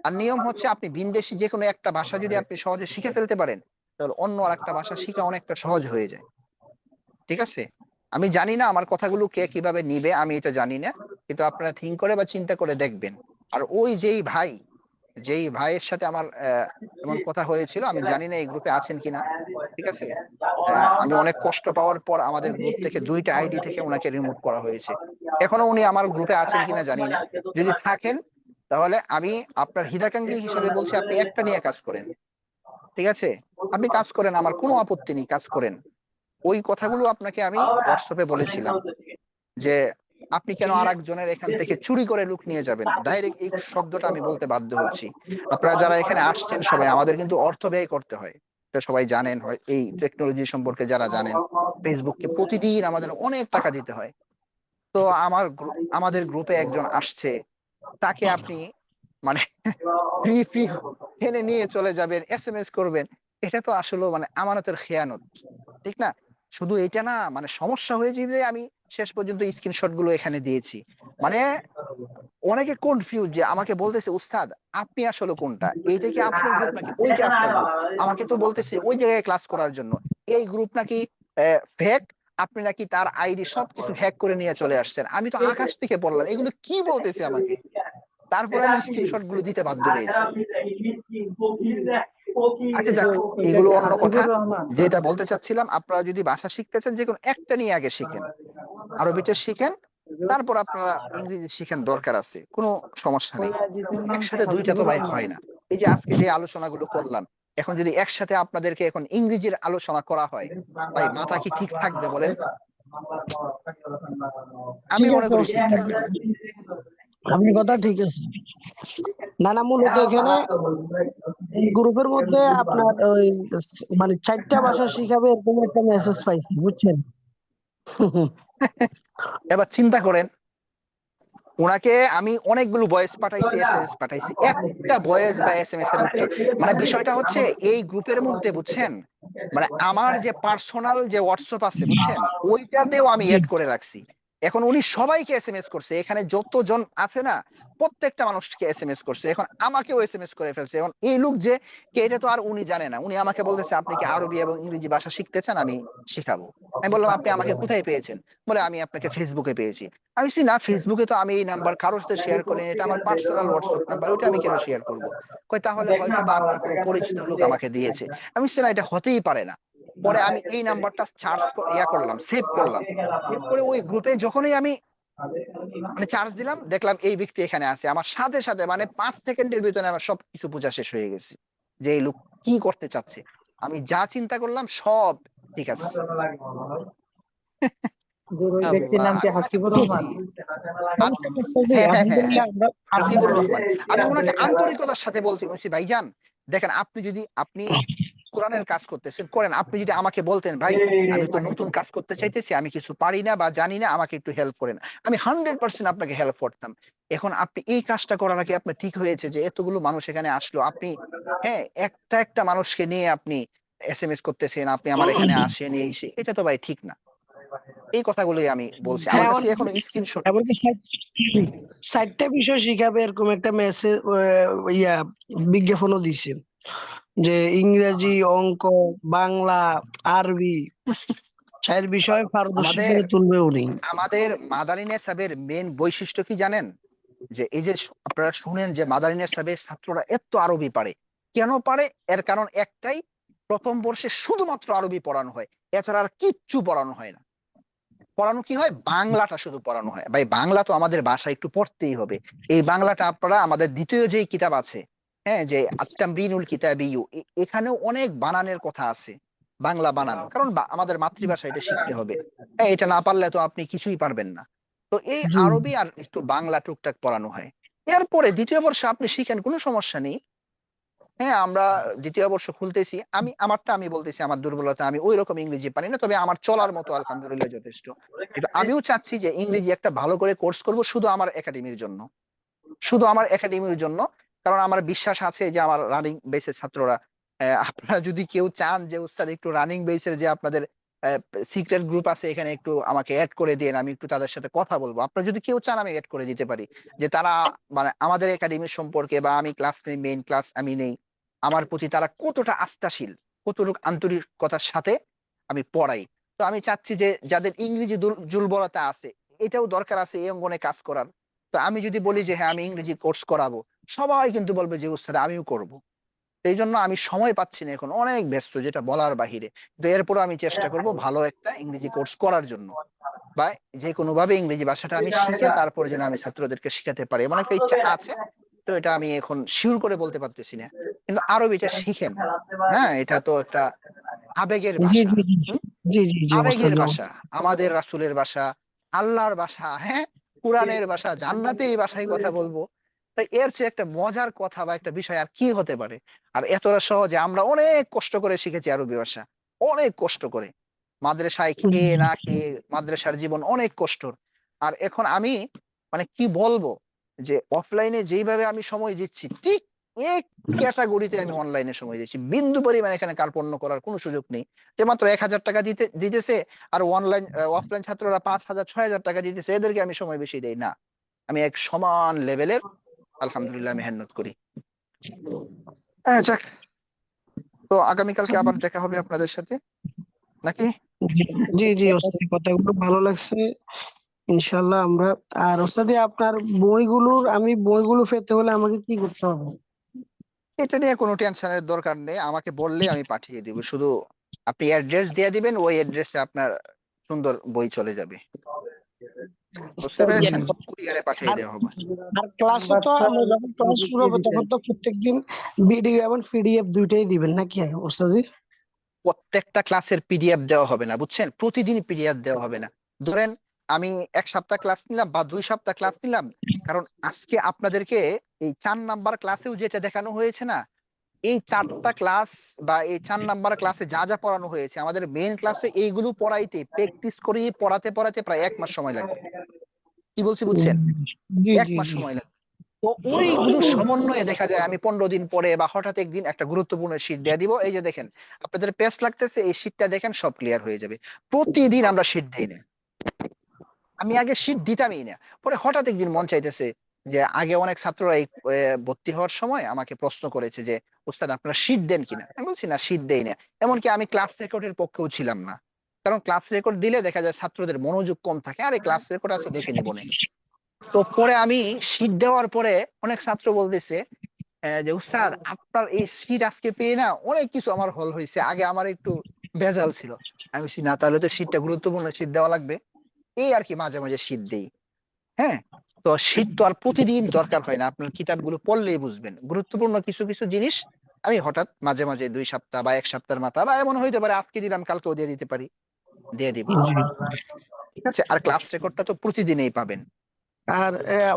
S1: আর নিয়ম হচ্ছে আপনি ভিনদেশী যে কোনো একটা ভাষা যদি আপনি সহজে শিখে ফেলতে পারেন, তাহলে অন্য আর একটা ভাষা শিখা অনেকটা সহজ হয়ে যায়। ঠিক আছে, আমি জানি না আমার কথাগুলো কে কিভাবে নিবে, আমি এটা জানি না, কিন্তু আপনারা থিঙ্ক করে বা চিন্তা করে দেখবেন। আর ওই যেই ভাইয়ের সাথে আমার এমন কথা হয়েছিল, আমি জানি না এই গ্রুপে আছেন কিনা। ঠিক আছে, আমি অনেক কষ্ট পাওয়ার পর আমাদের গ্রুপ থেকে 2টা আইডি থেকে ওনাকে রিমুভ করা হয়েছে। এখনো উনি আমার গ্রুপে আছেন কিনা জানি না। যদি থাকেন তাহলে আমি আপনার হিতাকাঙ্ক্ষী হিসেবে বলছি, আপনি একটা নিয়ে কাজ করেন। ঠিক আছে, আপনি কাজ করেন, আমার কোনো আপত্তি নেই, কাজ করেন। ওই কথাগুলো আপনাকে আমি হোয়াটসঅ্যাপে বলেছিলাম যে আপনি কেন আরেকজনের এখান থেকে চুরি করে লুক নিয়ে যাবেন। ডাইরেক্ট এই শব্দটা আমি বলতে বাধ্য হচ্ছি। আপনারা যারা এখানে আসছেন সবাই, আমাদের কিন্তু অর্থ ব্যয় করতে হয়, এটা সবাই জানেন। হয় এই টেকনোলজি সম্পর্কে যারা জানেন, ফেসবুককে প্রতিদিন আমাদের অনেক টাকা দিতে হয়। তো আমাদের গ্রুপে একজন আসছে, তাকে আপনি মানে ফ্রি ফ্রি টেনে নিয়ে চলে যাবেন, এসএমএস করবেন, এটা তো আসলে মানে আমানতের খেয়ানত, ঠিক না? শুধু এটা না, মানে সমস্যা হয়ে যাবে যে আমি শেষ পর্যন্ত স্ক্রিনশট গুলো এখানে দিয়েছি। মানে অনেকে কনফিউজ, যে আমাকে বলতেছে উস্তাদ আপনি আসলে কোনটা, এইটা কি আপনার গ্রুপ নাকি ওইটা আপনার গ্রুপ? আমাকে তো বলতেছে ওই জায়গায় ক্লাস করার জন্য, এই গ্রুপ নাকি ফেক, আপনি নাকি তার আইডি সবকিছু হ্যাক করে নিয়ে চলে আসছেন। আমি তো আকাশ থেকে পড়লাম, এগুলো কি বলতেছে আমাকে? তারপরে আমি স্ক্রিনশট গুলো দিতে বাধ্য হয়েছি। আচ্ছা যাক,
S7: এটা
S1: এগুলো
S7: কি
S1: অন্য কথা।
S7: হাসিবুর রহমান?
S1: যেটা বলতে চাচ্ছিলাম, আপনারা যদি ভাষা শিখতে চান, যে কোনো একটা নিয়ে আগে শিখেন, আরবিটা শিখেন, তারপর আপনারা ইংরেজি শিখেন, দরকার আছে, কোনো সমস্যা নেই। কিন্তু একসাথে দুইটা তো
S7: হাসিবুর
S1: ভাই
S7: রহমান।
S1: হয় না। এই যে আজকে যে আলোচনাগুলো করলাম, এখন যদি একসাথে আপনাদেরকে এখন ইংরেজির আলোচনা করা হয়, ভাই মাথা কি ঠিক থাকবে বলেন? আমি
S8: ঠিক
S1: মনে
S8: আছে
S1: করি ঠিক
S8: ওস্তাদ,
S1: থাকবে না।
S8: আপনার কথা ঠিক আছে। না না, মূলত এখানে এই গ্রুপের মধ্যে আপনার ওই মানে 4টা ভাষা শিখাবে এরকম একটা মেসেজ পাইছি, বুঝছেন?
S1: এবার চিন্তা করেন, ওনাকে আমি অনেকগুলো ভয়েস পাঠাইছি, এসএমএস পাঠাইছি, একটা ভয়েস বা এসএমএস এর উত্তর। মানে বিষয়টা হচ্ছে এই গ্রুপের মধ্যে, বুঝছেন, মানে আমার যে পার্সোনাল যে হোয়াটসঅ্যাপ আছে, বুঝছেন, ওইটাতেও আমি
S8: জি।
S1: এড করে রাখছি। এখন উনি সবাইকে এসএমএস করছে, এখানে যতজন আছে না, প্রত্যেকটা মানুষকে এসএমএস করছে, এখন আমাকেও এসএমএস করে ফেলছে। এখন এই লোক যে কে, এটা তো আর উনি জানে না। উনি আমাকে বলতেছে আপনি কি আরবি এবং ইংরেজি ভাষা শিখতে চান, আমি শিখাবো। আমি বললাম আপনি আমাকে কোথায় পেয়েছেন? বলে আমি আপনাকে ফেসবুকে পেয়েছি। আমি বলছি না, ফেসবুকে তো আমি এই নাম্বার কারোর সাথে শেয়ার করিনি, এটা আমার পার্সোনাল হোয়াটসঅ্যাপ নাম্বার, ওটা আমি কেন শেয়ার করব? কই তাহলে হয়তো বা আপনার কোনো পরিচিত লোক আমাকে দিয়েছে। আমি বলছি না, এটা হতেই পারে না। পরে আমি এই নাম্বারটা করলাম, সেভ করলাম। সেভ করে ওই গ্রুপে যখনই আমি মানে চার্জ দিলাম, দেখলাম এই ব্যক্তি এখানে আছে। আমার সাথে সাথে মানে 5 সেকেন্ডের ভিতরে আমার সবকিছু বোঝা শেষ হয়ে গেছে যে এই লোক কি করতে চাচ্ছে। আমি যা চিন্তা করলাম সব ঠিক আছে।
S7: ওই ব্যক্তির নাম কি হাসিবুর রহমান?
S1: আম-
S8: সমস্যা করতেছি,
S1: হ্যাঁ হ্যাঁ হ্যাঁ,
S8: আলহামদুলিল্লাহ আমরা
S1: হাসিবুর রহমান। আমি ওনাকে আন্তরিকতার সাথে বলছি ভাইজান দেখেন, আপনি কোরআনের কাজ করতেছেন করেন, আপনি যদি আমাকে বলতেন ভাই আমি তো নতুন কাজ করতে চাইতেছি, আমি কিছু পারি না বা জানি না, আমাকে একটু হেল্প করেন, আমি 100% আপনাকে হেল্প করতাম। এখন আপনি এই কাজটা করার আগে আপনার ঠিক হয়েছে যে এতগুলো মানুষ এখানে আসলো, আপনি হ্যাঁ একটা একটা মানুষকে নিয়ে আপনি এসএমএস করতেছেন, আপনি আমার এখানে আসেন, এই সেই, এটা তো ভাই ঠিক না। এই কথাগুলোই আমি বলছি, আমার
S8: হ্যাঁ
S1: কাছে এখনো স্ক্রিনশট।
S8: এমনকি 4টা বিষয় শিখাবে এরকম একটা মেসেজ ইয়া বিজ্ঞাপনও দিছে, যে ইংরেজি, অঙ্ক, বাংলা, আরবি 4 বিষয় পারদর্শী
S1: আমাদের
S8: করে তুলবে উনি।
S1: আমাদের মাদানী নেসাবের মেন বৈশিষ্ট্য কি জানেন? যে এই যে আপনারা শুনেন যে মাদানী নেসাবের ছাত্ররা এত আরবি পারে, কেন পারে? এর কারণ একটাই, প্রথম বর্ষে শুধুমাত্র আরবি পড়ানো হয়, এছাড়া আর কিচ্ছু পড়ানো হয় না। পড়ানো কি হয়? বাংলাটা শুধু পড়ানো হয়। ভাই বাংলা তো আমাদের ভাষা একটু পড়তেই হবে। এই বাংলাটা আপনারা আমাদের দ্বিতীয় যে কিতাব আছে, হ্যাঁ, যে আত-তামরিনুল কিতাবিয়্যু, এখানেও অনেক বানানের কথা আছে, বাংলা বানান, কারণ আমাদের মাতৃভাষা, এটা শিখতে হবে। হ্যাঁ, এটা না পারলে তো আপনি কিছুই পারবেন না। তো এই
S8: জি।
S1: আরবি আর একটু বাংলা টুকটাক পড়ানো হয়। এরপরে দ্বিতীয় বর্ষে আপনি শিখেন, কোনো সমস্যা নেই। হ্যাঁ, আমরা দ্বিতীয় বর্ষ খুলতেছি। আমারটা আমি বলতেছি, আমার দুর্বলতা, আমি ওই রকম ইংরেজি পারি না, তবে আমার চলার মতো আলহামদুলিল্লাহ যথেষ্ট। কিন্তু আমিও চাচ্ছি যে ইংরেজি একটা ভালো করে কোর্স করব শুধু আমার একাডেমির জন্য, শুধু আমার একাডেমির জন্য। কারণ আমার বিশ্বাস আছে যে আমার রানিং বেসের ছাত্ররা, আপনারা যদি কেউ চান যে উস্তাদ একটু রানিং বেসের যে আপনাদের সিক্রেট গ্রুপ আছে এখানে একটু আমাকে অ্যাড করে দিন, আমি একটু তাদের সাথে কথা বলবো, আপনারা যদি কেউ চান আমি অ্যাড করে দিতে পারি। যে তারা মানে আমাদের একাডেমির সম্পর্কে, বা আমি ক্লাস নেই, মেইন ক্লাস আমি নেই, আমার প্রতি তারা কতটা আস্থাশীল, কতটুকু আন্তরিকতার সাথে আমি পড়াই। তো আমি চাচ্ছি যে যাদের ইংরেজি দুর্বলতা আছে, এটাও দরকার আছে এই অঙ্গনে কাজ করার। তো আমি যদি বলি যে হ্যাঁ আমি ইংরেজি কোর্স করাবো, সবাই কিন্তু বলবে যে উস্তাদ আমিও করব। এই জন্য আমি সময় পাচ্ছি না, এখন অনেক ব্যস্ত, যেটা বলার বাহিরে। তো এরপরও আমি চেষ্টা করব ভালো একটা ইংরেজি কোর্স করার জন্য, বা যে কোনো ভাবে ইংরেজি ভাষাটা আমি শিখে তারপরে যেন আমি ছাত্রদেরকে শিখাতে পারি, এমন একটা ইচ্ছা আছে। তো এটা আমি এখন শিওর করে বলতে পারতেছি না, কিন্তু আরবিটা শিখেন। হ্যাঁ, এটা তো একটা আবেগের
S8: জি
S1: ভাষা।
S8: জি জি
S1: হুম?
S8: জি জি জি ওস্তাদ
S1: আবেগের
S8: জি।
S1: ভাষা, আমাদের রাসূলের ভাষা, আল্লাহর ভাষা, হ্যাঁ, কোরআনের ভাষা, জান্নাতে এই ভাষায় কথা বলবো। তাই এর চেয়ে একটা মজার কথা বা একটা বিষয় আর কি হতে পারে? আর এতটা সহজে আমরা অনেক কষ্ট করে শিখেছি আরবি ভাষা, অনেক কষ্ট করে, মাদ্রাসায়
S8: জি
S1: খেয়ে
S8: জি
S1: না খেয়ে, মাদ্রাসার জীবন অনেক কষ্টর। আর এখন আমি মানে কি বলবো, যে অফলাইনে যেইভাবে আমি সময় দিচ্ছি, ঠিক এক ক্যাটাগরিতে আমি অনলাইনে সময় দিচ্ছি, বিন্দু পরিমাণ এখানে কার্পণ্য করার কোনো সুযোগ নেই। যে মাত্র ১,০০০ টাকা দিতেছে, আর অফলাইন ছাত্ররা ৫,০০০ ৬,০০০ টাকা দিতেছে, এদেরকে আমি সময় বেশি দেই না। আমি এক সমান লেভেলের আলহামদুলিল্লাহ মেহনত করি। হ্যাঁ, যাক। তো আগামীকালকে আবার দেখা হবে আপনাদের সাথে, নাকি?
S8: জি জি জি ওস্তাদ, এই কথাগুলো ভালো লাগছে। ইনশাল্লাহ আমরা, আর ওস্তাদ আপনার বইগুলো পেতে হলে আমাকে কি করতে হবে?
S1: এটা নিয়ে কোনো টেনশনের দরকার নেই, আমাকে বললে আমি পাঠিয়ে দিব। শুধু আপনি অ্যাড্রেস দিয়ে দিবেন, ওই অ্যাড্রেসে আপনার সুন্দর বই চলে যাবে। বুঝতে
S8: জি
S1: পেরেছেন?
S8: জি।
S1: কুরিয়ারে পাঠিয়ে
S8: আর
S1: দেওয়া হবে।
S8: আর ক্লাসে তো আমরা যখন ক্লাস শুরু হবে তখন তো প্রত্যেকদিন ভিডিও এবং পিডিএফ দুইটাই দিবেন নাকি ওস্তাদ?
S1: প্রত্যেকটা ক্লাসের পিডিএফ দেওয়া হবে না, বুঝছেন? প্রতিদিন পিডিএফ দেওয়া হবে না। ধরেন আমি ১ সপ্তাহ ক্লাস নিলাম বা ২ সপ্তাহ ক্লাস নিলাম, কারণ আজকে আপনাদেরকে এই ৪ নাম্বার ক্লাসেও যেটা দেখানো হয়েছে না, এই ৪টা ক্লাস বা এই ৪ নাম্বার ক্লাসে যা যা পড়ানো হয়েছে, আমাদের মেইন ক্লাসে এইগুলো পড়াইতে, প্র্যাকটিস করিয়ে পড়াতে পড়াতে প্রায় ১ মাস সময় লাগবে। কি বলছি বুঝছেন?
S8: জি
S1: ১
S8: জি
S1: মাস
S8: জি।
S1: সময় লাগবে। তো ওইগুলো সমন্বয়ে দেখা যায় আমি ১৫ দিন পরে বা হঠাৎ একদিন একটা গুরুত্বপূর্ণ শীট দিয়ে দিব, এই যে দেখেন আপনাদের পেজ লাগতেছে, এই শীটটা দেখেন সব ক্লিয়ার হয়ে যাবে। প্রতিদিন আমরা শীট দেই না, আমি আগে শীট দিতামই না। পরে হঠাৎ একদিন মন চাইতেছে, যে আগে অনেক ছাত্ররা এই ভর্তি হওয়ার সময় আমাকে প্রশ্ন করেছে যে উস্তাদ আপনারা শীট দেন কিনা, আমি বলছি না শীট দেই না। এমনকি আমি ক্লাস রেকর্ডের পক্ষেও ছিলাম না, কারণ ক্লাস রেকর্ড দিলে দেখা যায় ছাত্রদের মনোযোগ কম থাকে, আরে ক্লাস রেকর্ড আছে দেখে নিব না। তো পরে আমি শীট দেওয়ার পরে অনেক ছাত্র বলতেছে যে উস্তাদ আপনার এই শীট আজকে পেয়ে না অনেক কিছু আমার হল হয়েছে, আগে আমার একটু ভেজাল ছিল। আমি বলছি না, তাহলে তো শীটটা গুরুত্বপূর্ণ, শীট দেওয়া লাগবে। এই আর কি, মাঝে মাঝে শীট দেই। হ্যাঁ, তো শীত তো আর প্রতিদিন দরকার হয় না, আপনার কিতাবগুলো পড়লেই বুঝবেন। গুরুত্বপূর্ণ কিছু কিছু জিনিস আমি হঠাৎ মাঝে মাঝে ২ সপ্তাহ বা ১ সপ্তাহের মাথা, বা এমন হইতে পারে আজকে দিলাম কালকেও দিয়ে দিতে পারি, দিয়ে দিব।
S8: জি।
S1: ঠিক আছে, আর ক্লাস রেকর্ডটা তো প্রতিদিনই পাবেন।
S8: আর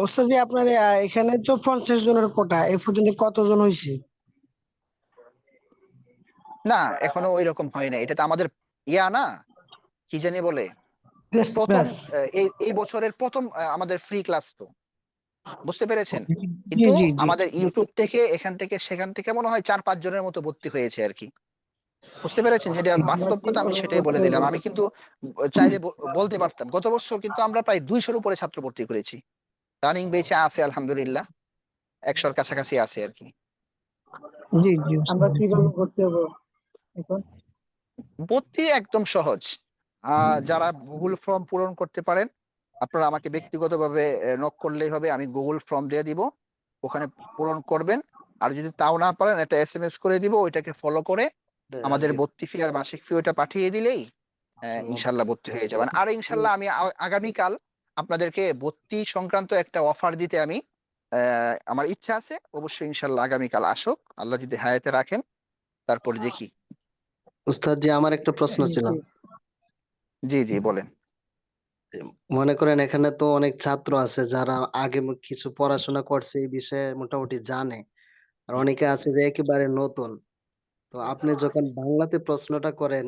S8: ওস্তাদ আপনার এখানে তো 50 জনের কোটা, এ পর্যন্ত কতজন হয়েছে?
S1: না, এখনো ওই রকম হয় না, এটা তো আমাদের না, কি জানি বলে,
S8: টেস্ট
S1: প্রথম
S8: ব্যাচ।
S1: এই এই বছরের প্রথম আমাদের ফ্রি ক্লাস তো, বুঝতে পেরেছেন?
S8: জি
S1: কিন্তু
S8: জি জি।
S1: আমাদের ইউটিউব থেকে, এখান থেকে সেখান থেকে মনে হয় ৪-৫ জনের মতো ভর্তি হয়েছে আর কি। বুঝতে পেরেছেন? যেটা বাস্তব কথা, আমি সেটাই বলে দিলাম। আমি কিন্তু চাইলে বলতে পারতাম, গত বছর কিন্তু আমরা প্রায় ২০০-র উপরে ছাত্র ভর্তি করেছি। রানিং বেচে আছে আলহামদুলিল্লাহ, ১০০-র কাছাকাছি আছে আর কি।
S8: জি জি
S7: আমরা
S8: ওস্তাদ।
S7: কিভাবে ভর্তি হবো এখন?
S1: ভর্তি একদম সহজ। যারা গুগল ফর্ম পূরণ করতে পারেন, আপনারা আমাকে ব্যক্তিগতভাবে নক করলেই হবে, আমি গুগল ফর্ম দিয়ে দিব, ওখানে পূরণ করবেন। আর যদি তাও না পারেন একটা এসএমএস করে দিব, ওইটাকে ফলো করে আমাদের ভর্তি ফি আর মাসিক ফি ওইটা পাঠিয়ে দিলেই ইনশাল্লাহ ভর্তি হয়ে যাবেন। আর ইনশাল্লাহ আমি আগামীকাল আপনাদেরকে ভর্তি সংক্রান্ত একটা অফার দিতে আমি আমার ইচ্ছা আছে। অবশ্যই ইনশাল্লাহ আগামীকাল আসুক, আল্লাহ যদি হায়াতে রাখেন, তারপরে দেখি।
S10: উস্তাদ জি, আমার একটা প্রশ্ন ছিল।
S1: জি জি বলেন।
S10: মনে করেন এখানে তো অনেক ছাত্র আছে যারা আগে কিছু পড়াশোনা করছে, এই বিষয়ে মোটামুটি জানে। আর অনেকে আছে যে একেবারে নতুন। তো আপনি যখন বাংলাতে প্রশ্নটা করেন,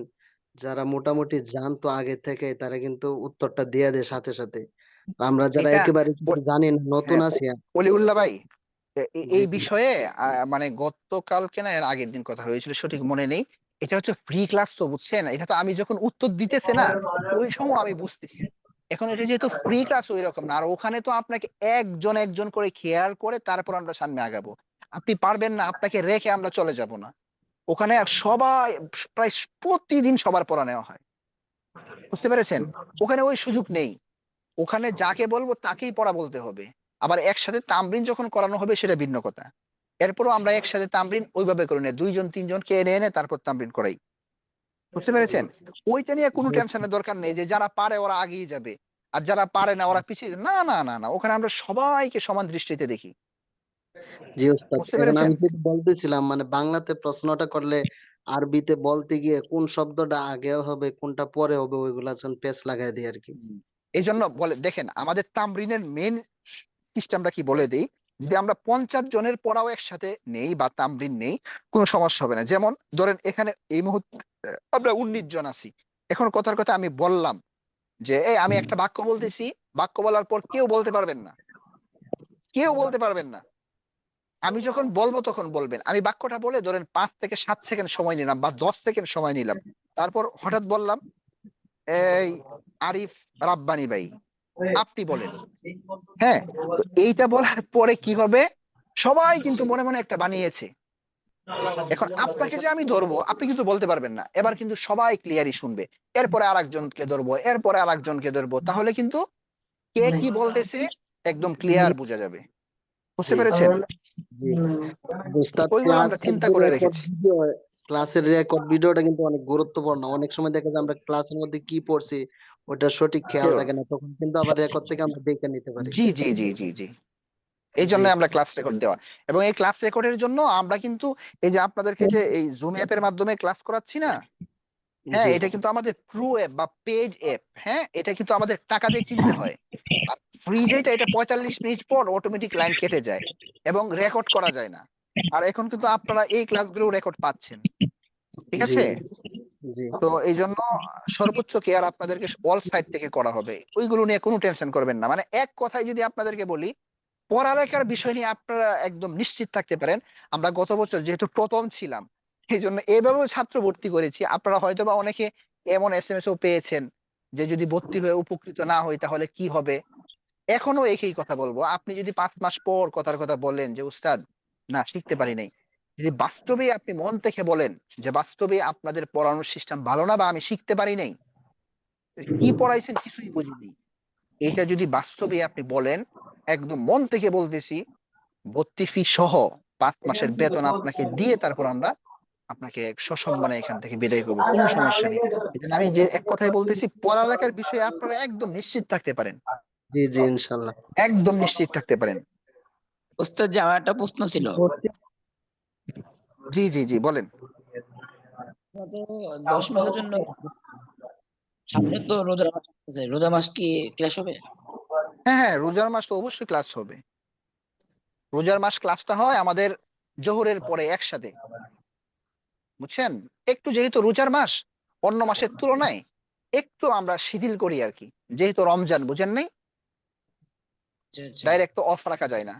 S10: যারা মোটামুটি জানতো আগে থেকে তারা কিন্তু উত্তরটা দিয়ে দেয় সাথে সাথে। আর আমরা যারা
S1: এটা
S10: একেবারে কিছু জানি না, নতুন
S1: হ্যাঁ,
S10: আছি।
S1: অলিউল্লাহ ভাই,
S10: জি
S1: এই বিষয়ে মানে গতকালকে না এর আগের দিন কথা হয়েছিল, সঠিক মনে নেই। এটা হচ্ছে ফ্রি ক্লাস, তো বুঝছেন, এটা তো আমি যখন উত্তর দিতেছে না ওই সময় আমি বুঝতেছি। এখন এটা যেহেতু ফ্রি ক্লাস ওই রকম না, আর ওখানে তো আপনাকে একজন একজন করে খেয়াল করে তারপর আমরা সামনে আগাবো। আপনি পারবেন না, আপনাকে রেখে আমরা চলে যাব না। ওখানে সবাই, প্রায় প্রতিদিন সবার পড়া নেওয়া হয়, বুঝতে পেরেছেন? ওখানে ওই সুযোগ নেই। ওখানে যাকে বলবো তাকেই পড়া বলতে হবে। আবার একসাথে তামরিন যখন করানো হবে সেটা ভিন্ন কথা। এরপরও আমরা একসাথে তামরিন ওইভাবে করে নেই, দুইজন তিনজনকে এনে এনে তারপর তামরিন করাই, বুঝতে পেরেছেন? ওইটা নিয়ে কোনো টেনশনের দরকার নেই যে যারা পারে ওরা আগেই যাবে আর যারা পারে না ওরা পিছিয়ে যাবে। না না না না, ওখানে আমরা সবাইকে সমান দৃষ্টিতে দেখি,
S10: জি ওস্তাদ,
S1: বুঝতে
S10: এখন
S1: পেরেছেন?
S10: আমি যেটা বলতেছিলাম মানে বাংলাতে প্রশ্নটা করলে আরবিতে বলতে গিয়ে কোন শব্দটা আগে হবে কোনটা পরে হবে ওইগুলা যখন পেচ লাগাই দিই আর কি।
S1: এই জন্য বলে দেখেন, আমাদের তামরিনের মেন সিস্টেমটা কি বলে দেই। যদি আমরা 50 জনের পড়াও একসাথে নেই বা তামরিন নেই, কোনো সমস্যা হবে না। যেমন ধরেন এখানে এই মুহূর্তে আমরা 19 জন আছি। এখন কথার কথা আমি বললাম যে এই আমি একটা বাক্য বলতেছি, বাক্য বলার পর কেউ বলতে পারবেন না, কেউ বলতে পারবেন না। আমি যখন বলবো তখন বলবেন। আমি বাক্যটা বলে ধরেন 5 থেকে 7 সেকেন্ড সময় নিলাম বা 10 সেকেন্ড সময় নিলাম, তারপর হঠাৎ বললাম এই আরিফ রাব্বানি ভাই, আপনি বলেন। হ্যাঁ, তো এইটা বলার পরে কি হবে, সবাই কিন্তু মনে মনে একটা বানিয়েছে। এখন আপনাকে যে আমি ধরবো আপনি কিন্তু বলতে পারবেন না, এবার কিন্তু সবাই ক্লিয়ারই শুনবে। এরপরে আরেকজনকে ধরবো, এরপরে আরেকজনকে ধরবো, তাহলে কিন্তু কে কি বলতেছে একদম ক্লিয়ার বোঝা যাবে,
S10: জি
S1: বুঝতে পেরেছেন?
S10: জি ওস্তাদ,
S1: ওইগুলো আমরা
S10: ক্লাসের
S1: চিন্তা
S10: যে
S1: করে
S10: রেকর্ড
S1: রেখেছি।
S10: ভিডিও, ক্লাসের রেকর্ড ভিডিওটা কিন্তু অনেক গুরুত্বপূর্ণ। অনেক সময় দেখা যায় আমরা ক্লাসের মধ্যে কি পড়ছি ওটা সঠিক খেয়াল থাকে না, তখন কিন্তু আবার রেকর্ড থেকে আমরা দেখে নিতে পারি।
S1: জি জি জি জি জি, এই
S10: জি
S1: জন্য আমরা ক্লাস রেকর্ড দেওয়া। এবং এই ক্লাস রেকর্ডের জন্য আমরা কিন্তু এই যে আপনাদেরকে যে এই জুম অ্যাপের মাধ্যমে ক্লাস করাচ্ছি না, হ্যাঁ,
S10: জি
S1: এটা কিন্তু আমাদের ট্রু অ্যাপ বা পেড অ্যাপ। হ্যাঁ, এটা কিন্তু আমাদের টাকা দিয়ে কিনতে হয়। আর ফ্রি যেটা, এটা 45 মিনিট পর অটোমেটিক লাইন কেটে যায় এবং রেকর্ড করা যায় না। আর এখন কিন্তু আপনারা এই ক্লাসগুলো রেকর্ড পাচ্ছেন, ঠিক
S10: জি
S1: আছে?
S10: জি
S1: তো এই জন্য সর্বোচ্চ কেয়ার আপনাদেরকে অল সাইড থেকে করা হবে, ওইগুলো নিয়ে কোনো টেনশন করবেন না। মানে এক কথায় যদি আপনাদেরকে বলি, পড়ালেখার বিষয় নিয়ে আপনারা একদম নিশ্চিত থাকতে পারেন। আমরা গত বছর যেহেতু প্রথম ছিলাম, এই জন্য এভাবেও ছাত্র ভর্তি করেছি। আপনারা হয়তো বা অনেকে এমন এসএমএস ও পেয়েছেন যে যদি ভর্তি হয়ে উপকৃত না হই তাহলে কি হবে। এখনো একই কথা বলবো, আপনি যদি 5 মাস পর কথার কথা বলেন যে উস্তাদ না শিখতে পারি নাই, যদি বাস্তবে আপনি মন থেকে বলেন যে বাস্তবে আপনাদের পড়ানোর সিস্টেম ভালো না বা আমি শিখতে পারি নাই, কি পড়াইছেন কিছুই বুঝিনি, এটা যদি বাস্তবে আপনি বলেন, একদম মন থেকে বলতেছি, ভর্তি ফি সহ 5 মাসের বেতন আপনাকে দিয়ে তারপর আমরা আপনাকে সসম্মানে এখান থেকে বিদায় করবো, কোনো সমস্যা নেই। এই জন্য আমি যে এক কথাই বলতেছি, পড়ালেখার বিষয়ে আপনারা একদম নিশ্চিত থাকতে পারেন,
S10: জি জি ইনশাল্লাহ।
S1: একদম নিশ্চিত থাকতে পারেন।
S11: ওস্তাদ যে আমার একটা প্রশ্ন ছিল।
S7: ভর্তি
S1: জি জি জি, বলেন।
S11: গত 10 মাসের জন্য সামনে তো রোজার মাস আসতেছে, রোজা মাস কি ক্লাস হবে?
S1: হ্যাঁ হ্যাঁ, রোজার মাস তো অবশ্যই ক্লাস হবে। রোজার মাস ক্লাসটা হয় আমাদের জোহরের পরে একসাথে, বুঝছেন? একটু যেহেতু রোজার মাস অন্য মাসের তুলনায় একটু আমরা শিথিল করি আর কি, যেহেতু রমজান, বুঝেন নাই?
S11: আচ্ছা আচ্ছা।
S1: ডাইরেক্ট তো অফ রাখা যায় না।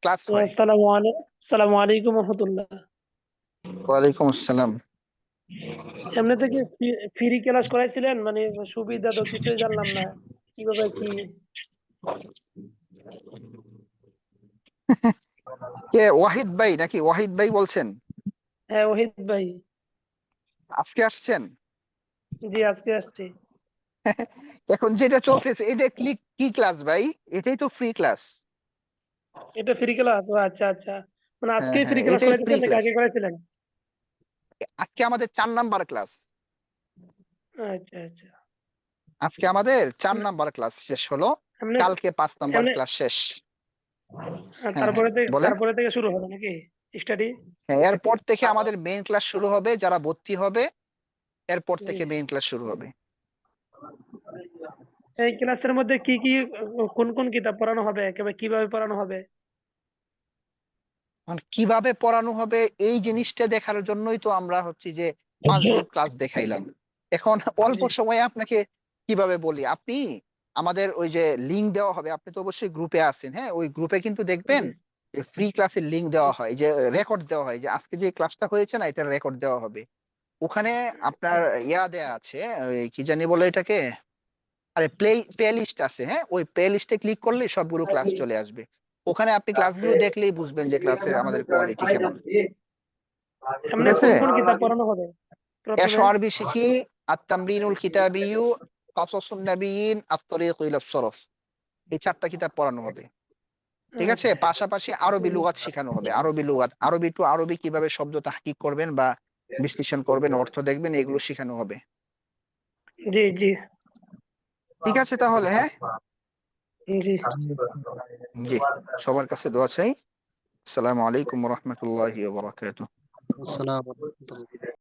S1: ক্লাস হয়।
S2: আসসালামু আলাইকুম রহমতুল্লাহ।
S1: ওয়ালাইকুম আসসালাম।
S2: এমনি থেকে ফ্রি ক্লাস করাইছিলেন, মানে সুবিধা তো কিছুই জানলাম না, কিভাবে কি?
S1: কে, ওয়াহিদ ভাই নাকি? ওয়াহিদ ভাই বলছেন?
S2: হ্যাঁ ওহিদ ভাই।
S1: আজকে আসছেন?
S2: জি আজকে আসছি।
S1: এখন যেটা চলতেছে এটা কি, কি ক্লাস ভাই? এটাই তো ফ্রি ক্লাস।
S2: এটা ফ্রি ক্লাস? ও আচ্ছা আচ্ছা, মানে
S1: হ্যাঁ
S2: আজকে ফ্রি
S1: হ্যাঁ,
S2: ক্লাস
S1: এটাই ফ্রি
S2: করাইতেছেন নাকি
S1: ক্লাস।
S2: আগে করাইছিলেন?
S1: আজকে আমাদের 4 নাম্বার ক্লাস।
S2: আচ্ছা আচ্ছা।
S1: আজকে আমাদের 4 নাম্বার ক্লাস শেষ হলো,
S2: এমনি
S1: কালকে 5 নাম্বার
S2: এমনি
S1: ক্লাস শেষ। হ্যাঁ হ্যাঁ,
S2: তারপরে থেকে
S1: বলেন।
S2: শুরু হবে নাকি স্টাডি?
S1: হ্যাঁ, এরপর থেকে আমাদের মেইন ক্লাস শুরু হবে, যারা ভর্তি হবে এরপর
S2: জি।
S1: থেকে মেইন ক্লাস শুরু হবে।
S2: এই ক্লাসের মধ্যে কি কি কোন কোন কিতাব পড়ানো হবে, কিভাবে পড়ানো হবে?
S1: মানে কিভাবে পড়ানো হবে এই জিনিসটা দেখার জন্যই তো আমরা হচ্ছে যে 5 দিন ক্লাস দেখাইলাম। এখন অল্প
S2: জি
S1: সময়ে আপনাকে কিভাবে বলি, আপনি আমাদের ওই যে লিংক দেওয়া হবে, আপনি তো অবশ্যই গ্রুপে আছেন, হ্যাঁ, ওই গ্রুপে কিন্তু দেখবেন
S2: জি
S1: যে ফ্রি ক্লাসের লিংক দেওয়া হয়, যে রেকর্ড দেওয়া হয়, যে আজকে যে ক্লাসটা হয়েছে না এটার রেকর্ড দেওয়া হবে। ওখানে আপনার ইয়া দেয়া আছে, ওই কি জানি বলে এটাকে, আরে প্লে লিস্ট আছে, হ্যাঁ, ওই প্লে লিস্টে ক্লিক করলে সবগুলো ক্লাস চলে আসবে। ওখানে আপনি ক্লাসগুলো দেখলেই বুঝবেন যে ক্লাসের আমাদের কোয়ালিটি কেমন। ঠিক
S2: এমনি
S1: আছে,
S2: কোন কোন কিতাব পড়ানো হবে প্রথমে?
S1: আরবি শিখি, আত-তামরিনুল কিতাবিয়্যু, কাসাসুন নাবিয়্যিন, আত-তারিকু ইলাস সরফ, এই 4টা কিতাব পড়ানো হবে। ঠিক আছে,
S2: আচ্ছা
S1: পাশাপাশি আরবি লুগাত শেখানো হবে, আরবি লুগাত, আরবি টু আরবি কিভাবে শব্দ তাহকিক করবেন বা বিশ্লেষণ করবেন, অর্থ দেখবেন, এগুলো শেখানো হবে।
S2: জি জি
S1: ঠিক আছে তাহলে, হ্যাঁ,
S2: জি
S1: জি, সবার কাছে দোয়া চাই। আসসালামু আলাইকুম ওয়া রাহমাতুল্লাহি ওয়া বারাকাতুহু।
S10: আসসালাম